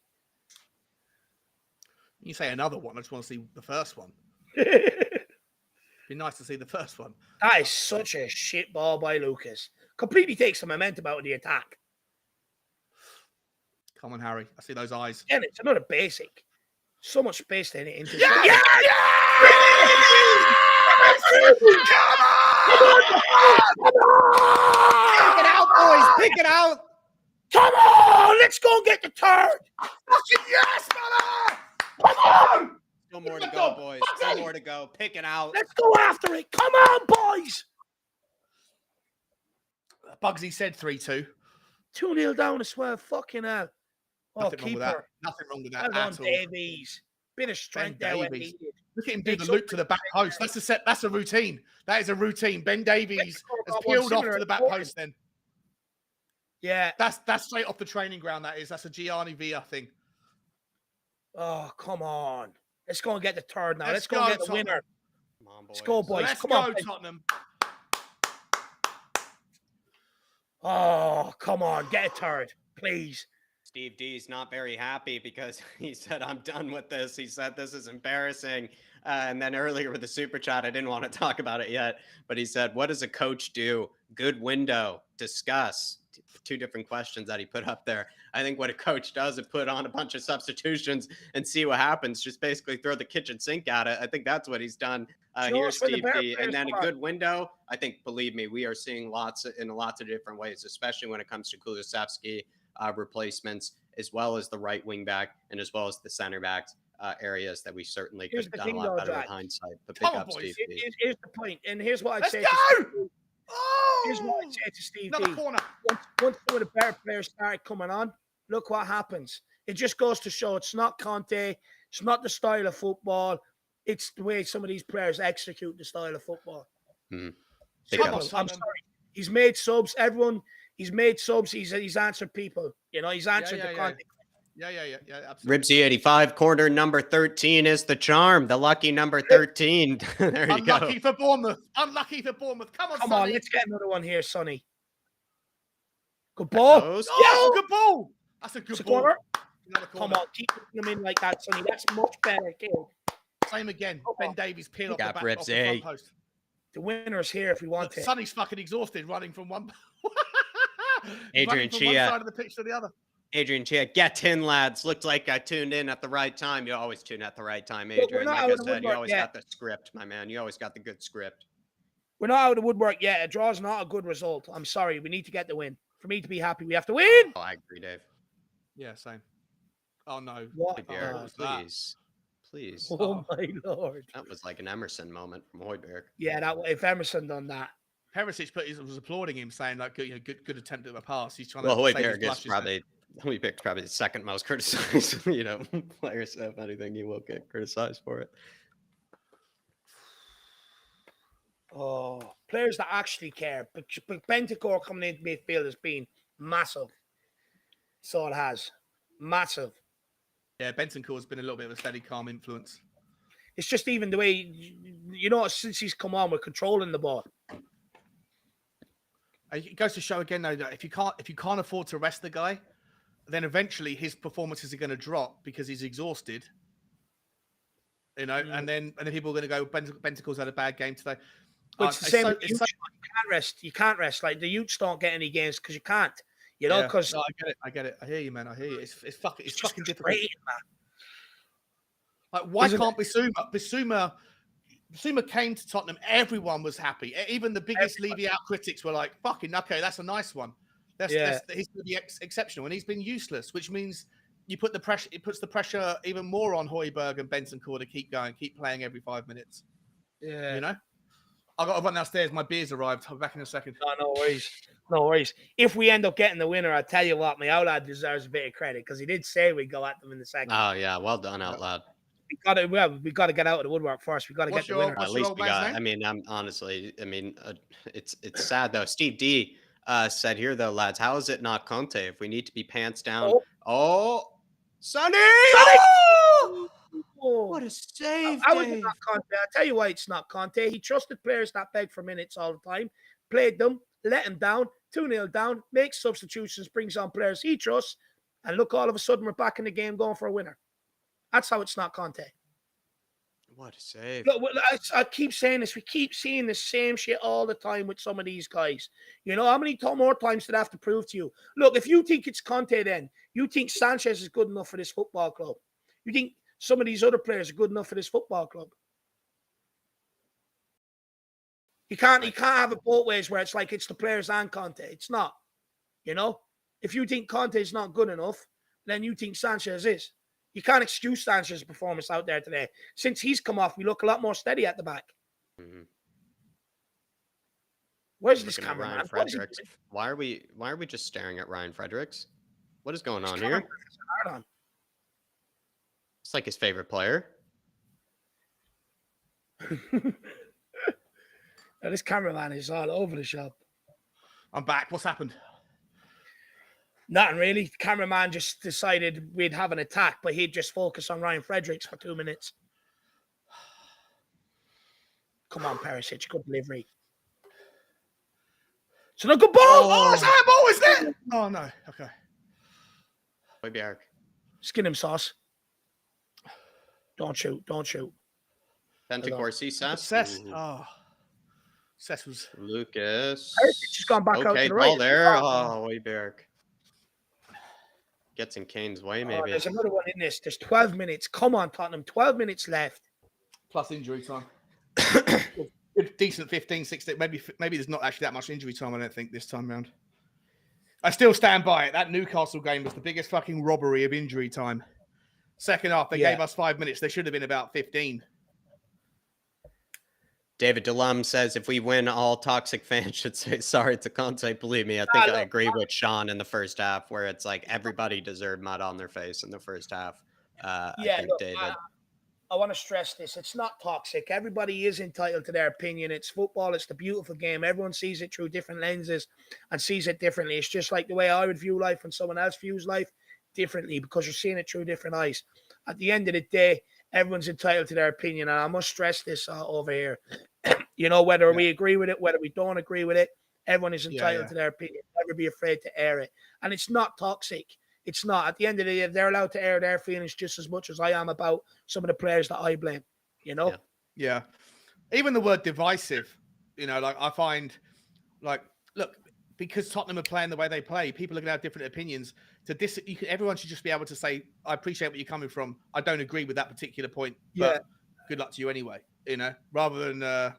You say another one. I just want to see the first one. Be nice to see the first one. That is such a shit ball by Lucas. Completely takes the momentum out of the attack. Come on, Harry. I see those eyes. And it's another basic. So much space to into. Yeah! Yeah! Pick it out, boys. Pick it out. Come on! Let's go and get the third. Fucking yes, brother! Come on! Still more to go, boys. Still more to go. Pick it out. Let's go after it. Come on, boys. Bugsy said 3-2. 2-0 down as well. Fucking hell. Oh, Nothing wrong with that. keeper. Nothing wrong with that Well at done, all. Davies. Bit of strength there when Davies. needed. Look at him do the loop to the back post. That's a set. That's a routine. That is a routine. Ben Davies has peeled off to the back post. Then Yeah. that's straight off the training ground. That is. That's a Gianni Villa thing. Oh, come on. Let's go and get the third now. Let's Let's go and go, get the Tottenham. winner. Come on, boys. Let's go, boys. Let's Come go, on. Tottenham. Oh, come on. Get a third, please. Steve D's not very happy because he said, I'm done with this. He said, this is embarrassing. And then earlier with the super chat, I didn't want to talk about it yet, but he said, what does a coach do? Good window. Discuss. Two different questions that he put up there. I think what a coach does is put on a bunch of substitutions and see what happens. Just basically throw the kitchen sink at it. I think that's what he's done here, Steve D. And then a good window. I think, believe me, we are seeing lots of different ways, especially when it comes to Kulusevski replacements, as well as the right wing back and as well as the center backs areas that we certainly could have done a lot better with hindsight. But pick up Steve D. Here's the point, and here's what I'd say. Here's what I'd say to Steve D. Corner. Once some of the better players start coming on, look what happens. It just goes to show it's not Conte, it's not the style of football, it's the way some of these players execute the style of football. Mm-hmm. I'm sorry. He's made subs. Everyone, he's made subs. He's answered people. You know, he's answered the Conte. Yeah, absolutely. Ribsy 85, corner number 13 is the charm. The lucky number 13. There you go. Unlucky for Bournemouth. Unlucky for Bournemouth. Come on, let's get another one here, Sonny. Good ball. Oh, good ball. That's a good ball. Corner. Come on, keep them in like that, Sonny. That's much better, kid. Same again. Ben Davies peeled off the back Ribsy. off the front post. The winner's here if we want it. Sonny's fucking exhausted running from one. Adrian from Chia. one side of the pitch to the other. Adrian Chia, get in, lads. Looked like I tuned in at the right time. You always tune at the right time, Adrian. Like I said, you always got the script, my man. You always got the good script. We're not out of the woodwork yet. A draw's not a good result. I'm sorry. We need to get the win. For me to be happy, we have to win. Oh, I agree, Dave. Yeah, same. Oh, no. What? Please. Oh, my Lord. That was like an Emerson moment from Højbjerg. Yeah, if Emerson done that. Perisic was applauding him, saying, like, good attempt at the pass. He's trying to Højbjerg is probably... Højbjerg's probably the second most criticized, player. So if anything, you will get criticized for it. Oh, players that actually care. But Bentancur coming into midfield has been massive. So it has. Massive. Yeah, Bentancur has been a little bit of a steady, calm influence. It's just even the way, since he's come on, we're controlling the ball. It goes to show again, though, that if you can't afford to rest the guy, then eventually his performances are going to drop because he's exhausted. And then people are going to go, Bentancur's had a bad game today. But it's the same. You can't rest. You can't rest. Like the youths don't get any games because you can't. Because no, I get it. I hear you, man. I hear you. It's fucking difficult. Man. Like, why can't Bissouma came to Tottenham. Everyone was happy. Even the biggest Levy out critics were like, "Fucking okay, that's a nice one. He's going to be exceptional." And he's been useless, which means you put the pressure. It puts the pressure even more on Højbjerg and Bentancur to keep going, keep playing every 5 minutes. Yeah, I've got to run downstairs. My beer's arrived. I'll be back in a second. No worries. No worries. If we end up getting the winner, I tell you what, my outlad deserves a bit of credit because he did say we'd go at them in the second. Oh yeah, well done, outlad. We got to get out of the woodwork first. We got to get the winner. At least we got. I mean, it's sad though. Steve D said here though, lads, how is it not Conte? If we need to be pants down, Sonny! Oh! Oh, What a save, how is it Dave. not Conte? I'll tell you why it's not Conte. He trusted players that beg for minutes all the time, played them, let them down, 2-0 down, makes substitutions, brings on players he trusts, and look, all of a sudden we're back in the game going for a winner. That's how it's not Conte. What a save. Look, I keep saying this. We keep seeing the same shit all the time with some of these guys. You know, how many more times did I have to prove to you? Look, if you think it's Conte, then you think Sanchez is good enough for this football club. You think some of these other players are good enough for this football club. You can't have it both ways where it's like it's the players and Conte. It's not. You know, if you think Conte is not good enough, then you think Sanchez is. You can't excuse Sanchez's performance out there today. Since he's come off, we look a lot more steady at the back. Mm-hmm. Where's this camera, Ryan man? Fredericks. Why are we just staring at Ryan Fredericks? What is going on here? It's like his favorite player. Now, this cameraman is all over the shop. I'm back. What's happened? Nothing really. The cameraman just decided we'd have an attack, but he'd just focus on Ryan Fredericks for 2 minutes. Come on, Perisic. Good delivery. It's a good ball. Oh, it's a ball, isn't it? Oh, no. Okay. Højbjerg. Skin him, Sauce. Don't shoot. Bentancur, Cess. Cess. Oh. Cess was... Lucas. Perisic just gone back out to the right. Ball there. Oh, Højbjerg. Gets in Kane's way, maybe. There's another one in this. There's 12 minutes. Come on, Tottenham. 12 minutes left. Plus injury time. Decent 15, 16. Maybe there's not actually that much injury time, I don't think, this time round. I still stand by it. That Newcastle game was the biggest fucking robbery of injury time. Second half, they gave us 5 minutes. They should have been about 15. David Delum says, if we win, all toxic fans should say sorry to Conte. Believe me, I think I agree with Sean in the first half, where it's like everybody deserved mud on their face in the first half. I think, look, David. I want to stress this. It's not toxic. Everybody is entitled to their opinion. It's football. It's the beautiful game. Everyone sees it through different lenses and sees it differently. It's just like the way I would view life and someone else views life differently because you're seeing it through different eyes. At the end of the day, everyone's entitled to their opinion. And I must stress this over here. You know, whether we agree with it, whether we don't agree with it, everyone is entitled to their opinion. Never be afraid to air it. And it's not toxic. It's not. At the end of the day, they're allowed to air their feelings just as much as I am about some of the players that I blame, you know? Yeah. Even the word divisive, you know, like I find, like, look, because Tottenham are playing the way they play, people are going to have different opinions. Everyone should just be able to say, I appreciate where you're coming from. I don't agree with that particular point, but good luck to you anyway, you know, rather than...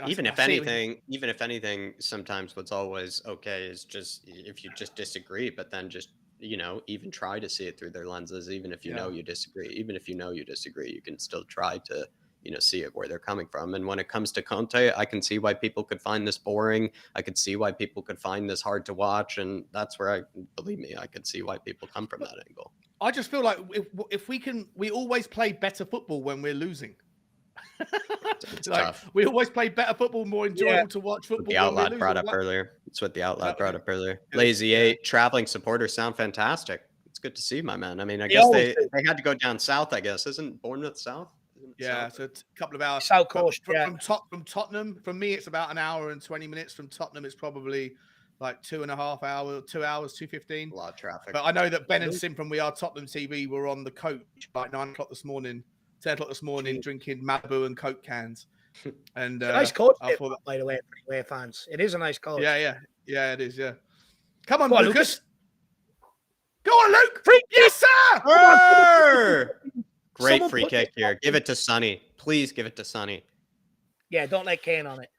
Even if anything, sometimes what's always okay is just if you just disagree, but then just, you know, even try to see it through their lenses, even if you know you disagree. Even if you know you disagree, you can still try to, you know, see it where they're coming from. And when it comes to Conte, I can see why people could find this boring. I could see why people could find this hard to watch. And that's where believe me, I could see why people come from that angle. I just feel like if we always play better football when we're losing. It's like, tough. We always play better football, more enjoyable to watch football. The Outlad brought up earlier. It's what the Outlad brought up earlier. Lazy 8, traveling supporters sound fantastic. It's good to see, my man. I mean, I guess they had to go down south, I guess. Isn't Bournemouth south? So it's a couple of hours. South Coast, from Tottenham, from me, it's about an hour and 20 minutes. From Tottenham, it's probably like 2.5 hours, 2 hours, 2:15. A lot of traffic. But I know that Ben and Sim from We Are Tottenham TV were on the coach by 9 o'clock this morning. 10 o'clock this morning, drinking Malibu and Coke cans. And nice coach, by the way, fans. It is a nice coach. Yeah, it is. Yeah. Come on, Go on, Lucas. Go on, Luke. Yes, sir. Great free kick here. Give it to Sonny. Please give it to Sonny. Yeah, don't let Kane on it.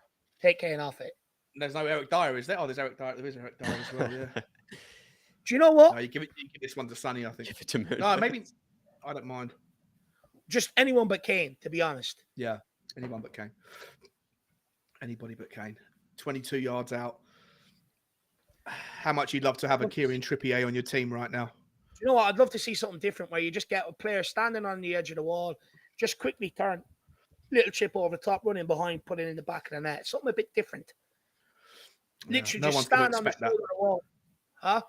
Take Kane off it. There's no Eric Dyer, is there? Oh, there's Eric Dyer. There is Eric Dyer as well. Yeah. Do you know what? No, you give this one to Sonny, I think. Give it to Moon. No, maybe. I don't mind. Just anyone but Kane, to be honest. Yeah, anyone but Kane. Anybody but Kane. 22 yards out. How much you'd love to have a Kieran Trippier on your team right now. You know what? I'd love to see something different where you just get a player standing on the edge of the wall, just quickly turn, little chip over the top, running behind, put it in the back of the net. Something a bit different. Literally just stand on the shoulder of the wall. Huh?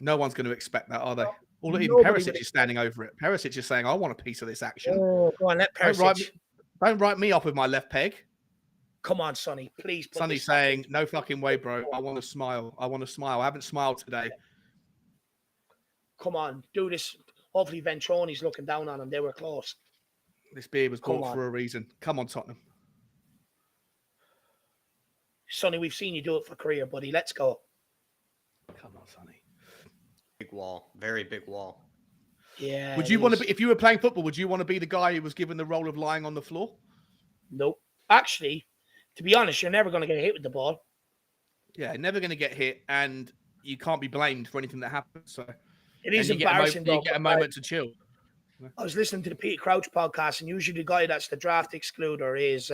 No one's going to expect that, are they? Or even Nobody Perisic is standing over it. Perisic is saying, I want a piece of this action. Oh, go on, let Perisic. Don't write me off with my left peg. Come on, Sonny, please. Sonny's saying, no fucking way, bro. I want to smile. I want to smile. I haven't smiled today. Come on, do this. Hopefully Ventroni's looking down on him. They were close. This beer was bought for a reason. Come on, Tottenham. Sonny, we've seen you do it for career, buddy. Let's go. Come on, Sonny. Big wall. Very big wall. Yeah. Would you want to be, if you were playing football, would you want to be the guy who was given the role of lying on the floor? Nope. Actually, to be honest, you're never going to get hit with the ball. Yeah, never going to get hit, and you can't be blamed for anything that happens. So it is embarrassing. You get a moment to chill. I was listening to the Peter Crouch podcast, and usually the guy that's the draft excluder is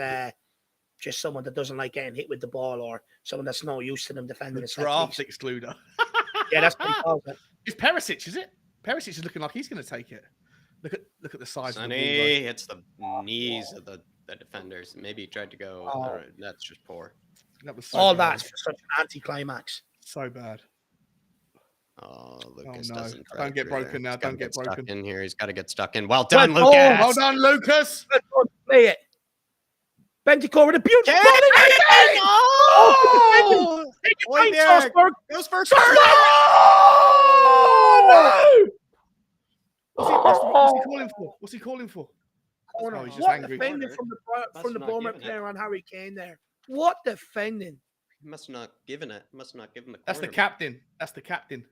just someone that doesn't like getting hit with the ball, or someone that's no use to them defending the draft excluder. Yeah, that's what he calls it. It's Perisic, is it? Perisic is looking like he's going to take it. Look at the size Sonny of the ball. hits the knees of the defenders. Maybe he tried to go. That's just poor. That was so all bad. that's for such an anticlimax. So bad. Oh, Lucas no. doesn't. Don't get broken now. Don't get broken. Stuck in here. He's got to get stuck in. Well done, Well Lucas. Well done, Lucas. Play it. Bentico with a beautiful ball. Oh! Salzburg goes for What's he calling for? What's he calling for? Corner. He's just What angry. defending from the not Bournemouth giving it. player on Harry Kane there? What defending? He must not given it. Must not give him the corner. That's the captain. That's the captain.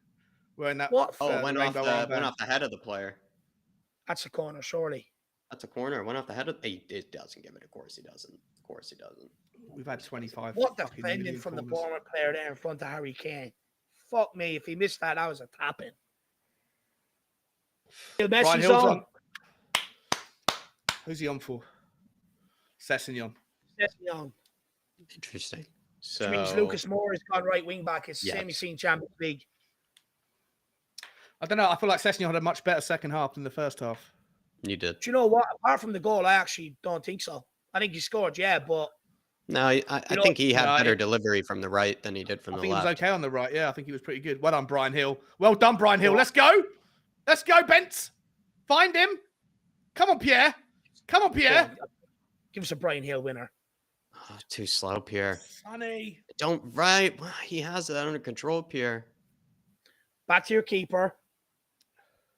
Wearing that. What? Went off the head of the player. That's a corner, surely. That's a corner. Went off the head of. He doesn't give it. Of course he doesn't. Of course he doesn't. We've had 25. What defending from the Bournemouth player there in front of Harry Kane? Fuck me. If he missed that, was a tap-in. Brian Hill's on. Who's he on for? Sessegnon. Interesting. So which means Lucas Moore has gone right wing back. It's the same he's seen Champions League. I don't know. I feel like Sessegnon had a much better second half than the first half. You did. Do you know what? Apart from the goal, I actually don't think so. I think he scored, but no, I think he had better delivery from the right than he did from the left. I think he was okay on the right. Yeah, I think he was pretty good. Well done, Brian Hill. Well done, Brian Hill. Let's go. Let's go, Bents. Find him. Come on, Pierre. Come on, Pierre. Give us a Brian Hill winner. Oh, too slow, Pierre. Sonny. Don't he has it under control, Pierre. Back to your keeper.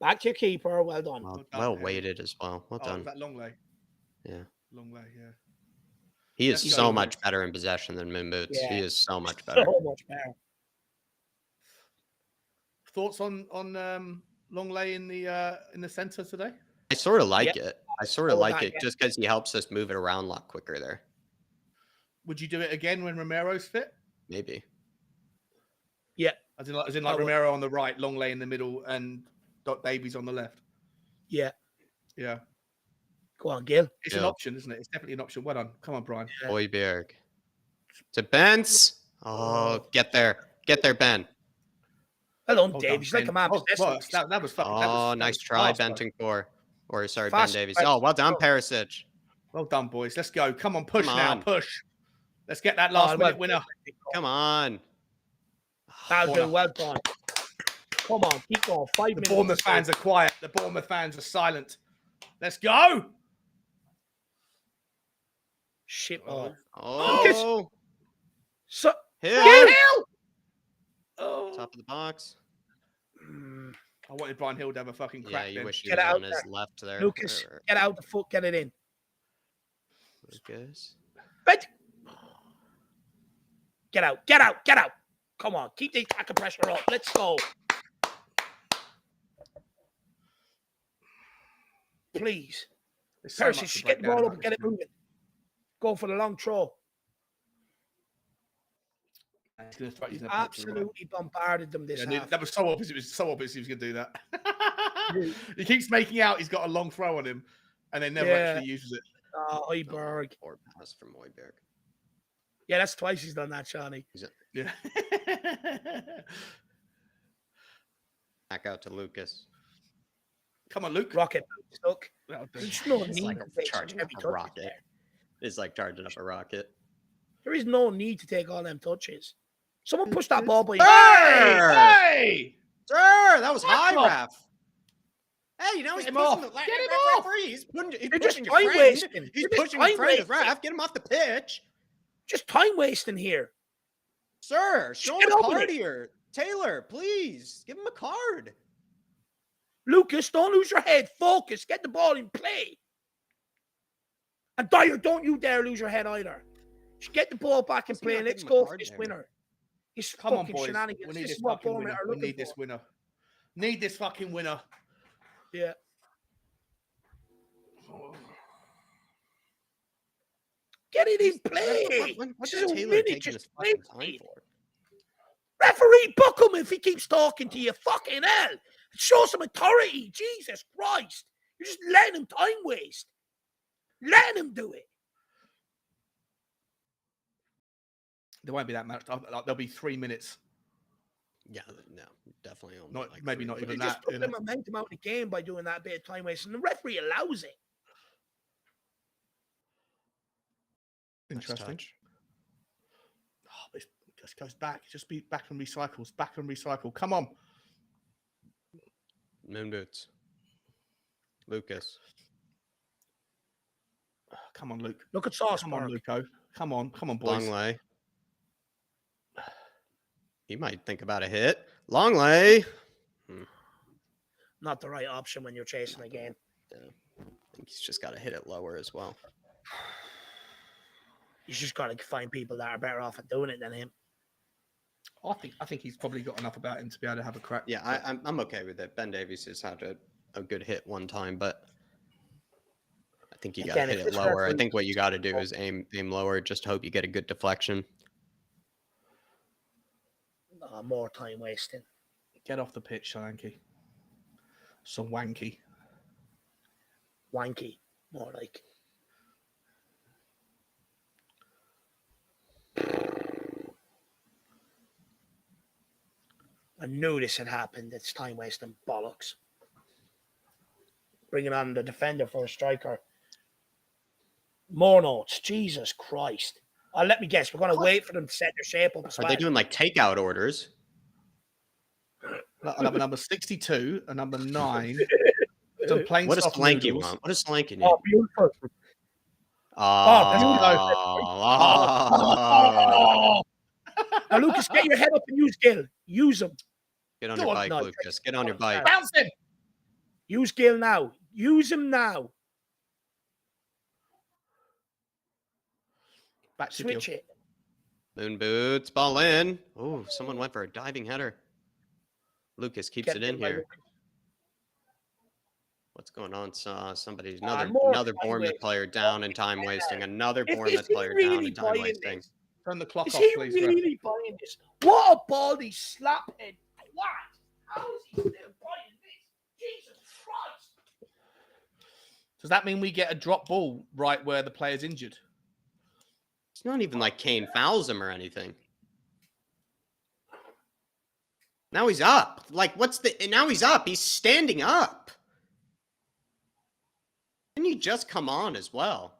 Back to your keeper. Well done. Well weighted as well. Well done. That long lay. Yeah. Long lay, yeah. He is so much better in possession than Moon Boots. Yeah. He is so much better. So much better. Thoughts on Longley in the center today? I sort of like it. I sort of like it just because he helps us move it around a lot quicker there. Would you do it again when Romero's fit? Maybe. Yeah. As in Romero on the right, Longley in the middle, and Dot Davies on the left. Yeah. Yeah. Go on, Gil. It's an option, isn't it? It's definitely an option. Well done. Come on, Brian. Yeah. Højbjerg. To Benz. Oh, get there. Get there, Ben. Hello, Davies. Like a man. That was fucking. Oh, nice try, Bentancur. Or sorry, Ben Davies. Oh, well done, Perisic. Well done, boys. Let's go. Come on, push now. Push. Let's get that last minute winner. Come on. That'll do. Well done. Come on, keep going. 5 minutes. The Bournemouth fans are quiet. The Bournemouth fans are silent. Let's go. Shit ball. Oh. So Hill. Oh. Top of the box. I wanted Brian Hill to have a fucking crack. Yeah, you wish he was on his left there. Lucas, get out the foot, get it in. Lucas. Right. Get out, get out, get out. Come on, keep the attacker pressure up. Let's go. Please. Percy, just get the ball up and get it moving. Go for the long throw. He absolutely bombarded them this half. That was so obvious. It was so obvious he was going to do that. He keeps making out he's got a long throw on him, and then never actually uses it. Oh, Højbjerg. Or pass from Højbjerg. Yeah, that's twice he's done that, Shawnee. Yeah. Back out to Lucas. Come on, Luke. Rocket stuck. There's no need like charging up a rocket. It's like charging up a rocket. There is no need to take all them touches. Someone push that ball by. Hey! Sir, that was high, ref. Hey, you know he's Get him pushing off. the Get him off. referee. He's pushing just your time friend. wasting. He's You're just pushing your time friend as wasting. ref. Get him off the pitch. Just time wasting here. Sir, show Get him a over card it. here. Taylor, please. Give him a card. Lucas, don't lose your head. Focus. Get the ball in play. And Dyer, don't you dare lose your head either. Just get the ball back in Let's play not and give let's him a go for card this there. winner. It's Come on, fucking boys. shenanigans. We need This this is what fucking Bournemouth winner. are We looking need this for. winner. Need this fucking winner. Yeah. Get it in play. What's This is a Taylor minute, taking just this fucking play time it. for? Referee, book him if he keeps talking to you. Fucking hell. Show some authority. Jesus Christ. You're just letting him time waste. Letting him do it. There won't be that much. There'll be 3 minutes. Yeah, no, definitely only Not like maybe 3 not minutes. even You just that. put You the know? momentum out of the game by doing that bit of time waste, and the referee allows it. Nice Interesting. touch. Oh, it just goes back. Just be back and recycles. Back and recycle. Come on. Moon boots. Lucas. Come on, Luke. Look at Sauce. Come on, Luco. Come on, boys. Long lay. He might think about a hit. Long lay. Not the right option when you're chasing a game. Yeah. I think he's just got to hit it lower as well. You just got to find people that are better off at doing it than him. I think he's probably got enough about him to be able to have a crack. Yeah, I'm okay with it. Ben Davies has had a good hit one time, but I think you got to Again, hit if it this lower. I referee- think what you got to do is aim lower. Just hope you get a good deflection. More time wasting. Get off the pitch, Solanke. So wanky. Wanky. More like. I knew this had happened. It's time wasting bollocks. Bringing on the defender for a striker. More notes. Jesus Christ. Let me guess. We're going to wait for them to set their shape up as Are well. they doing like takeout orders? Number 62 and number 9. Some plain What does soft Slanky noodles. want? What does Slanky need? Oh, beautiful. Oh, Now, Lucas, get your head up and use Gill. Use him. Get on Go your on, bike, no, Lucas. Get on your bike. Bounce him. Use Gill now. Use him now. Back to Switch Gil. it. Moon boots, ball in. Oh, someone went for a diving header. Lucas keeps Get it in by here. Lucas. What's going on? Somebody's more another time Bournemouth wasting. player down and time wasting. Another If Bournemouth is he player down really and time buying wasting. this? Turn the clock Is off, he please. Ref. really buying this? What a baldy slaphead. What? How is he still buying this? Jesus Christ. Does that mean we get a drop ball right where the player's injured? It's not even like Kane fouls him or anything. Now he's up. Like, now he's up. He's standing up. Didn't he just come on as well?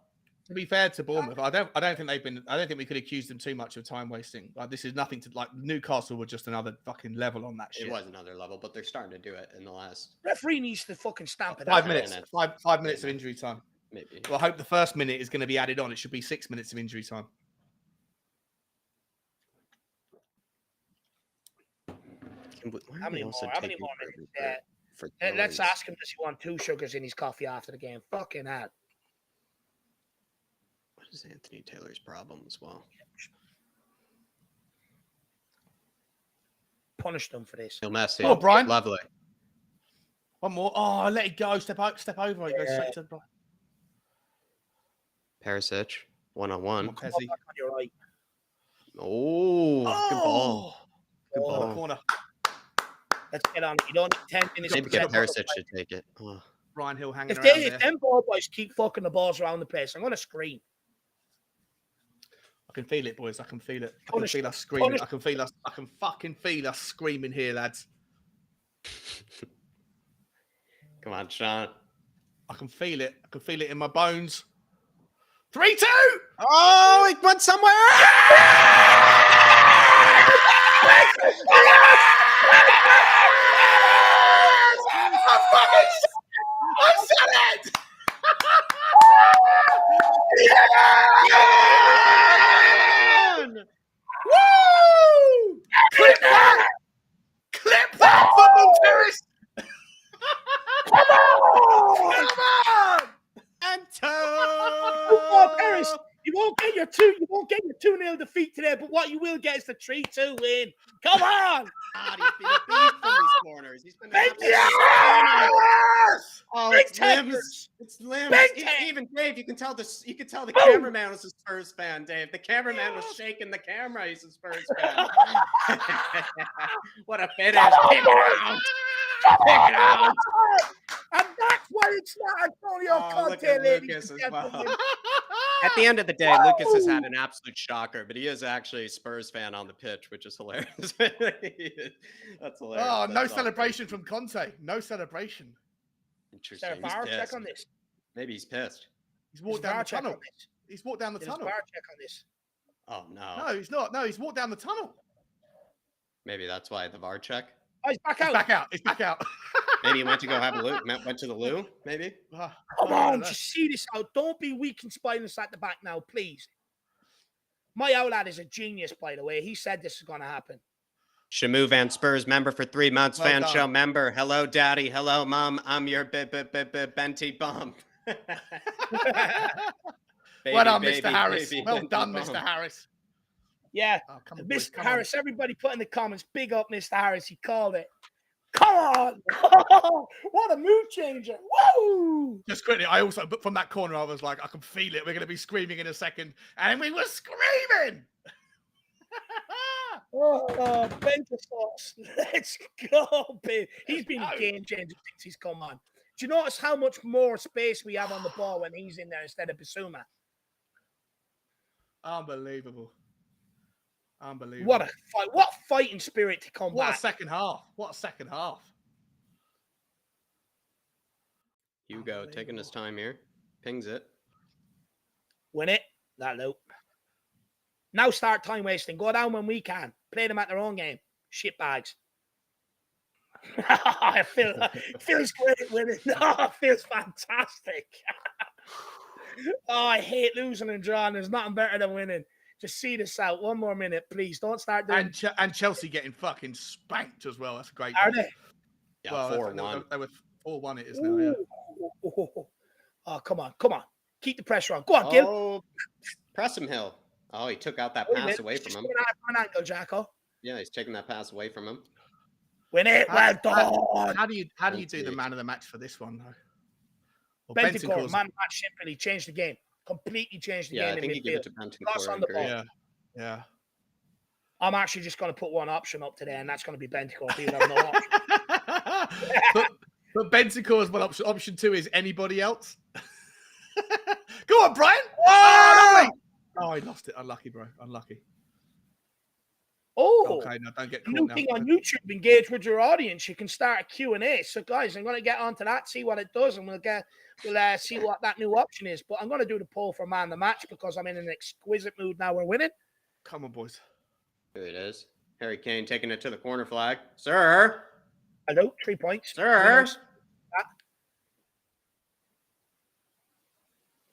To be fair to Bournemouth, I don't think we could accuse them too much of time wasting. Like, this is nothing to like. Newcastle were just another fucking level on that shit. It was another level, but they're starting to do it in the last Referee needs to fucking stamp it 5 out. minutes. minutes. 5 minutes of injury time. maybe. Well, I hope the first minute is going to be added on. It should be 6 minutes of injury time. How many more? How many more minutes? For Let's noise? ask him, does he want 2 sugars in his coffee after the game? Fucking hell. What is Anthony Taylor's problem as well? Punish them for this. He'll mess Oh, Brian. Lovely. One more. Oh, let it go. Step over. It goes straight to Brian. Perisic, one-on-one. Come on, Come Pezzi. back on your right. Oh, good ball. Good Oh, ball. corner. Let's get on. You don't need 10 minutes. Maybe to get set up. Perisic to take it. Oh. Brian Hill hanging If around they, there. if them ball boys keep fucking the balls around the place, I'm going to scream. I can feel it, boys. I can feel it. I can Punish feel them. us screaming. Punish I can feel us. I can fucking feel us screaming here, lads. Come on, Sean. I can feel it. I can feel it in my bones. 3-2. Oh, it went somewhere. I said it! Woo! Clip that! Clip that, football terrorist! Come on! Come on! Football Paris. You won't get your 2-0 defeat today, but what you will get is the 3-2 win. Come on! God, he's been a beast from these corners. He's been an Big absolute Yes! Oh, Big it's limbs. tackers. It's limbs. Big Even Dave, you can tell the Boom. cameraman was a Spurs fan, Dave. The cameraman was shaking the camera. He's a Spurs fan. What a finish. Pick it out. Pick it out. And that's why it's not Antonio Look Conte, at ladies Lucas and as well. gentlemen. At the end of the day, Lucas has had an absolute shocker, but he is actually a Spurs fan on the pitch, which is hilarious. That's hilarious. Oh, no That's celebration from Conte. No celebration. Is Interesting. there a He's VAR check pissed. on this? Maybe he's pissed. He's walked down the tunnel. He's walked down the There's a tunnel. VAR check on this. Oh no. No, he's not. No, he's walked down the tunnel. Maybe that's why the VAR check. Oh, he's back He's out. back out. He's back out. Maybe he went to go have a loo. Went to the loo. Maybe. Come on, just see this out. Don't be weak and spineless at the back now, please. My outlet is a genius, by the way. He said this is going to happen. Shamu Van Spurs member for 3 months. Well Fan done. show member. Hello, daddy. Hello, mom. I'm your Benty bum. Well done, Mr. Harris. Well done, Mr. Harris. Yeah, Oh, come on, boys, Mr. come Harris, everybody put in the comments, big up Mr. Harris. He called it. Come on. What a mood changer. Woo! Just quickly, I also, but from that corner, I was like, I can feel it. We're going to be screaming in a second. And we were screaming. Oh, Benta sauce. Let's go, babe. He's been a game changer since he's come on. Do you notice how much more space we have on the ball when he's in there instead of Bissouma? Unbelievable. Unbelievable. What a fight. What fighting spirit to come What back. a second half. What a second half. Hugo taking his time here. Pings it. Win it. That loop. Now start time wasting. Go down when we can. Play them at their own game. Shit bags. I feel it feels great winning. Oh, it feels fantastic. Oh, I hate losing and drawing. There's nothing better than winning. Just see this out. One more minute, please. Don't start doing. And Chelsea getting fucking spanked as well. That's a great. Are they? Yeah, well, 4-1. They were 4-1. It is now. Yeah. Oh, come on, come on. Keep the pressure on. Go on, Gil. Oh, press him, Hill. Oh, he took out that pass away from him. An angle, Jacko. Yeah, he's taking that pass away from him. Win it. Well done. How do you do the man of the match for this one? Though? Well, Bentancur, man of match simply changed the game. Completely changed the Yeah, game. I think in you give it midfield. to Cross Bentancur. on the ball. Yeah. Yeah. I'm actually just going to put one option up today, and that's going to be Bentancur. He would have no option. but Bentancur as well. Option 2 is anybody else. Go on, Brian. Oh! Oh, I lost it. Unlucky, bro. Unlucky. Oh, Okay, no, don't get caught new now. thing on YouTube, engage with your audience. You can start a Q&A. So, guys, I'm going to get onto that, see what it does, and we'll see what that new option is. But I'm going to do the poll for man of the match because I'm in an exquisite mood now. We're winning. Come on, boys. Here it is. Harry Kane taking it to the corner flag. Sir. Hello, 3 points. Sir.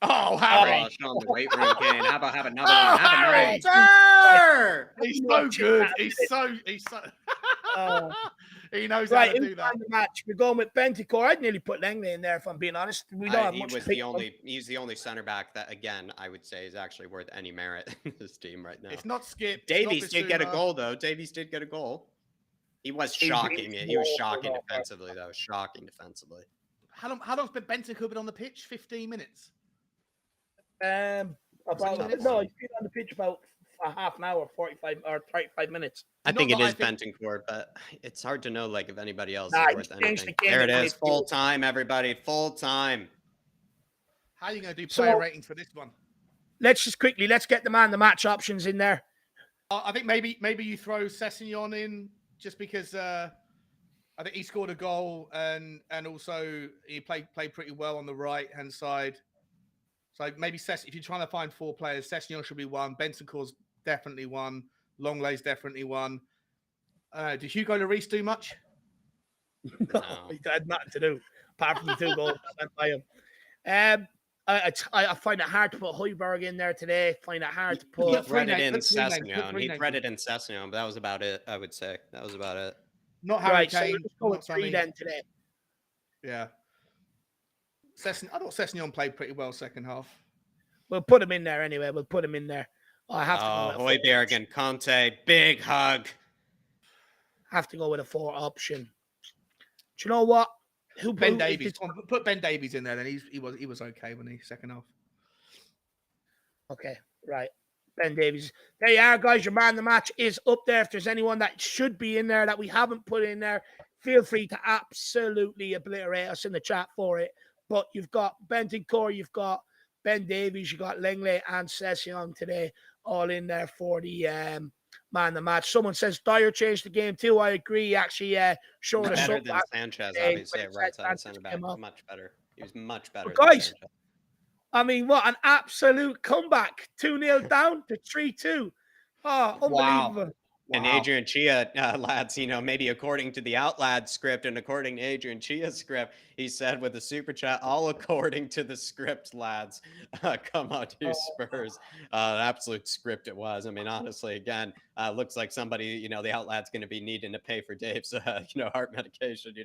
Oh, Harry. Oh, Sean, the weight room, Kane. How about have another one? Have Harry! another one. Sir. He's so good. He's so he knows how to do that. In the match, we're going with Bentancur. I'd nearly put Langley in there if I'm being honest. We don't have much. He's the only center back that, again, I would say is actually worth any merit in this team right now. It's not Skip. Davies did get a goal though. Davies did get a goal. He was shocking. He was shocking defensively though. Shocking defensively. How long's Bentancur been on the pitch? 15 minutes. He's been on the pitch about a half an hour, 45 or 35 minutes. I think it is Bentancur, but it's hard to know like if anybody else is worth anything. The there it is, full time, everybody, full time. How are you going to do player ratings for this one? Let's get the man of the match options in there. I think maybe you throw Sessegnon in just because I think he scored a goal and also he played pretty well on the right hand side. So maybe if you're trying to find 4 players, Sessegnon should be one. Bentancur's definitely one. Longlay's definitely one. Did Hugo Lloris do much? No, he had nothing to do. apart from the 2 goals that went by him. I find it hard to put Højbjerg in there today. Find it hard to He put. threaded in put three names. Put Sessegnon. three He names. threaded in Sessegnon, but that was about it, I would say. That was about it. Not Harry Right, so Kane. let's go Not with 3 Sonny. then today. Yeah. I thought Sessegnon played pretty well second half. We'll put him in there anyway. We'll put him in there. I have to go with Højbjerg and Conte, big hug. have to go with a 4 option. Do you know what? Ben Davies. Put Ben Davies in there. Then he was okay when he second half. Okay, right. Ben Davies. There you are, guys. Your man of the match is up there. If there's anyone that should be in there that we haven't put in there, feel free to absolutely obliterate us in the chat for it. But you've got Bentancur, you've got Ben Davies, you've got Langley and Sessegnon today, all in there for the man of the match. Someone says Dyer changed the game too. I agree. Actually, showing us Better up than Sanchez, obviously, at right side of centre back. Much better. He was much better. Guys, I mean, what an absolute comeback. 2-0 down to 3-2. Oh, unbelievable. Wow. And Adrian Chia, lads, maybe according to the Outlad script and according to Adrian Chia's script, he said with the super chat, all according to the script, lads. Come on, you Spurs. An absolute script it was. I mean, honestly, again, looks like somebody, the Outlad's going to be needing to pay for Dave's, heart medication,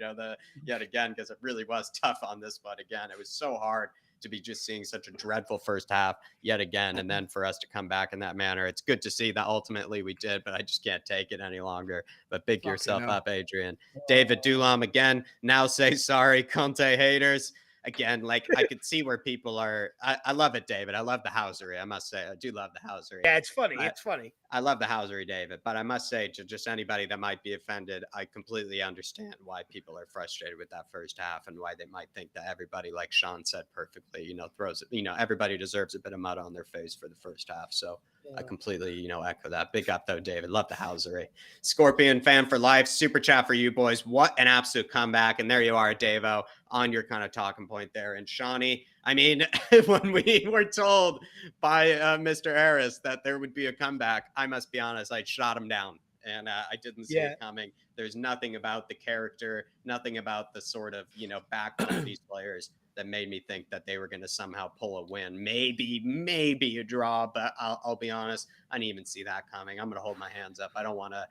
yet again, because it really was tough on this one. Again, it was so hard to be just seeing such a dreadful first half yet again, and then for us to come back in that manner. It's good to see that ultimately we did, but I just can't take it any longer. But big yourself up, Adrian. David Dulam again, now say sorry, Conte haters. Again, I could see where people are. I love it, David. I love the housery. I must say, I do love the housery. Yeah, it's funny. It's funny. I love the housery, David. But I must say, to just anybody that might be offended, I completely understand why people are frustrated with that first half and why they might think that everybody, like Sean said perfectly, throws it. Everybody deserves a bit of mud on their face for the first half. So I completely, echo that. Big up, though, David. Love the housery. Scorpion fan for life. Super chat for you boys. What an absolute comeback. And there you are, Davo, on your kind of talking point there. And Shawnee, I mean, when we were told by Mr. Harris that there would be a comeback, I must be honest, I shot him down. And I didn't see it coming. There's nothing about the character, nothing about the sort of, backbone of these players that made me think that they were going to somehow pull a win. Maybe a draw, but I'll be honest, I didn't even see that coming. I'm going to hold my hands up. I don't want to,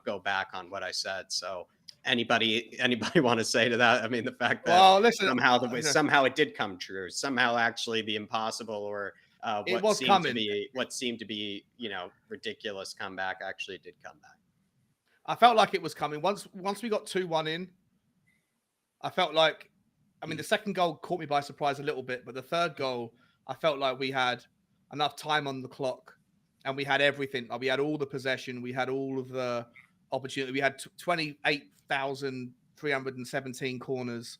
go back on what I said. So anybody want to say to that? I mean, the fact that somehow it did come true. Somehow actually the impossible or what seemed to be, ridiculous comeback actually did come back. I felt like it was coming. Once we got 2-1 in, I felt like, the second goal caught me by surprise a little bit, but the third goal, I felt like we had enough time on the clock and we had everything. We had all the possession. We had all of the opportunity. We had 28,317 corners.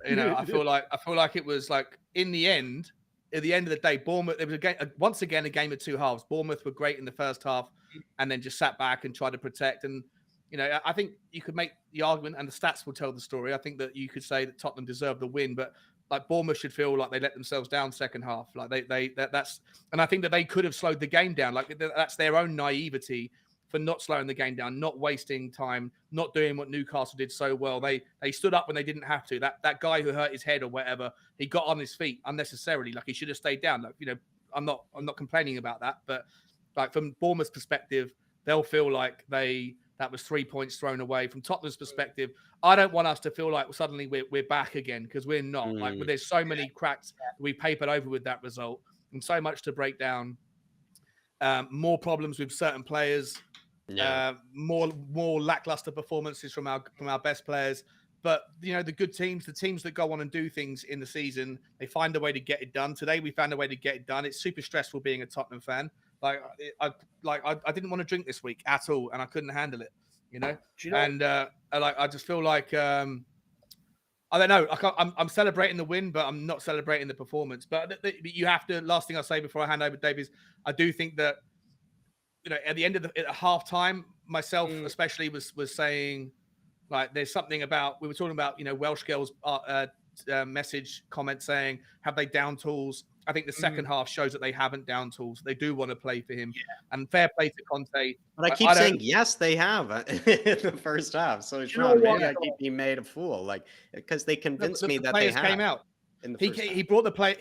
I feel like it was like at the end of the day, Bournemouth, it was once again a game of 2 halves. Bournemouth were great in the first half and then just sat back and tried to protect. And, I think you could make the argument, and the stats will tell the story. I think that you could say that Tottenham deserved the win, but like Bournemouth should feel like they let themselves down second half. Like and I think that they could have slowed the game down. Like that's their own naivety for not slowing the game down, not wasting time, not doing what Newcastle did so well. They stood up when they didn't have to. That guy who hurt his head or whatever, he got on his feet unnecessarily. Like he should have stayed down. Like, I'm not complaining about that, but like from Bournemouth's perspective, they'll feel like that was 3 points thrown away. From Tottenham's perspective, I don't want us to feel like suddenly we're back again, because we're not. Like there's so many cracks we papered over with that result, and so much to break down. More problems with certain players. More lackluster performances from our best players. But the good teams, the teams that go on and do things in the season, they find a way to get it done. Today we found a way to get it done. It's super stressful being a Tottenham fan. I didn't want to drink this week at all, and I couldn't handle it. And I just feel like I don't know. I'm celebrating the win, but I'm not celebrating the performance. But you have to. Last thing I'll say before I hand over to Dave is, I do think that at the end of at halftime, myself especially was saying, like, there's something about, we were talking about Welsh girls message comment saying, have they down tools? I think the second half shows that they haven't down tools. They do want to play for him. Yeah. And fair play to Conte. But I keep I don't. saying, yes, they have in the first half. So, You know Sean, what? maybe I keep being made a fool, like, because they No, convinced but me the that they players came have out. in the He first half. he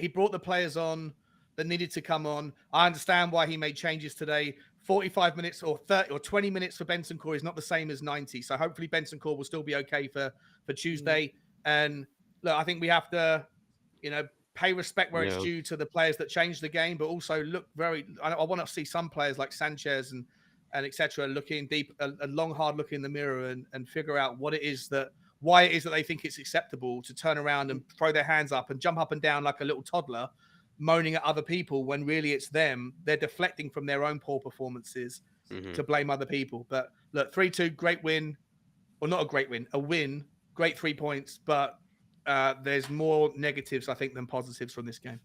brought the players on that needed to come on. I understand why he made changes today. 45 minutes or 30 or 20 minutes for Benson Core is not the same as 90. So hopefully Benson Core will still be okay for Tuesday. And look, I think we have to, pay respect where it's Yeah. due to the players that changed the game, but also look I want to see some players like Sanchez and etc. looking deep, a long, hard look in the mirror and figure out why it is that they think it's acceptable to turn around and throw their hands up and jump up and down like a little toddler, moaning at other people when really it's them. They're deflecting from their own poor performances to blame other people. But look, 3-2, great win. Or not a great win, a win, great 3 points. But there's more negatives, I think, than positives from this game.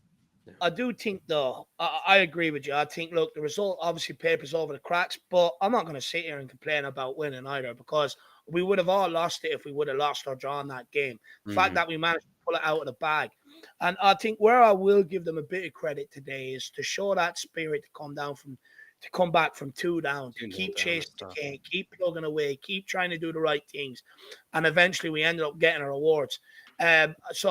I do think, though, I agree with you. I think, look, the result obviously papers over the cracks, but I'm not going to sit here and complain about winning either, because we would have all lost it if we would have lost or drawn that game. The fact that we managed to pull it out of the bag. And I think where I will give them a bit of credit today is to show that spirit to come back from 2 down, to keep chasing the game, keep plugging away, keep trying to do the right things. And eventually we ended up getting our rewards. And as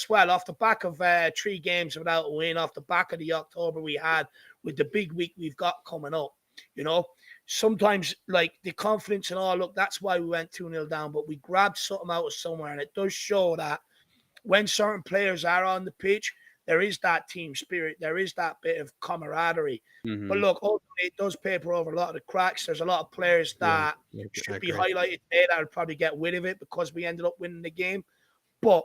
well, off the back of 3 games without a win, off the back of the October we had with the big week we've got coming up, sometimes like the confidence and all, look, that's why we went 2-0 down, but we grabbed something out of somewhere. And it does show that when certain players are on the pitch, there is that team spirit, there is that bit of camaraderie. But look, ultimately, it does paper over a lot of the cracks. There's a lot of players that should be highlighted today that will probably get rid of it because we ended up winning the game. But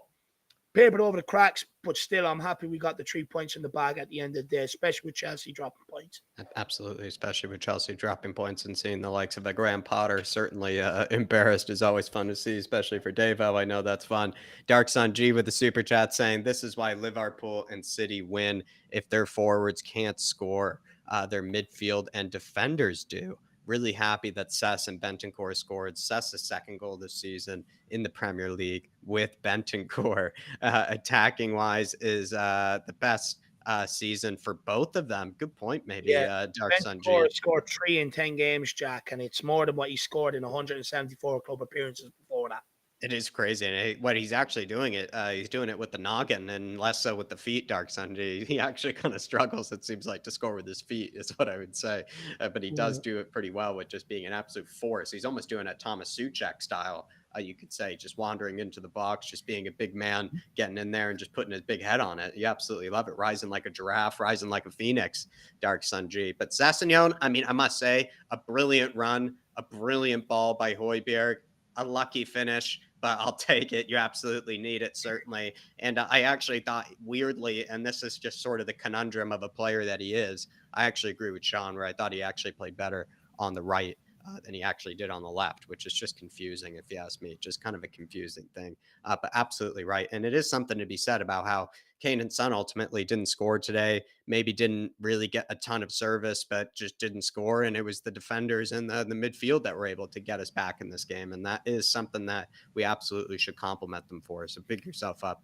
papered over the cracks, but still, I'm happy we got the 3 points in the bag at the end of the day, especially with Chelsea dropping points. Absolutely, especially with Chelsea dropping points and seeing the likes of a Graham Potter certainly embarrassed is always fun to see, especially for Davo. I know that's fun. Dark Sun G with the super chat saying, "This is why Liverpool and City win. If their forwards can't score, their midfield and defenders do." Really happy that Cess and Bentancur scored. Cess's second goal this season in the Premier League with Bentancur. Attacking wise is the best season for both of them. Good point, maybe. Dark Sun G. Scored 3 in 10 games, Jack, and it's more than what he scored in 174 club appearances before that. It is crazy. And what he's actually doing he's doing it with the noggin and less so with the feet, Dark Sun G. He actually kind of struggles, it seems like, to score with his feet, is what I would say. But he does do it pretty well with just being an absolute force. He's almost doing a Thomas Suchek style, you could say, just wandering into the box, just being a big man, getting in there and just putting his big head on it. You absolutely love it. Rising like a giraffe, rising like a phoenix, Dark Sun G. But Sessegnon, I mean, I must say, a brilliant run, a brilliant ball by Højbjerg, a lucky finish, but I'll take it. You absolutely need it, certainly. And I actually thought, weirdly, and this is just sort of the conundrum of a player that he is, I actually agree with Sean, where I thought he actually played better on the right than he actually did on the left, which is just confusing, if you ask me. Just kind of a confusing thing, but absolutely right. And it is something to be said about how Kane and Son ultimately didn't score today, maybe didn't really get a ton of service, but just didn't score. And it was the defenders and the midfield that were able to get us back in this game. And that is something that we absolutely should compliment them for. So big yourself up,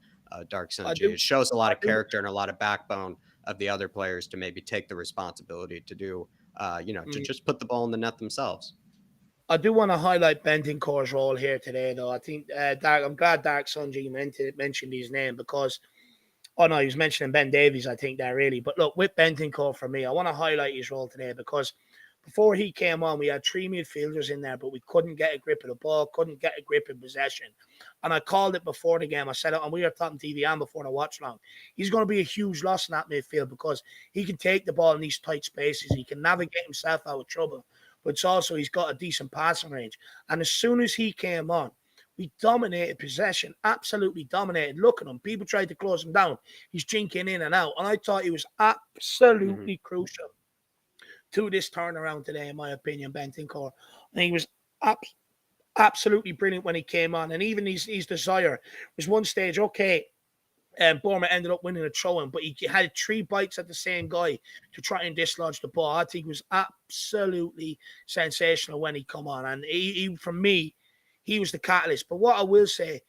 Dark Sun G. It shows a lot of character and a lot of backbone of the other players to maybe take the responsibility to do, to just put the ball in the net themselves. I do want to highlight Bentancur's role here today, though. I think I'm glad Dark Sun G mentioned his name because, he was mentioning Ben Davies, I think, there really. But look, with Bentancur, for me, I want to highlight his role today because before he came on, we had 3 midfielders in there, but we couldn't get a grip of the ball, couldn't get a grip in possession. And I called it before the game. I said it, and we were talking TV and before the watch long. He's going to be a huge loss in that midfield because he can take the ball in these tight spaces. He can navigate himself out of trouble. But it's also he's got a decent passing range. And as soon as he came on, we dominated possession, absolutely dominated. Look at him. People tried to close him down. He's jinking in and out. And I thought he was absolutely crucial to this turnaround today, in my opinion, Bentancur. I think he was absolutely brilliant when he came on. And even his desire was one stage, and Bournemouth ended up winning a throw-in, but he had 3 bites at the same guy to try and dislodge the ball. I think it was absolutely sensational when he come on. And he for me, he was the catalyst. But what I will say,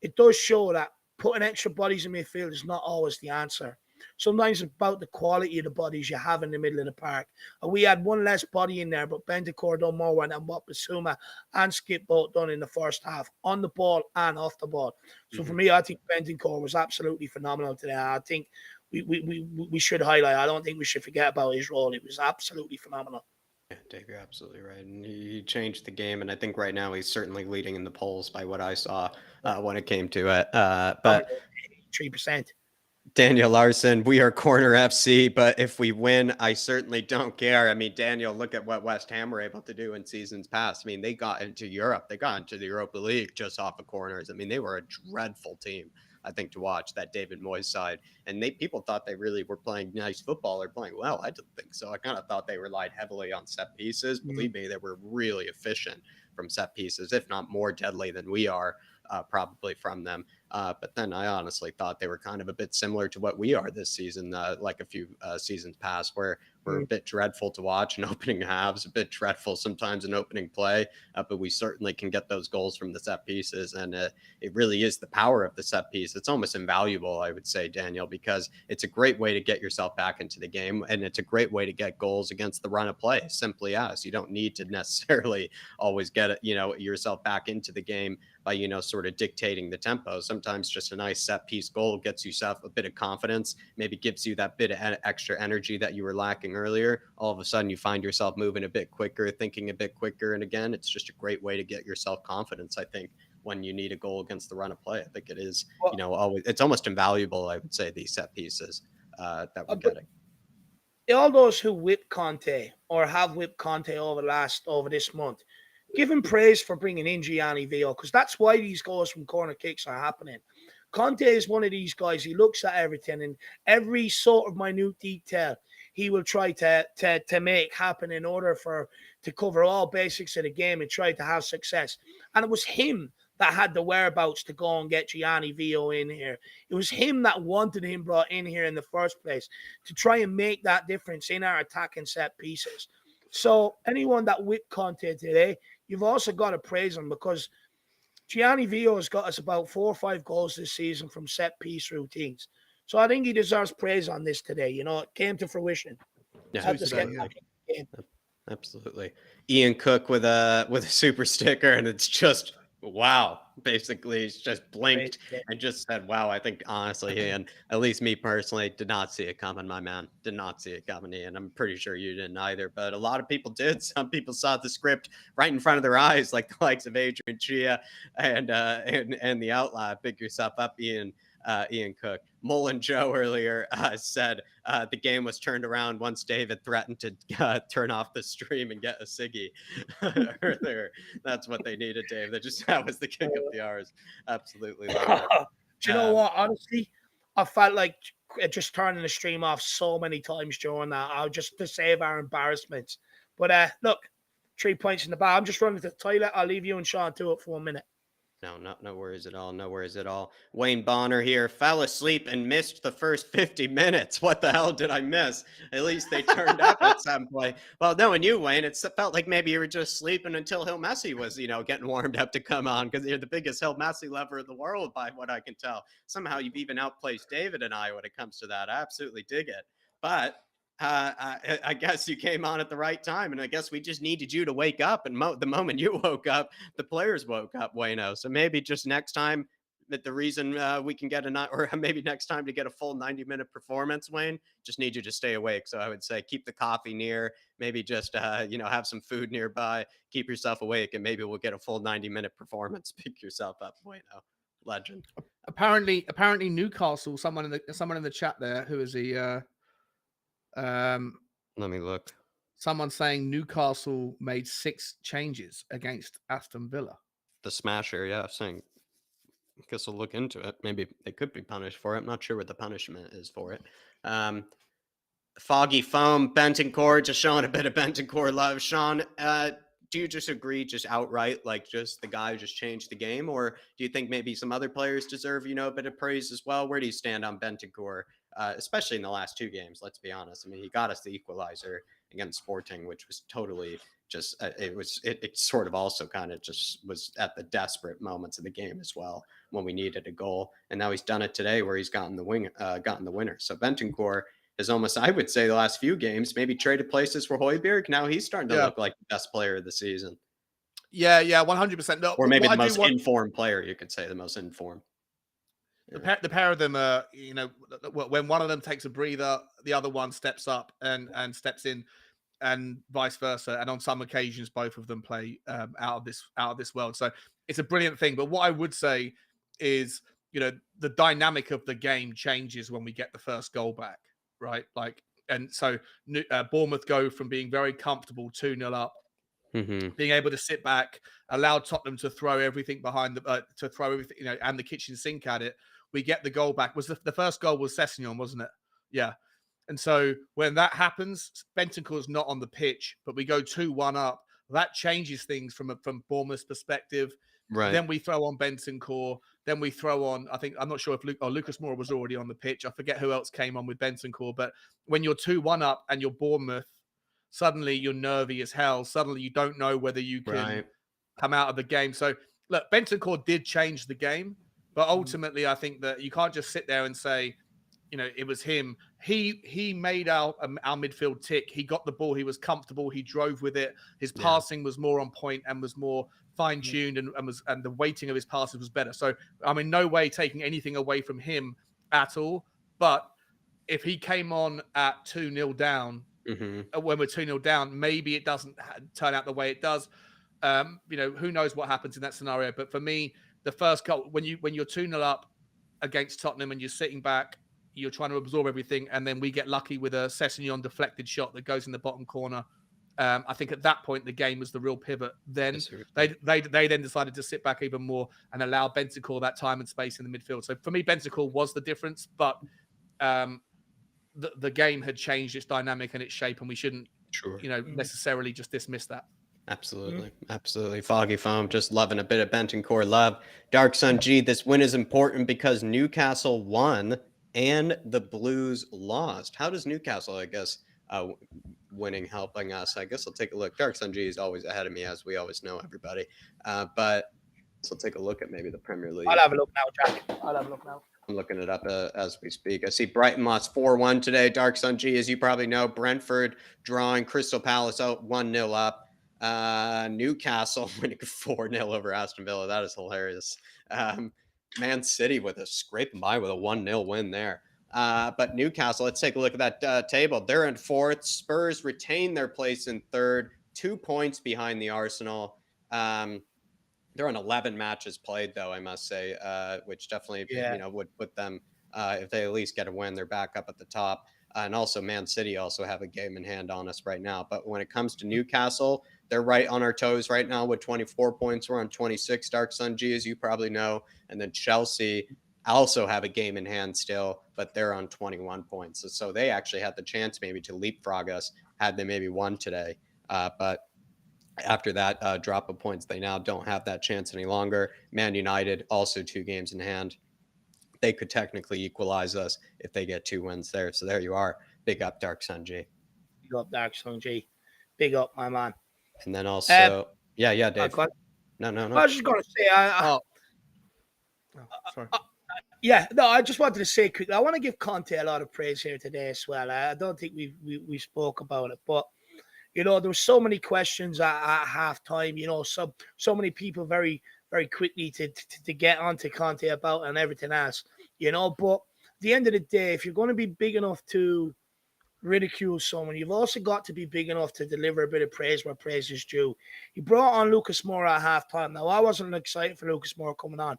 it does show that putting extra bodies in midfield is not always the answer. Sometimes it's about the quality of the bodies you have in the middle of the park. And we had one less body in there, but Bentancur done more than what Basuma and Skip both done in the first half, on the ball and off the ball. So for me, I think Bentancur was absolutely phenomenal today. I think we should highlight. I don't think we should forget about his role. It was absolutely phenomenal. Yeah, Dave, you're absolutely right. And he changed the game. And I think right now he's certainly leading in the polls by what I saw when it came to it. Probably But 3%. Daniel Larson, we are Corner FC, but if we win, I certainly don't care. I mean, Daniel, look at what West Ham were able to do in seasons past. I mean, they got into Europe. They got into the Europa League just off of corners. I mean, they were a dreadful team, I think, to watch, that David Moyes side. And people thought they really were playing nice football or playing well. I didn't think so. I kind of thought they relied heavily on set pieces. Believe me, they were really efficient from set pieces, if not more deadly than we are. Probably from them. But then I honestly thought they were kind of a bit similar to what we are this season, like a few seasons past, where we're a bit dreadful to watch in opening halves, a bit dreadful sometimes in opening play, but we certainly can get those goals from the set pieces. And it really is the power of the set piece. It's almost invaluable, I would say, Daniel, because it's a great way to get yourself back into the game. And it's a great way to get goals against the run of play, simply as. You don't need to necessarily always get it, yourself back into the game by, sort of dictating the tempo. Sometimes just a nice set piece goal gets yourself a bit of confidence, maybe gives you that bit of extra energy that you were lacking earlier. All of a sudden you find yourself moving a bit quicker, thinking a bit quicker. And again, it's just a great way to get yourself confidence, I think, when you need a goal against the run of play. I think it is, always, it's almost invaluable, I would say, these set pieces that we're getting. All those who whip Conte or have whipped Conte over this month, give him praise for bringing in Gianni Vio, because that's why these goals from corner kicks are happening. Conte is one of these guys. He looks at everything, and every sort of minute detail he will try to make happen in order to cover all basics of the game and try to have success. And it was him that had the whereabouts to go and get Gianni Vio in here. It was him that wanted him brought in here in the first place, to try and make that difference in our attacking set pieces. So anyone that whipped Conte today, you've also got to praise him, because Gianni Vio has got us about 4 or 5 goals this season from set piece routines. So I think he deserves praise on this today. It came to fruition. Yeah, absolutely. Ian Cook with a super sticker, and it's just wow. Basically, he's just blinked and just said, wow. I think honestly, Ian, at least me personally, did not see it coming, my man. Did not see it coming, Ian. I'm pretty sure you didn't either, but a lot of people did. Some people saw the script right in front of their eyes, like the likes of Adrian Chia and the outlaw. Pick yourself up, Ian Cook. Mullen Joe earlier said the game was turned around once David threatened to turn off the stream and get a ciggy earlier. That's what they needed, Dave. That was the kick of the hours. Absolutely. Do you know what? Honestly, I felt like just turning the stream off so many times during that, just to save our embarrassments. But look, 3 points in the bar. I'm just running to the toilet. I'll leave you and Sean to it for 1 minute. No worries at all. No worries at all. Wayne Bonner here fell asleep and missed the first 50 minutes. What the hell did I miss? At least they turned up at some point. Well, knowing you, Wayne, it felt like maybe you were just sleeping until Hill Messi was, getting warmed up to come on, because you're the biggest Hill Messi lover in the world, by what I can tell. Somehow you've even outplaced David and I when it comes to that. I absolutely dig it. But I guess you came on at the right time, and I guess we just needed you to wake up. And the moment you woke up, the players woke up, Wayno. So maybe just next time, that the reason we can get or maybe next time to get a full 90-minute performance, Wayne, just need you to stay awake. So I would say keep the coffee near, maybe just have some food nearby, keep yourself awake, and maybe we'll get a full 90-minute performance. Pick yourself up, Wayno. Legend. Apparently Newcastle. Someone in the chat there who is the. Let me look. Someone saying Newcastle made 6 changes against Aston Villa. The smasher, yeah, saying. I guess I'll look into it. Maybe they could be punished for it. I'm not sure what the punishment is for it. Foggy Foam, Bentancur, just showing a bit of Bentancur love. Sean, do you just agree, just outright, like just the guy just changed the game? Or do you think maybe some other players deserve, a bit of praise as well? Where do you stand on Bentancur especially in the last 2 games. Let's be honest. I mean, he got us the equalizer against Sporting, which was totally just it sort of also kind of just was at the desperate moments of the game as well when we needed a goal. And now he's done it today where he's gotten the winner. So Bentancur is almost, I would say, the last few games maybe traded places for Højbjerg. Now he's starting to look like the best player of the season. Yeah, 100%. No, or maybe the most informed player, you could say, the most informed. Yeah. The pair of them are, when one of them takes a breather, the other one steps up and steps in, and vice versa. And on some occasions, both of them play out of this world. So it's a brilliant thing. But what I would say is, the dynamic of the game changes when we get the first goal back, right? And so Bournemouth go from being very comfortable 2-0 up, being able to sit back, allow Tottenham to throw everything behind and the kitchen sink at it. We get the goal back. Was the first goal was Sessegnon, wasn't it? Yeah. And so when that happens, Bentancur's not on the pitch, but we go 2-1 up. That changes things from Bournemouth's perspective. Right. Then we throw on Bentancur. Then we throw on, I'm not sure if Lucas Moura was already on the pitch. I forget who else came on with Bentancur. But when you're 2-1 up and you're Bournemouth, suddenly you're nervy as hell. Suddenly you don't know whether you can come out of the game. So look, Bentancur did change the game. But ultimately, I think that you can't just sit there and say, it was him. He made our midfield tick. He got the ball. He was comfortable. He drove with it. His passing was more on point and was more fine-tuned, and the weighting of his passes was better. So I'm in no way taking anything away from him at all. But if he came on at 2-0 down, when we're 2-0 down, maybe it doesn't turn out the way it does. Who knows what happens in that scenario. But for me, the first goal, when you're 2-0 up against Tottenham and you're sitting back, you're trying to absorb everything, and then we get lucky with a Sessegnon deflected shot that goes in the bottom corner. I think at that point the game was the real pivot. Then they then decided to sit back even more and allow Bentancur that time and space in the midfield. So for me, Bentancur was the difference, but the game had changed its dynamic and its shape, and we shouldn't necessarily just dismiss that. Absolutely. Absolutely. Foggy Foam, just loving a bit of Bentancur love. Dark Sun G, this win is important because Newcastle won and the Blues lost. How does Newcastle, I guess, winning helping us? I guess I'll take a look. Dark Sun G is always ahead of me, as we always know, everybody. But let's take a look at maybe the Premier League. I'll have a look now, Jack. I'll have a look now. I'm looking it up as we speak. I see Brighton lost 4-1 today. Dark Sun G, as you probably know, Brentford drawing, Crystal Palace out 1-0 up. Newcastle winning 4-0 over Aston Villa. That is hilarious. Man City with a scrape by with a 1-0 win there. But Newcastle, let's take a look at that table. They're in fourth. Spurs retain their place in third, 2 points behind the Arsenal. They're on 11 matches played, though, I must say, which definitely would put them, if they at least get a win, they're back up at the top. And also Man City also have a game in hand on us right now. But when it comes to Newcastle, they're right on our toes right now with 24 points. We're on 26, Dark Sun G, as you probably know. And then Chelsea also have a game in hand still, but they're on 21 points. So they actually had the chance maybe to leapfrog us had they maybe won today. But after that drop of points, they now don't have that chance any longer. Man United, also 2 games in hand. They could technically equalize us if they get 2 wins there. So there you are. Big up, Dark Sun G. Big up, Dark Sun G. Big up, my man. And then also, Dave. No. I was just going to say, sorry. I just wanted to say quickly, I want to give Conte a lot of praise here today as well. I don't think we spoke about it, but there were so many questions at halftime. So many people very, very quickly to get onto Conte about and everything else. But at the end of the day, if you're going to be big enough to ridicule someone, you've also got to be big enough to deliver a bit of praise where praise is due. He brought on Lucas Moura at halftime. Now, I wasn't excited for Lucas Moura coming on,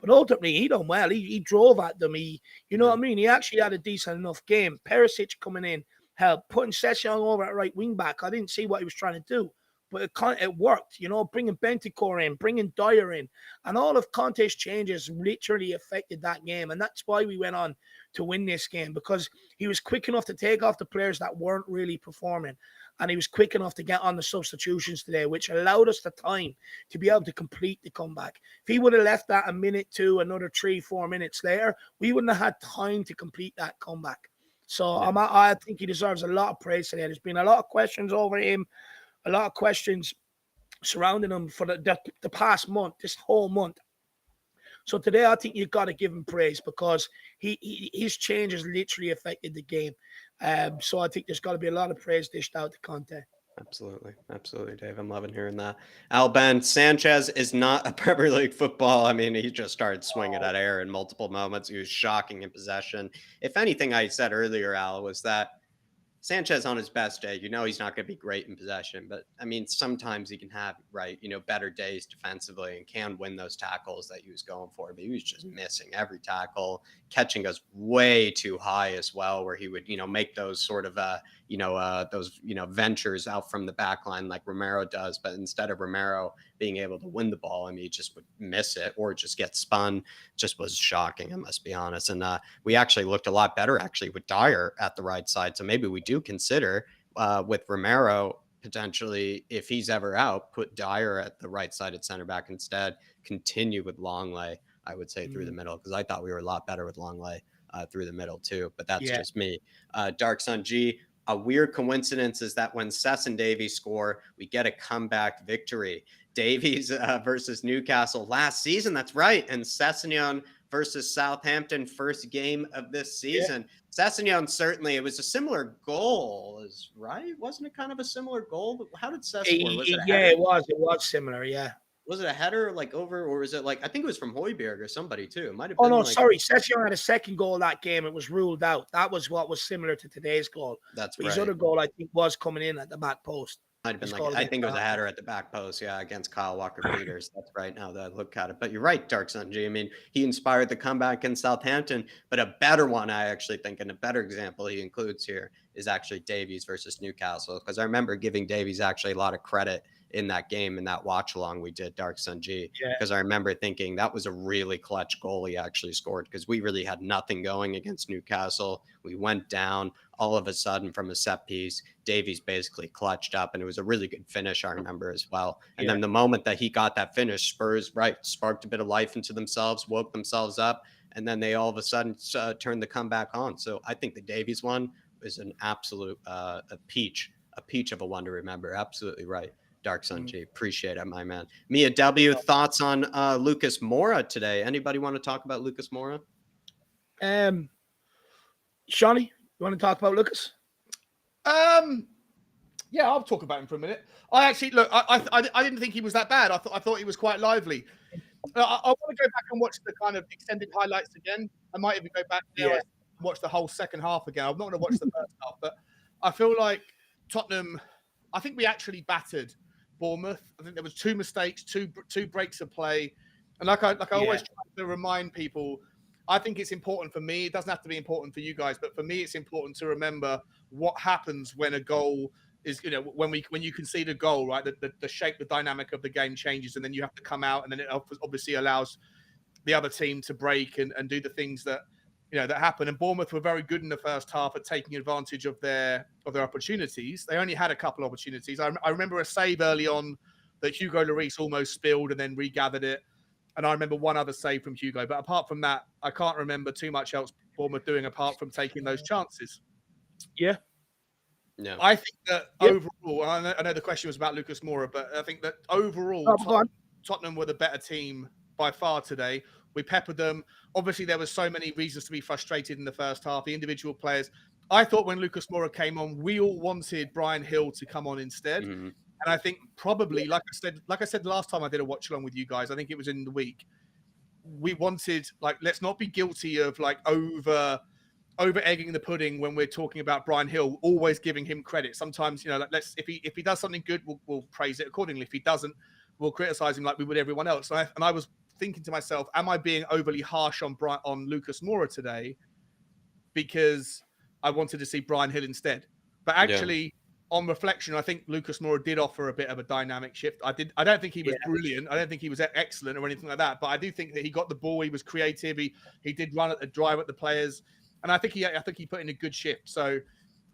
but ultimately he done well. He drove at them. You know what I mean? He actually had a decent enough game. Perisic coming in, helped, putting Sessegnon over at right wing back. I didn't see what he was trying to do, but it worked. Bringing Bentancur in, bringing Dyer in, and all of Conte's changes literally affected that game, and that's why we went on to win this game, because he was quick enough to take off the players that weren't really performing, and he was quick enough to get on the substitutions today, which allowed us the time to be able to complete the comeback. If he would have left that a minute to another 3-4 minutes later, we wouldn't have had time to complete that comeback. So I think he deserves a lot of praise today. There's been a lot of questions over him, a lot of questions surrounding him for the past month, this whole month. So today, I think you've got to give him praise, because his changes literally affected the game. So I think there's got to be a lot of praise dished out to Conte. Absolutely. Absolutely, Dave. I'm loving hearing that. Alban Sanchez is not a Premier League football. I mean, he just started swinging at air in multiple moments. He was shocking in possession. If anything, I said earlier, Al, was that Sanchez on his best day, he's not going to be great in possession, but I mean, sometimes he can have, better days defensively and can win those tackles that he was going for, but he was just missing every tackle, catching us way too high as well, where he would, make those sort of, ventures out from the back line like Romero does, but instead of Romero being able to win the ball, I mean, he just would miss it or just get spun. Just was shocking, I must be honest. And we actually looked a lot better with Dyer at the right side. So maybe we do consider with Romero potentially, if he's ever out, put Dyer at the right side at center back instead, continue with Longley, I would say, through the middle, because I thought we were a lot better with Longley through the middle too. But that's just me. Dark Sun G, a weird coincidence is that when Sess and Davies score, we get a comeback victory. Davies versus Newcastle last season. That's right. And Sessegnon versus Southampton, first game of this season. Yeah. Sessegnon, certainly, it was a similar goal, right? Wasn't it kind of a similar goal? How did Sess score? Was it it was. It was similar, yeah. Was it a header over, or was it I think it was from Højbjerg or somebody too? It might have been. Oh, no, sorry. Sessegnon had a second goal that game. It was ruled out. That was what was similar to today's goal. That's right. His other goal, I think, was coming in at the back post. Might have been I think it was a header at the back post, against Kyle Walker-Peters. That's right, now that I look at it. But you're right, Dark Sun G. I mean, he inspired the comeback in Southampton, but a better one, I actually think, and a better example he includes here is actually Davies versus Newcastle, because I remember giving Davies actually a lot of credit in that game, in that watch along we did, Dark Sun G, because I remember thinking that was a really clutch goal he actually scored, because we really had nothing going against Newcastle. We went down all of a sudden from a set piece. Davies basically clutched up, and it was a really good finish, I remember, as well. And then the moment that he got that finish, Spurs sparked a bit of life into themselves, woke themselves up, and then they all of a sudden turned the comeback on. So I think the Davies one is an absolute a peach of a one to remember. Absolutely right, Dark Sun G. Appreciate it, my man. Mia W, thoughts on Lucas Moura today? Anybody want to talk about Lucas Moura? Shawnee, you want to talk about Lucas? Yeah, I'll talk about him for a minute. I actually I didn't think he was that bad. I thought he was quite lively. I want to go back and watch the kind of extended highlights again. I might even go back there and watch the whole second half again. I'm not going to watch the first half, but I feel like Tottenham, I think we actually battered Bournemouth. I think there was two mistakes, two breaks of play. And like I always try to remind people, I think it's important for me. It doesn't have to be important for you guys, but for me, it's important to remember what happens when a goal is, when you concede a goal, right? The shape, the dynamic of the game changes, and then you have to come out, and then it obviously allows the other team to break and do the things that that happen. And Bournemouth were very good in the first half at taking advantage of their opportunities. They only had a couple of opportunities. I remember a save early on that Hugo Lloris almost spilled and then regathered it. And I remember one other save from Hugo. But apart from that, I can't remember too much else Bournemouth doing apart from taking those chances. Yeah. No. I think that overall, I know the question was about Lucas Moura, but I think that overall, Tottenham were the better team by far today. We peppered them. Obviously, there were so many reasons to be frustrated in the first half. The individual players. I thought when Lucas Moura came on, we all wanted Brian Hill to come on instead. Mm-hmm. And I think probably, like I said last time I did a watch along with you guys, I think it was in the week, we wanted, let's not be guilty of over egging the pudding when we're talking about Brian Hill, always giving him credit. Sometimes, if he does something good, we'll praise it accordingly. If he doesn't, we'll criticize him like we would everyone else. And I was thinking to myself, am I being overly harsh on Lucas Moura today because I wanted to see Brian Hill instead? But actually, on reflection, I think Lucas Moura did offer a bit of a dynamic shift. I don't think he was brilliant. I don't think he was excellent or anything like that. But I do think that he got the ball. He was creative. He did run at the drive at the players, and I think he put in a good shift. So,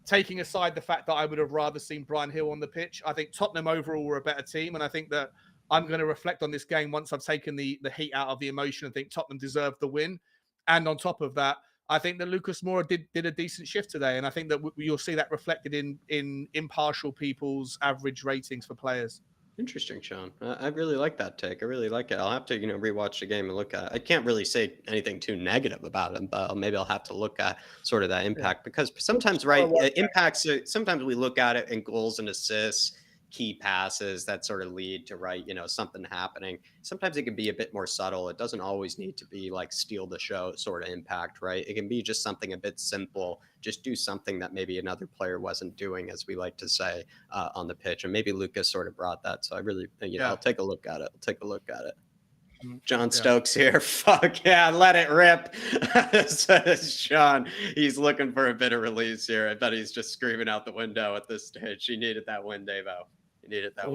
taking aside the fact that I would have rather seen Brian Hill on the pitch, I think Tottenham overall were a better team, and I think that I'm going to reflect on this game once I've taken the heat out of the emotion. I think Tottenham deserved the win, and on top of that, I think that Lucas Moura did a decent shift today, and I think that you'll see that reflected in impartial people's average ratings for players. Interesting, Sean. I really like that take. I really like it. I'll have to, rewatch the game and look at it. I can't really say anything too negative about him, but maybe I'll have to look at sort of that impact because sometimes, right, impacts. Sometimes we look at it in goals and assists, key passes that sort of lead to, right, something happening. Sometimes it can be a bit more subtle. It doesn't always need to be like steal the show sort of impact, right? It can be just something a bit simple. Just do something that maybe another player wasn't doing, as we like to say on the pitch. And maybe Lucas sort of brought that. So I really, I'll take a look at it. John Stokes here. Fuck yeah, let it rip. Says Sean. He's looking for a bit of release here. I bet he's just screaming out the window at this stage. He needed that win, Davo. He needed that win.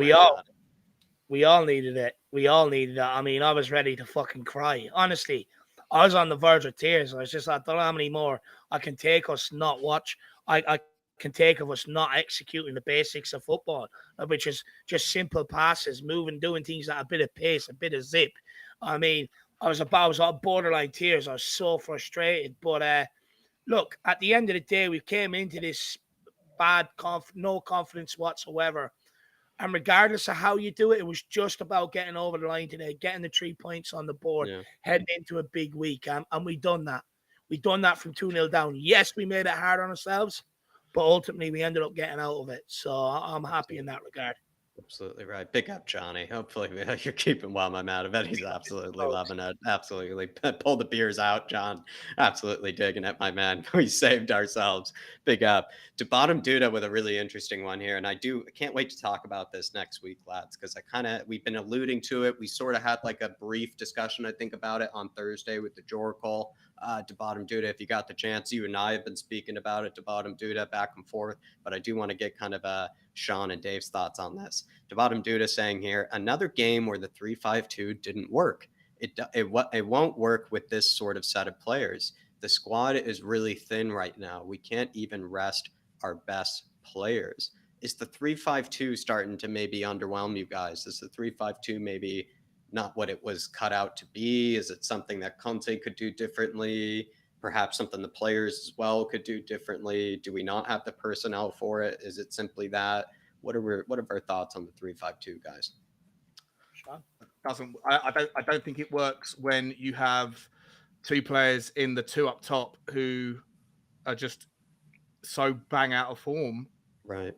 We all needed it. We all needed it. I mean, I was ready to fucking cry. Honestly, I was on the verge of tears. I was just, I don't know how many more I can take us not watch. I can take of us not executing the basics of football, which is just simple passes, moving, doing things at a bit of pace, a bit of zip. I mean, I was on borderline tears. I was so frustrated. But look, at the end of the day, we came into this no confidence whatsoever. And regardless of how you do it, it was just about getting over the line today, getting the 3 points on the board, heading into a big week. And we done that. We done that from 2-0 down. Yes, we made it hard on ourselves, but ultimately we ended up getting out of it. So I'm happy in that regard. Absolutely right. Big up, Johnny. Hopefully you're keeping well, my man. I bet he's absolutely loving it. Absolutely. Pull the beers out, John. Absolutely digging it, my man. We saved ourselves. Big up. To Bottom Duda with a really interesting one here. And I can't wait to talk about this next week, lads, because we've been alluding to it. We sort of had like a brief discussion, I think, about it on Thursday with the Jor call. To Bottom Duda, if you got the chance, you and I have been speaking about it to Bottom Duda back and forth, but I do want to get kind of Sean and Dave's thoughts on this. To Bottom Duda saying here, another game where the 3-5-2 didn't work. It won't work with this sort of set of players. The squad is really thin right now. We can't even rest our best players. Is the 3-5-2 starting to maybe underwhelm you guys? Is the 3-5-2 maybe not what it was cut out to be? Is it something that Conte could do differently? Perhaps something the players as well could do differently? Do we not have the personnel for it? Is it simply that? What are our thoughts on the 3-5-2, guys? I don't think it works when you have two players in the two up top who are just so bang out of form. Right.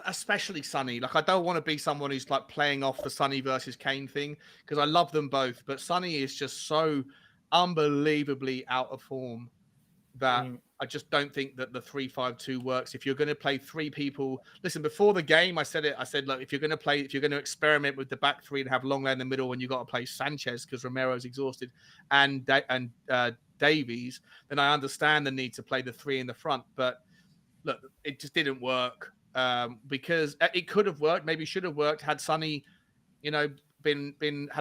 Especially Sonny. Like, I don't want to be someone who's like playing off the Sonny versus Kane thing, because I love them both, but Sonny is just so unbelievably out of form that I just don't think that the 3-5-2 works. If you're going to play three people, listen, before the game, I said, look, if you're going to experiment with the back three and have Longley in the middle when you got to play Sanchez because Romero's exhausted and Davies, then I understand the need to play the three in the front. But look, it just didn't work. Because it could have worked, maybe should have worked had Sonny, had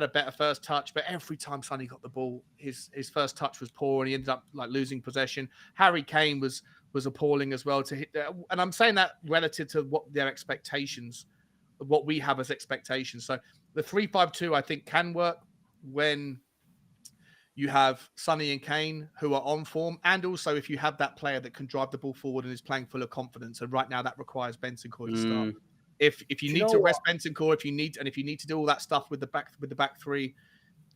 a better first touch. But every time Sonny got the ball, his first touch was poor, and he ended up like losing possession. Harry Kane was appalling as well to hit, and I'm saying that relative to what their expectations, what we have as expectations. So the 3-5-2 I think can work when you have Sonny and Kane who are on form, and also if you have that player that can drive the ball forward and is playing full of confidence. And right now that requires Bentancur to start. If you need to rest Bentancur, if you need to do all that stuff with the back three,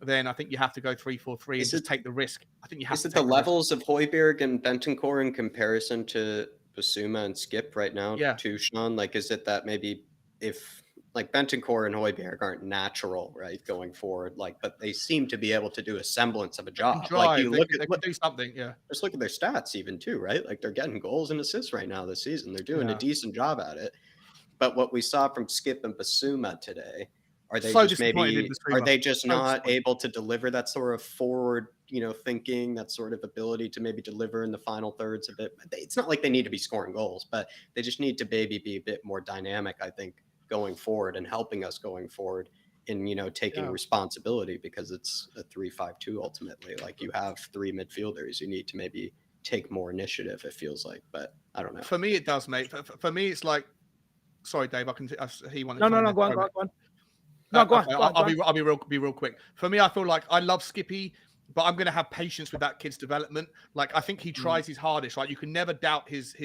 then I think you have to go 3-4-3 and just take the risk. I think you have to. Is it the levels of Højbjerg and Bentancur in comparison to Basuma and Skip right now? Yeah. To Sean, like, is it that maybe if like Bentancur and Højbjerg aren't natural, right, going forward, like, but they seem to be able to do a semblance of a job. Like, they can do something, yeah. Just look at their stats even too, right? Like, they're getting goals and assists right now this season. They're doing a decent job at it. But what we saw from Skip and Basuma today Are they So just disappointed in maybe are Basuma. they just So not disappointed. able to deliver that sort of forward, thinking, that sort of ability to maybe deliver in the final thirds a bit? It's not like they need to be scoring goals, but they just need to maybe be a bit more dynamic, I think, going forward and helping us going forward in, taking Yeah. responsibility because it's a 3-5-2 ultimately. Like you have three midfielders, you need to maybe take more initiative, it feels like, but I don't know. For me, it does, mate. For me, it's like, sorry, Dave. He wanted to No, come no, in no. there. Go on, Sorry, go on, mate. go on. No, go on, Okay, go on, go on. I'll be real quick. For me, I feel like I love Skippy, but I'm going to have patience with that kid's development. Like I think he tries his hardest. Right, you can never doubt his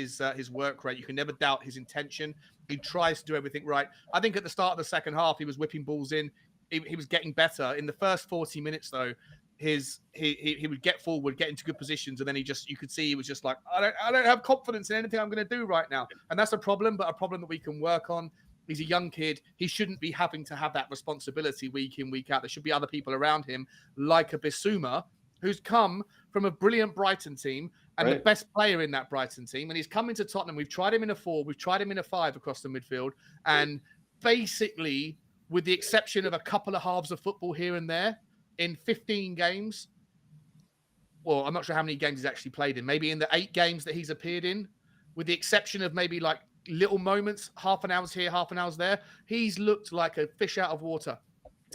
work rate. You can never doubt his intention. He tries to do everything right. I think at the start of the second half, he was whipping balls in. He was getting better in the first 40 minutes, though. He would get forward, get into good positions, and then you could see he was just like, I don't have confidence in anything I'm going to do right now, and that's a problem, but a problem that we can work on. He's a young kid. He shouldn't be having to have that responsibility week in, week out. There should be other people around him, like a Bissouma, who's come from a brilliant Brighton team and the Right. best player in that Brighton team. And he's come into Tottenham. We've tried him in a 4, we've tried him in a 5 across the midfield. And basically, with the exception of a couple of halves of football here and there, in 15 games, well, I'm not sure how many games he's actually played in. Maybe in the 8 games that he's appeared in, with the exception of maybe like little moments, half an hour's here, half an hour's there, he's looked like a fish out of water,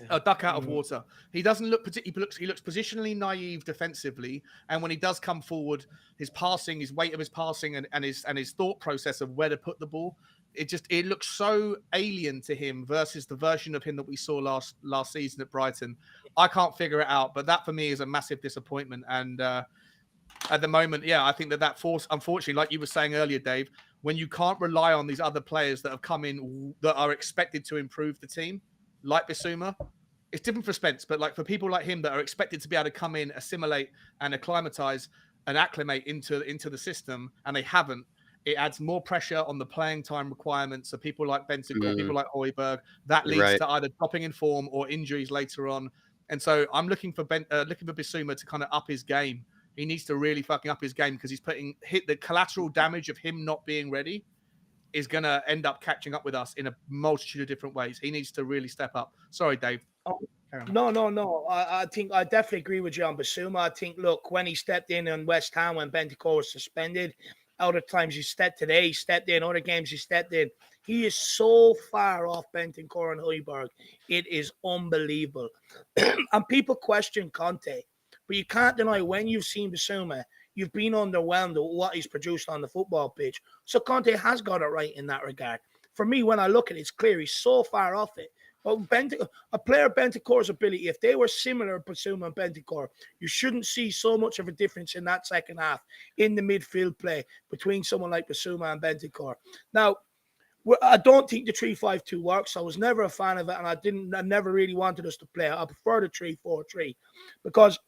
a duck out of water. He doesn't look particularly. He looks positionally naive defensively, and when he does come forward, his passing, his weight of his passing, and his thought process of where to put the ball, it looks so alien to him versus the version of him that we saw last season at Brighton. I can't figure it out, but that for me is a massive disappointment. And at the moment, yeah, I think that force, unfortunately, like you were saying earlier, Dave, when you can't rely on these other players that have come in that are expected to improve the team, like Bissouma, it's different for Spence, but like for people like him that are expected to be able to come in, assimilate and acclimatize and acclimate into the system, and they haven't, it adds more pressure on the playing time requirements of people like Bentancur, people like Højbjerg. That You're leads right. to either dropping in form or injuries later on. And so I'm looking for Bissouma to kind of up his game. He needs to really fucking up his game because he's hit the collateral damage of him not being ready is going to end up catching up with us in a multitude of different ways. He needs to really step up. Sorry, Dave. Oh, no. I think I definitely agree with you on Basuma. I think, look, when he stepped in on West Ham when Bentancur was suspended, other times he stepped in, other games he stepped in. He is so far off Bentancur and Højbjerg. It is unbelievable. And people question Conte, but you can't deny when you've seen Basuma, you've been underwhelmed at what he's produced on the football pitch. So Conte has got it right in that regard. For me, when I look at it, it's clear he's so far off it. But a player of Bentancur's ability, if they were similar, Basuma and Bentancur, you shouldn't see so much of a difference in that second half in the midfield play between someone like Basuma and Bentancur. Now, I don't think the 3-5-2 works. I was never a fan of it, and I never really wanted us to play it. I prefer the 3-4-3 because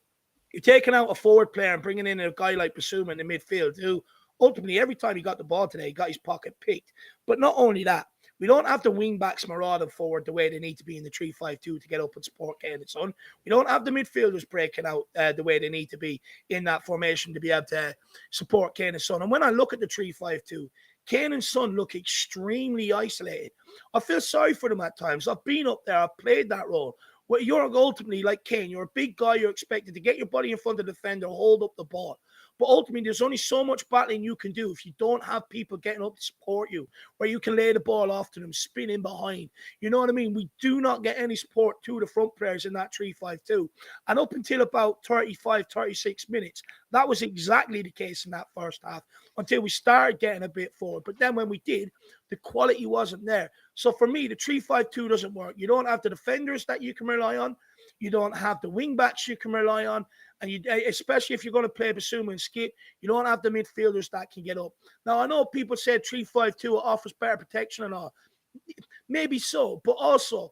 you're taking out a forward player and bringing in a guy like Basuma in the midfield who ultimately every time he got the ball today, he got his pocket picked. But not only that, we don't have the wing backs marauding forward the way they need to be in the 3-5-2 to get up and support Kane and Son. We don't have the midfielders breaking out the way they need to be in that formation to be able to support Kane and Son. And when I look at the 3-5-2, Kane and Son look extremely isolated. I feel sorry for them at times. I've been up there. I've played that role. Where you're ultimately like Kane, you're a big guy. You're expected to get your body in front of the defender, hold up the ball. But ultimately, there's only so much battling you can do if you don't have people getting up to support you, where you can lay the ball off to them, spin in behind. You know what I mean? We do not get any support to the front players in that 3-5-2. And up until about 35, 36 minutes, that was exactly the case in that first half until we started getting a bit forward. But then when we did, the quality wasn't there. So for me, the 3-5-2 doesn't work. You don't have the defenders that you can rely on. You don't have the wing backs you can rely on. And you, especially if you're going to play Basuma and Skip, you don't have the midfielders that can get up. Now, I know people said 3-5-2 offers better protection and all. Maybe so, but also,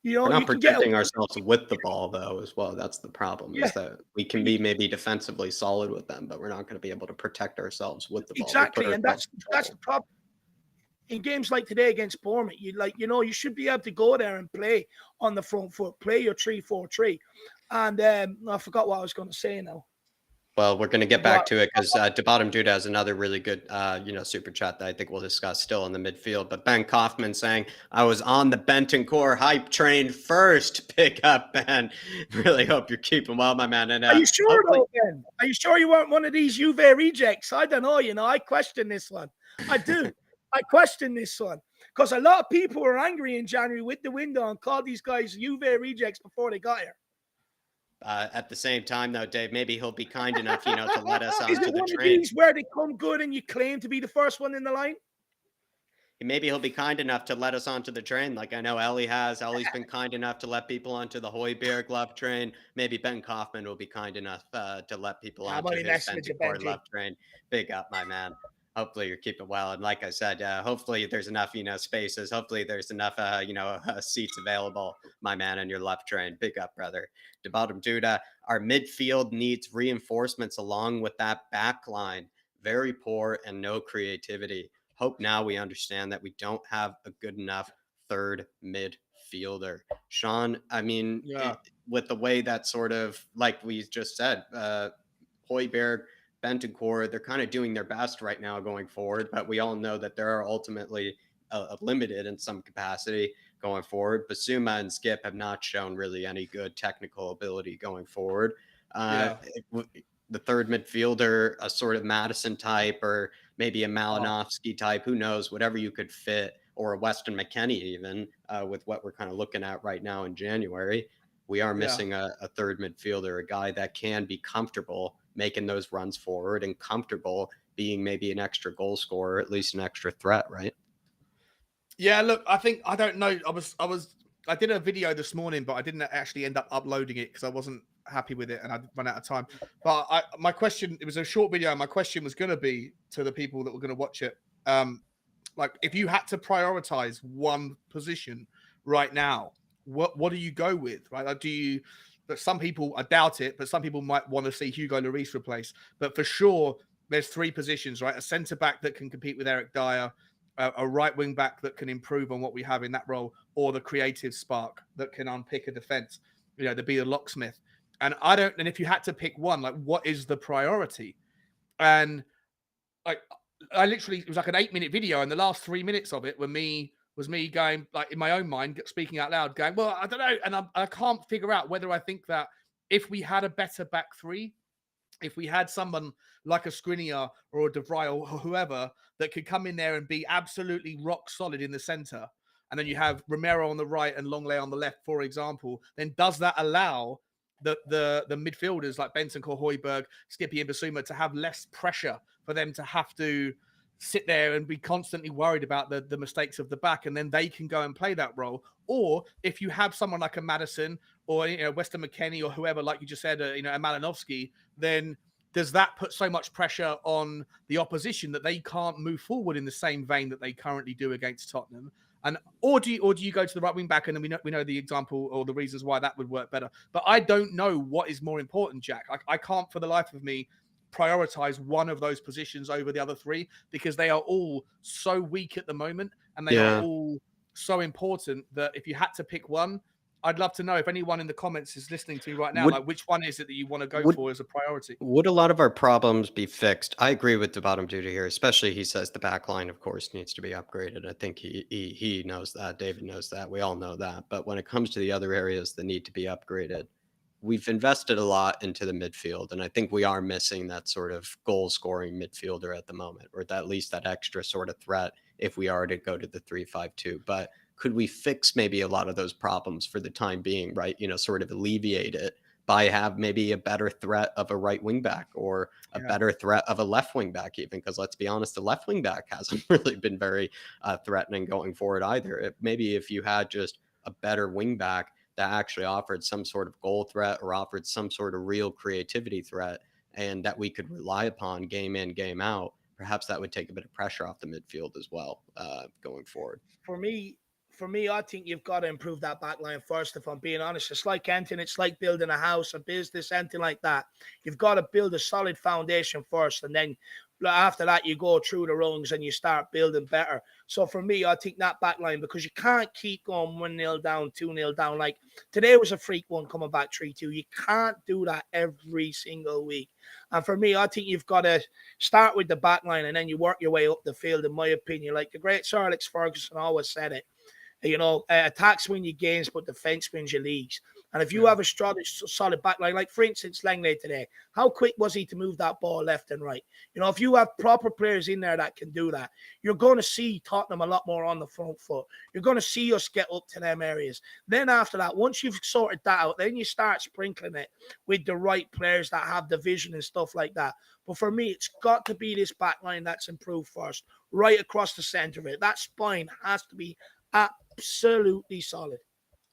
We're you not can get protecting ourselves with the ball, though, as well. That's the problem, yeah, is that we can be maybe defensively solid with them, but we're not going to be able to protect ourselves with the ball. We put exactly. And ourselves in that's the trouble. problem. In games like today against Bournemouth, you should be able to go there and play on the front foot, play your 3-4-3. And I forgot what I was going to say now. Well, we're going to get back But to it because Bottom Dude has another really good, super chat that I think we'll discuss still in the midfield. But Ben Kaufman saying, I was on the Bentoncourt hype train first. Pick up, Ben. Really hope you're keeping well, my man. And are you sure hopefully, though, Ben? Are you sure you weren't one of these Juve rejects? I don't know. I question this one. I do. I question this one because a lot of people were angry in January with the window and called these guys Juve rejects before they got here. at the same time, though, Dave, maybe he'll be kind enough, to let us Is onto it the one of train. these where they come good and you claim to be the first one in the line? Maybe he'll be kind enough to let us onto the train, like I know Ellie has. Ellie's been kind enough to let people onto the Hoiberg love train. Maybe Ben Kaufman will be kind enough to let people I'm onto only his messing with you, Bentoncourt Benji. love train. Big up, my man. Hopefully you're keeping well, and like I said, hopefully there's enough, spaces. Hopefully there's enough, seats available, my man, in your left train. Big up, brother. Bottom Duda, our midfield needs reinforcements along with that back line. Very poor and no creativity. Hope now we understand that we don't have a good enough third midfielder. Sean, I mean, Yeah. with the way that sort of, like we just said, Hoiberg, Bentoncourt, they're kind of doing their best right now going forward, but we all know that they're ultimately limited in some capacity going forward. Basuma and Skip have not shown really any good technical ability going forward. Yeah. The third midfielder, a sort of Madison type, or maybe a Malinowski type, who knows, whatever you could fit, or a Weston McKennie even, with what we're kind of looking at right now in January. We are missing a third midfielder, a guy that can be comfortable making those runs forward and comfortable being maybe an extra goal scorer, at least an extra threat, right? Yeah, look, I don't know. I did a video this morning, but I didn't actually end up uploading it because I wasn't happy with it and I'd run out of time. But my question, it was a short video, and my question was going to be to the people that were going to watch it. Like, if you had to prioritize one position right now, what do you go with? Right? Like, but some people, I doubt it, but some people might want to see Hugo Lloris replaced. But for sure, there's three positions, right? A centre back that can compete with Eric Dyer, a right wing back that can improve on what we have in that role, or the creative spark that can unpick a defense, to be a locksmith. And if you had to pick one, like, what is the priority? And like, I literally, it was like an 8-minute video, and the last 3 minutes of it was me going, like, in my own mind, speaking out loud, going, well, I don't know. And I can't figure out whether I think that if we had a better back three, if we had someone like a Skriniar or a De Vrij or whoever that could come in there and be absolutely rock solid in the center, and then you have Romero on the right and Longley on the left, for example, then does that allow the midfielders like Bentoncourt, Hoiberg, Skippy and Basuma to have less pressure for them to have to sit there and be constantly worried about the mistakes of the back, and then they can go and play that role? Or if you have someone like a Madison or Weston McKennie or whoever, like you just said, a Malinowski, then does that put so much pressure on the opposition that they can't move forward in the same vein that they currently do against Tottenham? And or do you go to the right wing back, and then we know the example or the reasons why that would work better? But I don't know what is more important, Jack. I can't for the life of me prioritize one of those positions over the other three, because they are all so weak at the moment, and they are all so important that if you had to pick one, I'd love to know if anyone in the comments is listening to you right now, like, which one is it that you want to go for as a priority? Would a lot of our problems be fixed? I agree with the bottom duty here, especially he says the back line, of course, needs to be upgraded. I think he knows that. David knows that. We all know that. But when it comes to the other areas that need to be upgraded, we've invested a lot into the midfield, and I think we are missing that sort of goal-scoring midfielder at the moment, or at least that extra sort of threat if we are to go to the 3-5-2. But could we fix maybe a lot of those problems for the time being, right? Sort of alleviate it by have maybe a better threat of a right wing back, or a better threat of a left wing back even, because let's be honest, the left wing back hasn't really been very threatening going forward either. Maybe if you had just a better wing back that actually offered some sort of goal threat, or offered some sort of real creativity threat, and that we could rely upon game in, game out, perhaps that would take a bit of pressure off the midfield as well going forward. For me, I think you've got to improve that back line first, if I'm being honest. It's like anything. It's like building a house, a business, anything like that. You've got to build a solid foundation first, and then after that, you go through the rungs and you start building better. So for me, I think that back line, because you can't keep going 1-0 down, 2-0 down. Like today was a freak one coming back 3-2. You can't do that every single week. And for me, I think you've got to start with the back line and then you work your way up the field, in my opinion. Like the great Sir Alex Ferguson always said it. Attacks win you games, but defense wins you leagues. And if you have a solid back line, like for instance, Langley today, how quick was he to move that ball left and right? If you have proper players in there that can do that, you're going to see Tottenham a lot more on the front foot. You're going to see us get up to them areas. Then after that, once you've sorted that out, then you start sprinkling it with the right players that have the vision and stuff like that. But for me, it's got to be this back line that's improved first, right across the center of it. That spine has to be absolutely solid.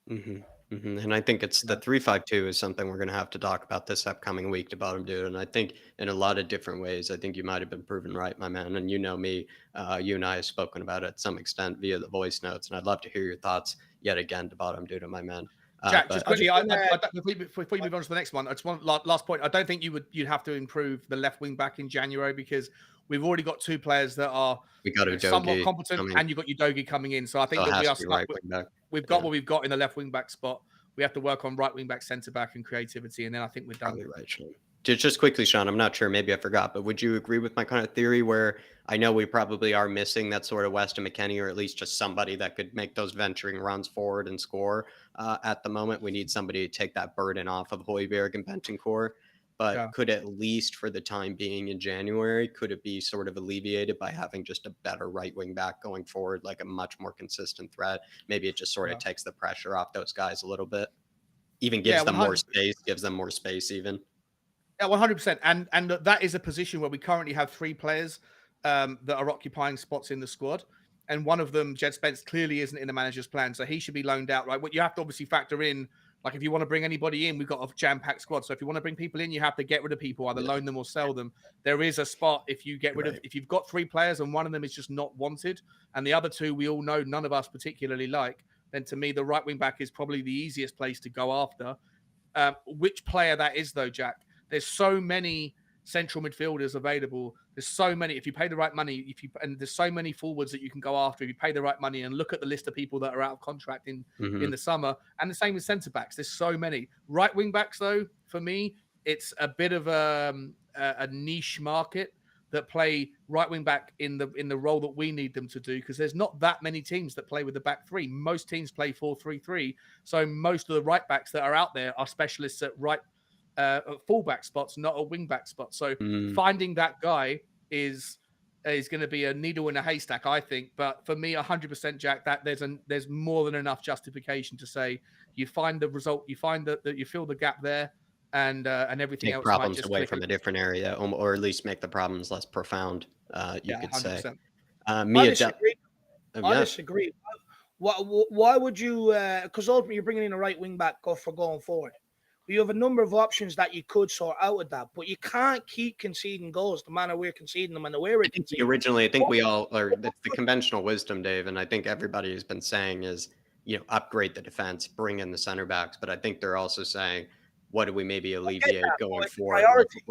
And I think it's the 3-5-2 is something we're going to have to talk about this upcoming week to bottom dude. And I think in a lot of different ways, I think you might have been proven right, my man. And you know me, you and I have spoken about it to some extent via the voice notes. And I'd love to hear your thoughts yet again to bottom dude, my man. Jack, just quickly, before you move on to the next one, I just want last point. I don't think you'd have to improve the left wing back in January because we've already got two players that are somewhat competent, and you've got Udogie coming in. So I think that we are stuck. We've got what we've got in the left wing back spot. We have to work on right wing back, centre back, and creativity, and then I think we're done. Right, Sean. Just quickly, Sean, I'm not sure, maybe I forgot, but would you agree with my kind of theory where I know we probably are missing that sort of Weston McKennie, or at least just somebody that could make those venturing runs forward and score at the moment? We need somebody to take that burden off of Højbjerg and Bentancur. But could at least for the time being in January, could it be sort of alleviated by having just a better right wing back going forward, like a much more consistent threat? Maybe it just sort of takes the pressure off those guys a little bit. Even gives them more space, even. Yeah, 100%. And that is a position where we currently have three players that are occupying spots in the squad. And one of them, Jed Spence, clearly isn't in the manager's plan. So he should be loaned out, right? What you have to obviously factor in, like if you want to bring anybody in, we've got a jam-packed squad. So if you want to bring people in, you have to get rid of people, either loan them or sell them. There is a spot if you get rid of, if you've got three players and one of them is just not wanted, and the other two we all know none of us particularly like, then to me, the right wing back is probably the easiest place to go after. Which player that is, though, Jack? There's so many central midfielders available. There's so many. If you pay the right money, and there's so many forwards that you can go after if you pay the right money. And look at the list of people that are out of contract in the summer. And the same with centre backs. There's so many. Right wing backs, though, for me, it's a bit of a niche market that play right wing back in the role that we need them to do, because there's not that many teams that play with the back three. Most teams play 4-3-3. So most of the right backs that are out there are specialists at right fullback spots, not a wing back spot. So finding that guy is going to be a needle in a haystack, I think. But for me, 100%, Jack, that there's more than enough justification to say you find the result, you find that you fill the gap there, and everything take else problems away from a different area, or at least make the problems less profound. You could 100%. Say. I disagree. Why would you? Because ultimately you're bringing in a right wing back for going forward. You have a number of options that you could sort out with that, but you can't keep conceding goals the manner we're conceding them and the way we're conceding. Originally, I think we all are. It's the conventional wisdom, Dave, and I think everybody has been saying is, upgrade the defense, bring in the center backs. But I think they're also saying, what do we maybe alleviate going forward?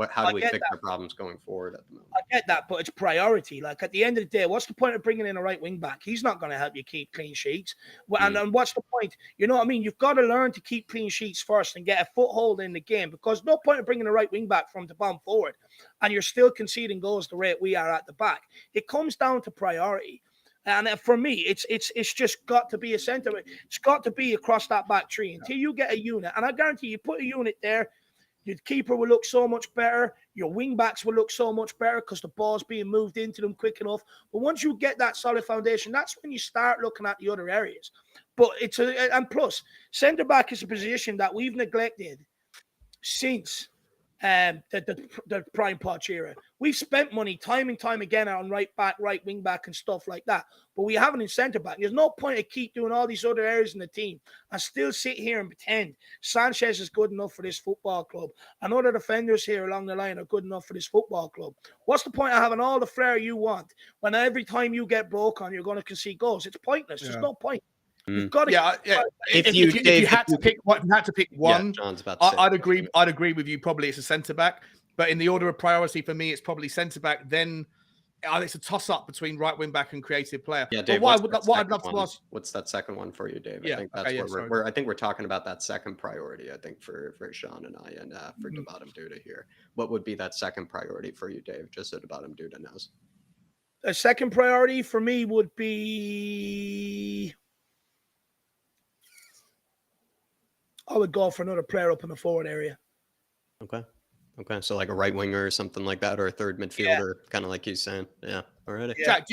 How do we fix our problems going forward at the moment? I get that, but it's priority. Like at the end of the day, what's the point of bringing in a right wing back? He's not going to help you keep clean sheets. And what's the point? You know what I mean? You've got to learn to keep clean sheets first and get a foothold in the game, because no point of bringing a right wing back from the bomb forward and you're still conceding goals the rate we are at the back. It comes down to priority. And for me, it's just got to be a center. It's got to be across that back three until you get a unit. And I guarantee you put a unit there, your keeper will look so much better. Your wing backs will look so much better because the ball's being moved into them quick enough. But once you get that solid foundation, that's when you start looking at the other areas. But and plus, centre back is a position that we've neglected since the prime Poch era. We've spent money time and time again on right back, right wing back and stuff like that, but we haven't in centre back. There's no point to keep doing all these other areas in the team and still sit here and pretend Sanchez is good enough for this football club and other defenders here along the line are good enough for this football club. What's the point of having all the flair you want when every time you get broke on, you're going to concede goals? It's pointless. There's no point. You've got to If you had to pick one, I'd agree with you. Probably it's a centre back. But in the order of priority for me, it's probably centre back. Then it's a toss up between right wing back and creative player. Yeah, But Dave, what's that what I'd second love to one? ask. What's that second one for you, Dave? I Yeah. think that's Okay. Yeah. where Sorry. we're I think we're talking about that second priority, I think, for Sean and I, and for Mhm. Debatum Duda here. What would be that second priority for you, Dave? Just so Debatum Duda knows. A second priority for me would be I would go for another player up in the forward area. Okay. Okay. So like a right winger or something like that, or a third midfielder, kind of like he's saying. Yeah. Alrighty. Yeah. Jack,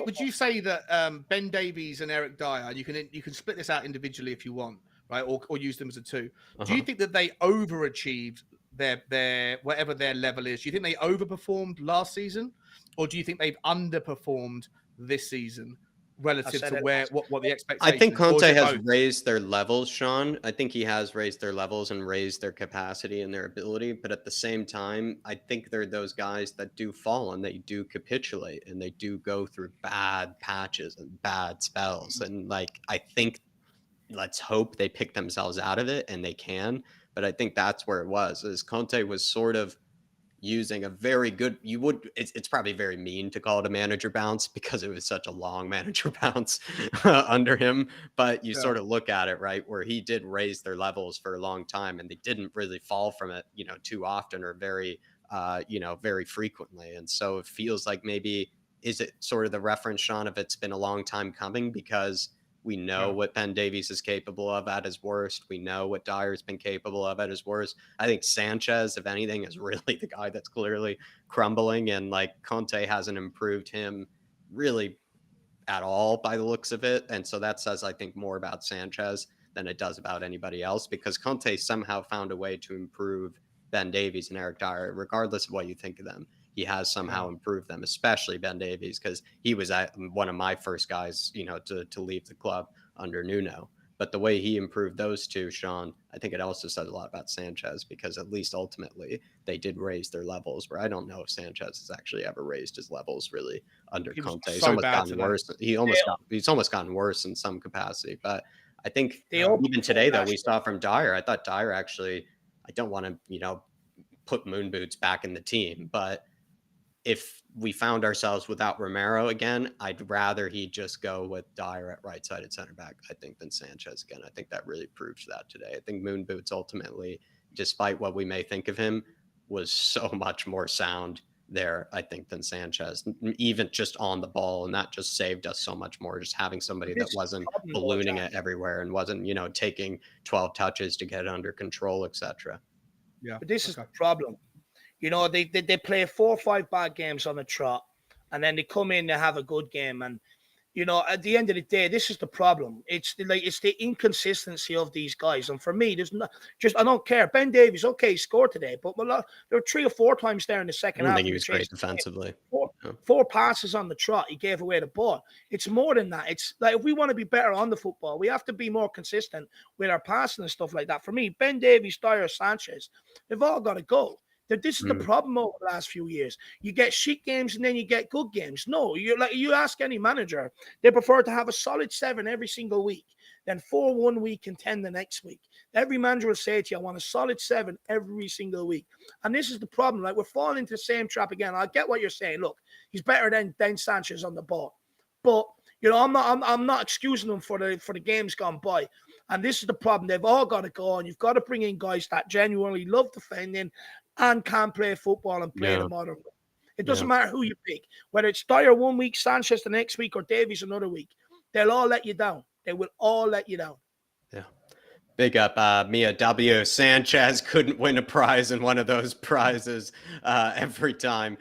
would you say that Ben Davies and Eric Dyer, you can split this out individually if you want, right, or use them as a two. Do you think that they overachieved their whatever their level is? Do you think they overperformed last season, or do you think they've underperformed this season relative to what the I expectation think is? Or is Conte it has both? raised their levels, Sean. I think he has raised their levels and raised their capacity and their ability. But at the same time, I think they're those guys that do fall and they do capitulate and they do go through bad patches and bad spells. And like, I think let's hope they pick themselves out of it, and they can. But I think that's where it was, is Conte was sort of using a very good, it's probably very mean to call it a manager bounce because it was such a long manager bounce under him, but you Yeah. sort of look at it, right, where he did raise their levels for a long time and they didn't really fall from it, too often, or very very frequently. And so it feels like, maybe, is it sort of the reference, Sean, of it's been a long time coming, because we know Yeah. what Ben Davies is capable of at his worst. We know what Dyer's been capable of at his worst. I think Sanchez, if anything, is really the guy that's clearly crumbling, and like Conte hasn't improved him really at all by the looks of it. And so that says, I think, more about Sanchez than it does about anybody else, because Conte somehow found a way to improve Ben Davies and Eric Dyer, regardless of what you think of them. He has somehow improved them, especially Ben Davies, because he was one of my first guys, to leave the club under Nuno. But the way he improved those two, Sean, I think it also says a lot about Sanchez, because at least ultimately they did raise their levels, where I don't know if Sanchez has actually ever raised his levels really under He was Conte. He's so almost bad gotten today. worse. He's almost gotten worse in some capacity. But I think They all even today, though, we actually- saw from Dyer, I thought Dyer actually, I don't want to, put moon boots back in the team, but if we found ourselves without Romero again, I'd rather he just go with Dyer at right-sided center back, I think, than Sanchez again. I think that really proves that today. I think Moon Boots ultimately, despite what we may think of him, was so much more sound there, I think, than Sanchez, even just on the ball. And that just saved us so much more, just having somebody that wasn't ballooning it everywhere and wasn't, taking 12 touches to get it under control, etc. Yeah. But this is the problem. They play 4 or 5 bad games on the trot, and then they come in, they have a good game. And, at the end of the day, this is the problem. It's the inconsistency of these guys. And for me, there's not I don't care. Ben Davies, okay, he scored today, but there were 3 or 4 times there in the second I don't half. think he was great defensively. Four passes on the trot, he gave away the ball. It's more than that. It's like, if we want to be better on the football, we have to be more consistent with our passing and stuff like that. For me, Ben Davies, Dyer, Sanchez, they've all got to go. This is the problem over the last few years. You get shit games and then you get good games. No, you ask any manager, they prefer to have a solid 7 every single week, then 4 one week and 10 the next week. Every manager will say to you, I want a solid 7 every single week. And this is the problem. Like, we're falling into the same trap again. I get what you're saying. Look, he's better than Sanchez on the ball. But I'm not excusing them for the games gone by. And this is the problem. They've all got to go, and you've got to bring in guys that genuinely love defending and can play football and play the modern way. It doesn't matter who you pick, whether it's Dyer one week, Sanchez the next week, or Davies another week. They'll all let you down. They will all let you down. Yeah. Big up, Mia W. Sanchez couldn't win a prize in one of those prizes every time,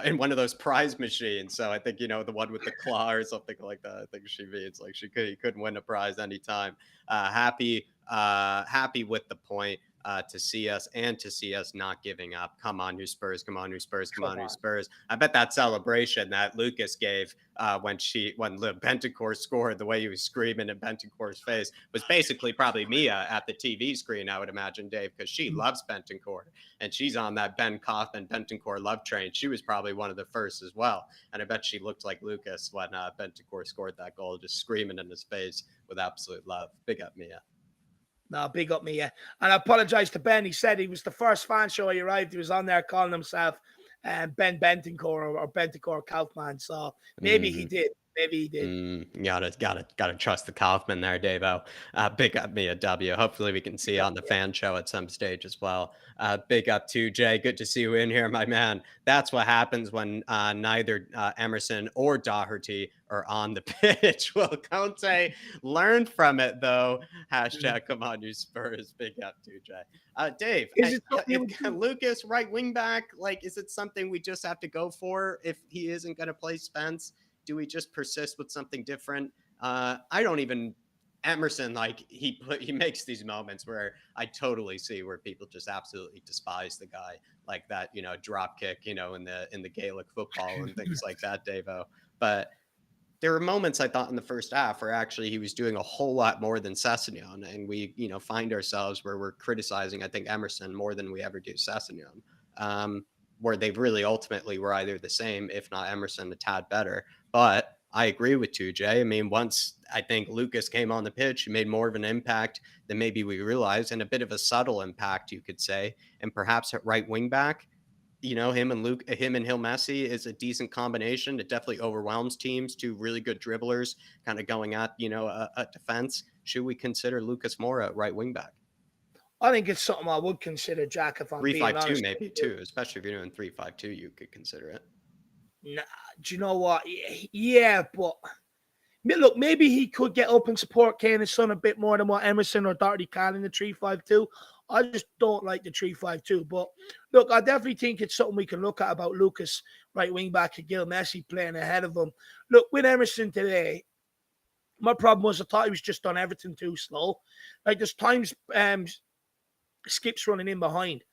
in one of those prize machines. So I think, the one with the claw or something like that, I think she means like he couldn't win a prize anytime. Happy with the point. To see us not giving up. Come on, you Spurs. Come on, you Spurs. Come on, you Spurs. I bet that celebration that Lucas gave when Bentancur scored, the way he was screaming in Bentancur's face, was basically probably Mia at the TV screen, I would imagine, Dave, because she loves Bentancur and she's on that Ben Kaufman Bentancur love train. She was probably one of the first as well. And I bet she looked like Lucas when Bentancur scored that goal, just screaming in his face with absolute love. Big up, Mia. No, big up me, yeah. And I apologize to Ben. He said he was the first fan show he arrived. He was on there calling himself Ben Bentoncourt or Bentoncourt Kaufman. So maybe he Mhm. did. Maybe he did. Gotta trust the Kaufman there, Davo. Big up me a W. Hopefully we can see you on the fan show at some stage as well. Big up to Jay. Good to see you in here, my man. That's what happens when neither Emerson or Doherty are on the pitch. Well, Conte learned from it though. Hashtag come on, you Spurs. Big up to Jay. Dave, Is it something you would do? Lucas right wing back, like, is it something we just have to go for if he isn't going to play Spence? Do we just persist with something different? I don't even Emerson, like he makes these moments where I totally see where people just absolutely despise the guy, like that, drop kick, in the Gaelic football and things like that, Davo. But there were moments I thought in the first half where actually he was doing a whole lot more than Sessegnon, and we, find ourselves where we're criticizing, I think, Emerson more than we ever do Sessegnon. Where they really ultimately were either the same, if not Emerson a tad better. But I agree with 2J. I mean, once I think Lucas came on the pitch, he made more of an impact than maybe we realized, and a bit of a subtle impact, you could say. And perhaps at right wing back, him and Hill Messi is a decent combination. It definitely overwhelms teams. Two really good dribblers, kind of going at a defense. Should we consider Lucas Moura at right wing back? I think it's something I would consider, Jack, if I'm being 3-5-2 honest. maybe too, especially if you're doing 3-5-2, you could consider it. Nah, do you know what? Yeah, but look, maybe he could get up and support Kane and Son a bit more than what Emerson or Doherty can in the 3-5-2. I just don't like the 3-5-2. But look, I definitely think it's something we can look at about Lucas, right wing back, and Gil Messi playing ahead of him. Look, with Emerson today, my problem was I thought he was just on everything too slow. Like there's times skips running in behind.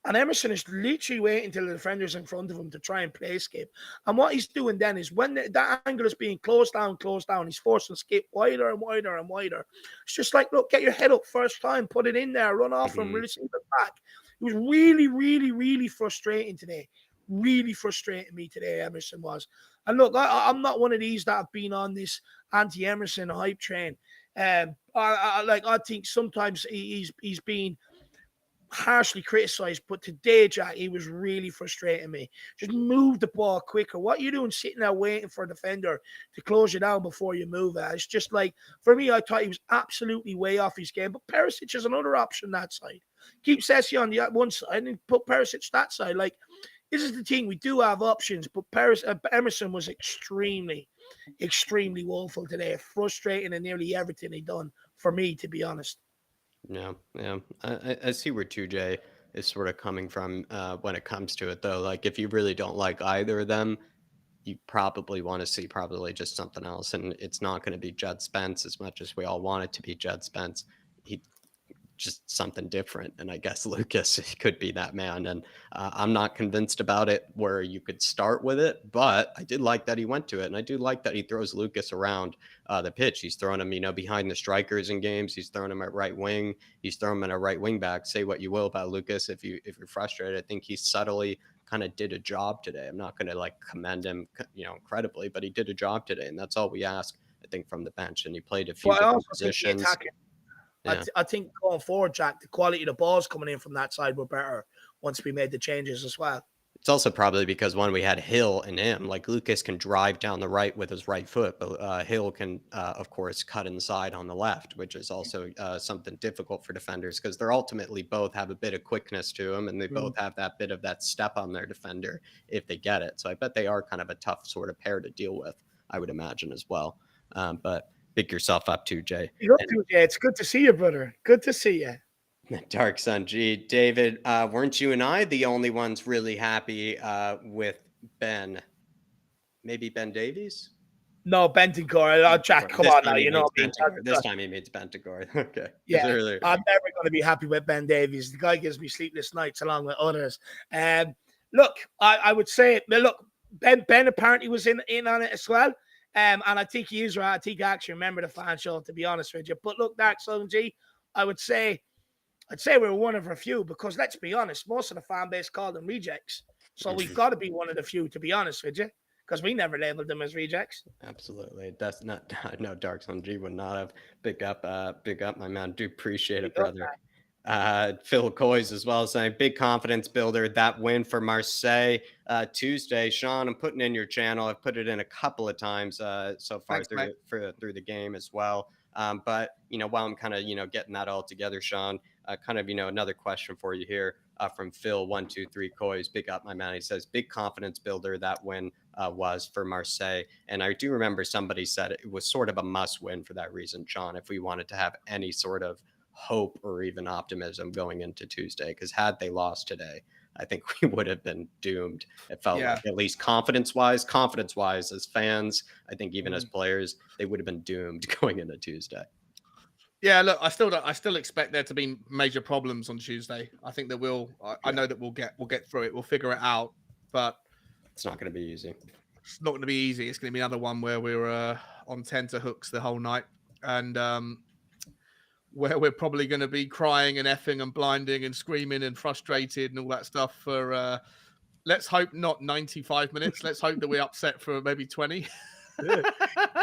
And Emerson is literally waiting until the defender's in front of him to try and play skip. And what he's doing then is when that angle is being closed down, he's forcing skip wider and wider and wider. It's just like, look, get your head up first time, put it in there, run off and receive it back. It was really, really, really frustrating today. Really frustrating me today, Emerson was. And look, I'm not one of these that have been on this anti-Emerson hype train. I think sometimes he's been harshly criticized, but today, Jack, he was really frustrating me. Just move the ball quicker. What are you doing sitting there waiting for a defender to close you down before you move it? It's just like, for me, I thought he was absolutely way off his game. But Perisic is another option that side. Keep Sessi on the one side and put Perisic that side. Like, this is the thing. We do have options, but Emerson was extremely, extremely woeful today. Frustrating in nearly everything he done, for me, to be honest. Yeah. I see where 2J is sort of coming from when it comes to it, though. Like, if you really don't like either of them, you probably want to see just something else. And it's not going to be Judd Spence as much as we all want it to be Judd Spence. He just something different. And I guess Lucas could be that man. And I'm not convinced about it where you could start with it, but I did like that he went to it. And I do like that he throws Lucas around the pitch. He's throwing him, behind the strikers in games. He's throwing him at right wing. He's throwing him at a right wing back. Say what you will about Lucas. If you're frustrated, I think he subtly kind of did a job today. I'm not going to commend him, incredibly, but he did a job today. And that's all we ask, I think, from the bench. And he played a few different positions. Yeah. I think going forward, Jack, the quality of the balls coming in from that side were better once we made the changes as well. It's also probably because when we had Hill and him, like Lucas can drive down the right with his right foot, but Hill can, of course, cut inside on the left, which is also something difficult for defenders because they're ultimately both have a bit of quickness to them and they both have that bit of that step on their defender if they get it. So I bet they are kind of a tough sort of pair to deal with, I would imagine as well. But pick yourself up too, Jay. It's good to see you, brother. Good to see you. Dark Sun G. David, weren't you and I the only ones really happy with Ben? Maybe Ben Davies? No, Bentoncourt. Jack, come on now. This time he means Bentoncourt. Okay. Yeah, I'm never going to be happy with Ben Davies. The guy gives me sleepless nights along with others. Look, I would say, look, Ben apparently was in on it as well. And I think he is right. I think I actually remember the fan show, to be honest with you. But look, Dark Sun G, I'd say we're one of a few because let's be honest, most of the fan base called them rejects. So we've got to be one of the few, to be honest with you. because we never labeled them as rejects. Absolutely. That's not no Dark Sun G would not have. Big up, my man. Do appreciate it, Big up, brother. Phil Coys as well saying big confidence builder, that win for Marseille Tuesday. Sean, I'm putting in your channel. I've put it in a couple of times so far. Thanks, through the game as well. But while I'm kind of getting that all together, Sean, kind of another question for you here from Phil 123 Coys. Big up, my man. He says big confidence builder, that win was for Marseille. And I do remember somebody said it was sort of a must win for that reason, Sean, if we wanted to have any sort of hope or even optimism going into Tuesday, because had they lost today, I think we would have been doomed. It felt like, at least confidence wise as fans, I think even as players, they would have been doomed going into Tuesday. Yeah, look, I still expect there to be major problems on Tuesday. I think that I know that we'll get through it. We'll figure it out, but it's not going to be easy. It's not going to be easy. It's going to be another one where we're on tenterhooks the whole night, and where we're probably going to be crying and effing and blinding and screaming and frustrated and all that stuff for, let's hope not 95 minutes. Let's hope that we're upset for maybe 20. It's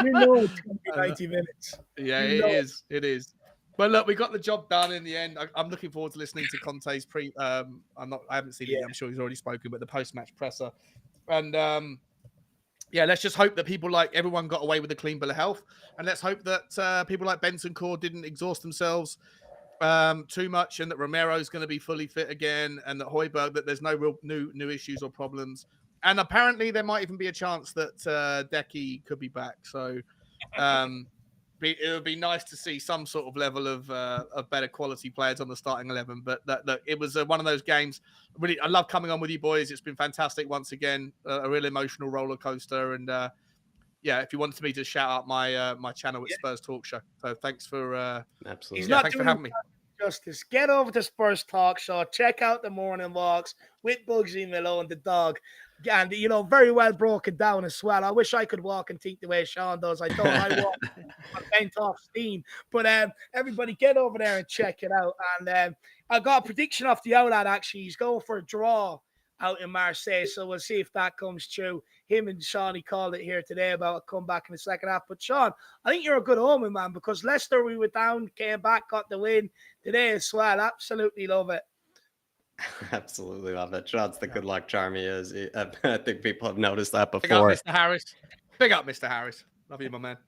going to be 90 minutes. Yeah, it is. But look, we got the job done in the end. I'm looking forward to listening to Conte's I haven't seen it. I'm sure he's already spoken, but the post-match presser. And let's just hope that everyone got away with a clean bill of health. And let's hope that people like Bentancur didn't exhaust themselves too much, and that Romero's going to be fully fit again, and that Højbjerg, that there's no real new issues or problems. And apparently there might even be a chance that Decky could be back. So it would be nice to see some sort of level of better quality players on the starting 11. But it was one of those games. Really, I love coming on with you boys. It's been fantastic once again. A real emotional roller coaster. And if you wanted me to shout out my channel, it's Spurs Talk Show. So thanks for absolutely. Thanks for having me. Justice, get over to Spurs Talk Show. Check out the morning walks with Bugsy Malone, the dog. And, very well broken down as well. I wish I could walk and think the way Sean does. I don't. I walk bent off steam. But everybody get over there and check it out. And I got a prediction off the outlet, actually. He's going for a draw out in Marseille. So we'll see if that comes true. Him and Sean, he called it here today about a comeback in the second half. But Sean, I think you're a good omen, man, because Leicester, we were down, came back, got the win today as well. Absolutely love it. Absolutely love it. Sean's the good luck charm he is. I think people have noticed that before. Big up, Mr. Harris. Big up, Mr. Harris. Love you, my man.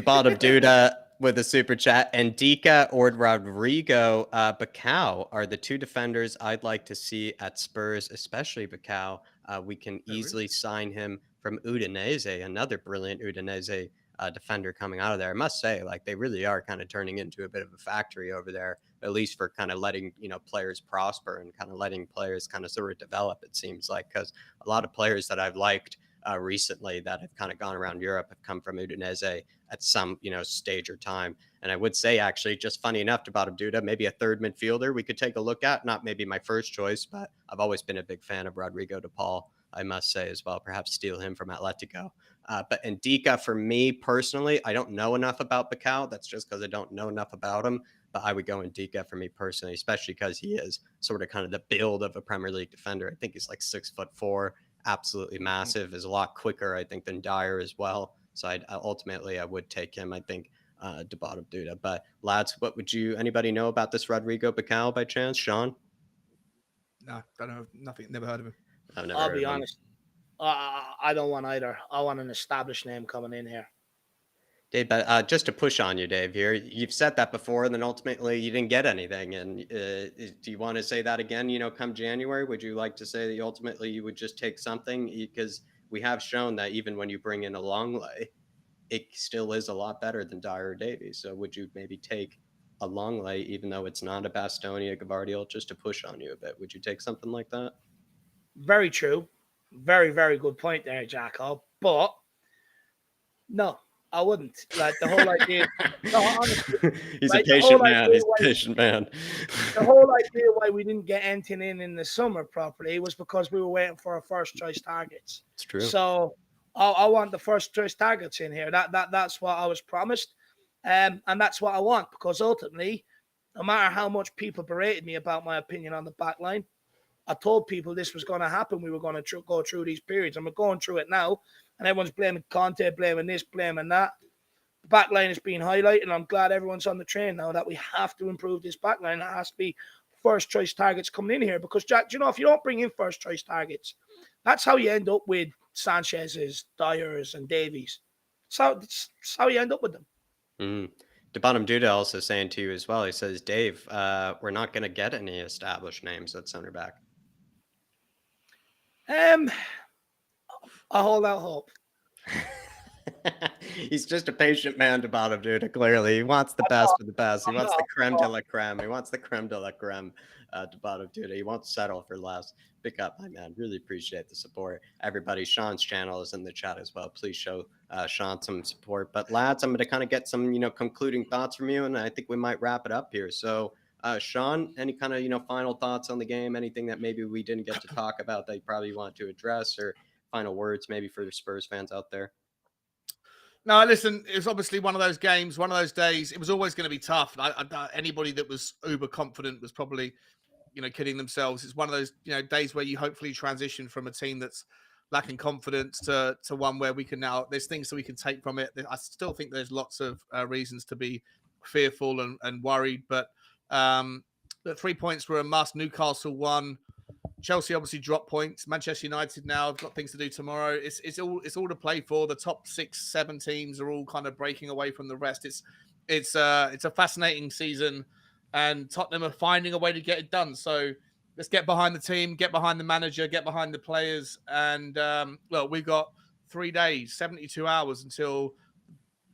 Bottom Duda with a super chat. Ndika or Rodrigo Bacau are the two defenders I'd like to see at Spurs, especially Bacau. We can easily sign him from Udinese, another brilliant Udinese defender coming out of there. I must say, they really are kind of turning into a bit of a factory over there, at least for kind of letting players prosper and kind of letting players kind of sort of develop, it seems like, because a lot of players that I've liked recently that have kind of gone around Europe have come from Udinese at some stage or time. And I would say, actually, just funny enough, to Bottom Duda, maybe a third midfielder we could take a look at. Not maybe my first choice, but I've always been a big fan of Rodrigo de Paul, I must say, as well. Perhaps steal him from Atletico. But Ndika, for me personally, I don't know enough about Bacau. That's just because I don't know enough about him. But I would go Ndika for me personally, especially because he is sort of kind of the build of a Premier League defender. I think he's like 6'4", absolutely massive, is a lot quicker, I think, than Dyer as well. So ultimately I would take him, I think, to Bottom Duda. But lads, anybody know about this Rodrigo Bacau by chance? Sean? No, don't know. Nothing. Never heard of him. I'll be honest. I don't want either. I want an established name coming in here. Dave, but just to push on you, Dave, here, you've said that before, and then ultimately you didn't get anything. And do you want to say that again, come January? Would you like to say that ultimately you would just take something? Because we have shown that even when you bring in a Longley, it still is a lot better than Dyer or Davies. So would you maybe take a Longley, even though it's not a Bastoni, a Gavardiol, just to push on you a bit? Would you take something like that? Very true. Very, very good point there, Jacko. But no, I wouldn't. Like the whole idea. No, honestly, he's a patient man. He's a patient man. The whole idea why we didn't get anything in the summer properly was because we were waiting for our first choice targets. It's true. So I want the first choice targets in here. That's what I was promised, and that's what I want, because ultimately, no matter how much people berated me about my opinion on the back line, I told people this was going to happen. We were going to go through these periods, and we're going through it now. And everyone's blaming Conte, blaming this, blaming that. The back line is being highlighted, and I'm glad everyone's on the train now that we have to improve this back line. It has to be first choice targets coming in here, because, Jack, you know, if you don't bring in first choice targets, that's how you end up with Sanchez's, Dyer's, and Davies. That's how you end up with them. Mm. The bottom Duda also saying to you as well. He says, Dave, we're not going to get any established names at center back. I hold out hope. He's just a patient man, to bottom Duda. Clearly, he wants the best for the best. He wants the creme de la creme. He wants the creme de la creme. To bottom Duda. He won't settle for less. Pick up, my man. Really appreciate the support, everybody. Sean's channel is in the chat as well. Please show Sean some support. But lads, I'm going to kind of get some, concluding thoughts from you, and I think we might wrap it up here. So, Sean, any kind of, final thoughts on the game? Anything that maybe we didn't get to talk about that you probably want to address, or final words maybe for the Spurs fans out there? No, listen, it was obviously one of those games, one of those days. It was always going to be tough. Anybody that was uber confident was probably, kidding themselves. It's one of those, days where you hopefully transition from a team that's lacking confidence to one where we can now, there's things that we can take from it. I still think there's lots of reasons to be fearful and worried, but the 3 points were a must. Newcastle won. Chelsea obviously dropped points. Manchester United now have got things to do tomorrow. It's all to play for. The top 6-7 teams are all kind of breaking away from the rest. It's a fascinating season, and Tottenham are finding a way to get it done. So let's get behind the team, get behind the manager, get behind the players, and we've got 3 days, 72 hours until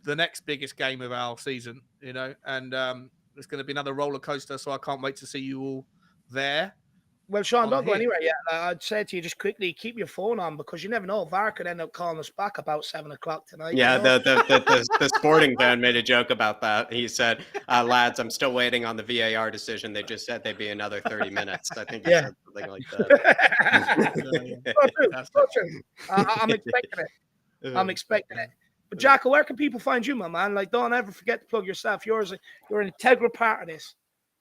the next biggest game of our season. And it's going to be another roller coaster. So I can't wait to see you all there. Well, Sean, don't go anywhere yet. I'd say to you, just quickly keep your phone on, because you never know. VAR could end up calling us back about 7 o'clock tonight. Yeah, the sporting fan made a joke about that. He said, lads, I'm still waiting on the VAR decision. They just said they'd be another 30 minutes. I think he said something like that. So true. I'm expecting it. But, Jacko, where can people find you, my man? Like, don't ever forget to plug yourself. You're an integral part of this.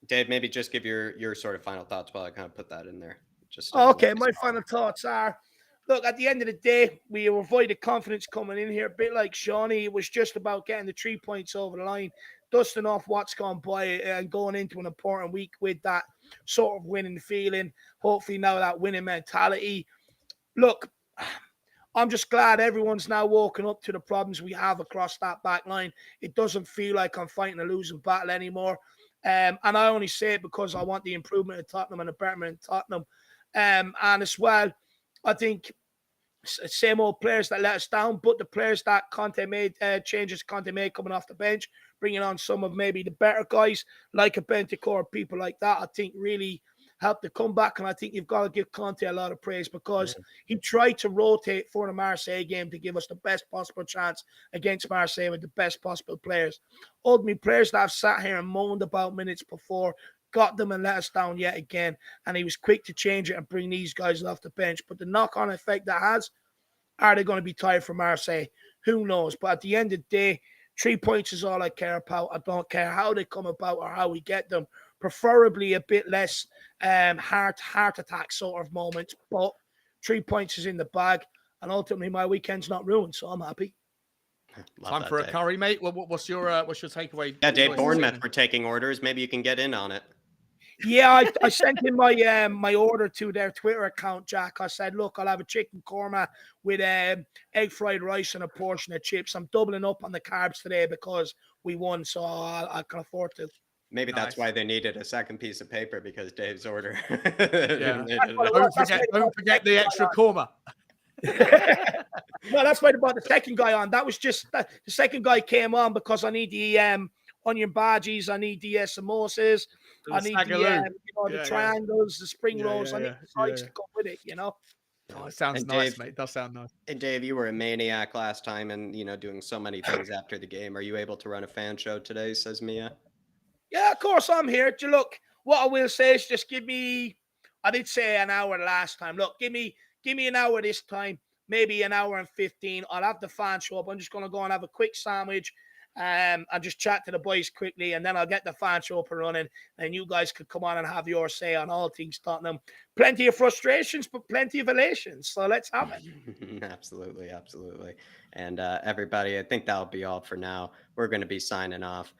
Dave, maybe just give your sort of final thoughts while I kind of put that in there. Okay, my final thoughts are, look, at the end of the day, we avoided confidence coming in here. A bit like Shawnee, it was just about getting the 3 points over the line, dusting off what's gone by, and going into an important week with that sort of winning feeling. Hopefully now that winning mentality. Look, I'm just glad everyone's now woken up to the problems we have across that back line. It doesn't feel like I'm fighting a losing battle anymore. And I only say it because I want the improvement in Tottenham and the betterment in Tottenham. And as well, I think same old players that let us down, but the players that Conte made, changes Conte made coming off the bench, bringing on some of maybe the better guys like a Bentancur, people like that, I think really helped the comeback. And I think you've got to give Conte a lot of praise, because he tried to rotate for the Marseille game to give us the best possible chance against Marseille with the best possible players. Ultimately, players that have sat here and moaned about minutes before got them and let us down yet again. And he was quick to change it and bring these guys off the bench. But the knock-on effect that has, are they going to be tired for Marseille? Who knows? But at the end of the day, 3 points is all I care about. I don't care how they come about or how we get them. Preferably a bit less heart attack sort of moment, but 3 points is in the bag, and ultimately my weekend's not ruined, so I'm happy. Time for a curry, mate. What's your takeaway? Yeah, Dave, Bournemouth, we're taking orders. Maybe you can get in on it. Yeah, I sent in my my order to their Twitter account, Jack. I said, look, I'll have a chicken korma with egg fried rice and a portion of chips. I'm doubling up on the carbs today because we won, so I can afford to. Maybe that's why they needed a second piece of paper, because Dave's order. Yeah. Don't forget the extra korma. No, that's why I brought the second guy on. That was just the second guy came on because I need the onion bhajis, I need the samosas, I need the triangles, the spring rolls. I need the sides to come with it, Oh, it sounds nice, mate. It does sound nice. And Dave, you were a maniac last time, and doing so many things after the game. Are you able to run a fan show today? Says Mia. Yeah, of course I'm here. Look, what I will say is just give me. I did say an hour last time. Look, give me an hour this time. Maybe an hour and 15. I'll have the fan show up. I'm just gonna go and have a quick sandwich and just chat to the boys quickly, and then I'll get the fan show up and running, and you guys could come on and have your say on all things Tottenham. Plenty of frustrations, but plenty of elations. So let's have it. Absolutely, absolutely. And everybody, I think that'll be all for now. We're going to be signing off.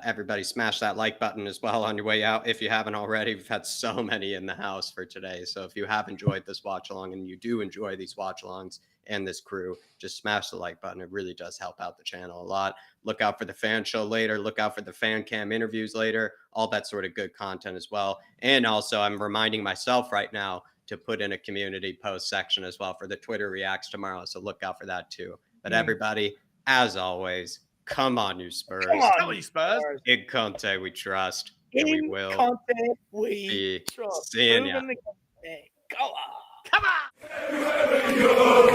Everybody smash that like button as well on your way out if you haven't already. We've had so many in the house for today. So if you have enjoyed this watch along, and you do enjoy these watch alongs and this crew, just smash the like button. It really does help out the channel a lot. Look out for the fan show later. Look out for the fan cam interviews later. All that sort of good content as well. And also, I'm reminding myself right now to put in a community post section as well for the Twitter reacts tomorrow. So look out for that too. But everybody, as always, come on, you Spurs. Come on, you Spurs. In Conte we trust. And we will Conte we be trust. seeing ya. Go on. Come on.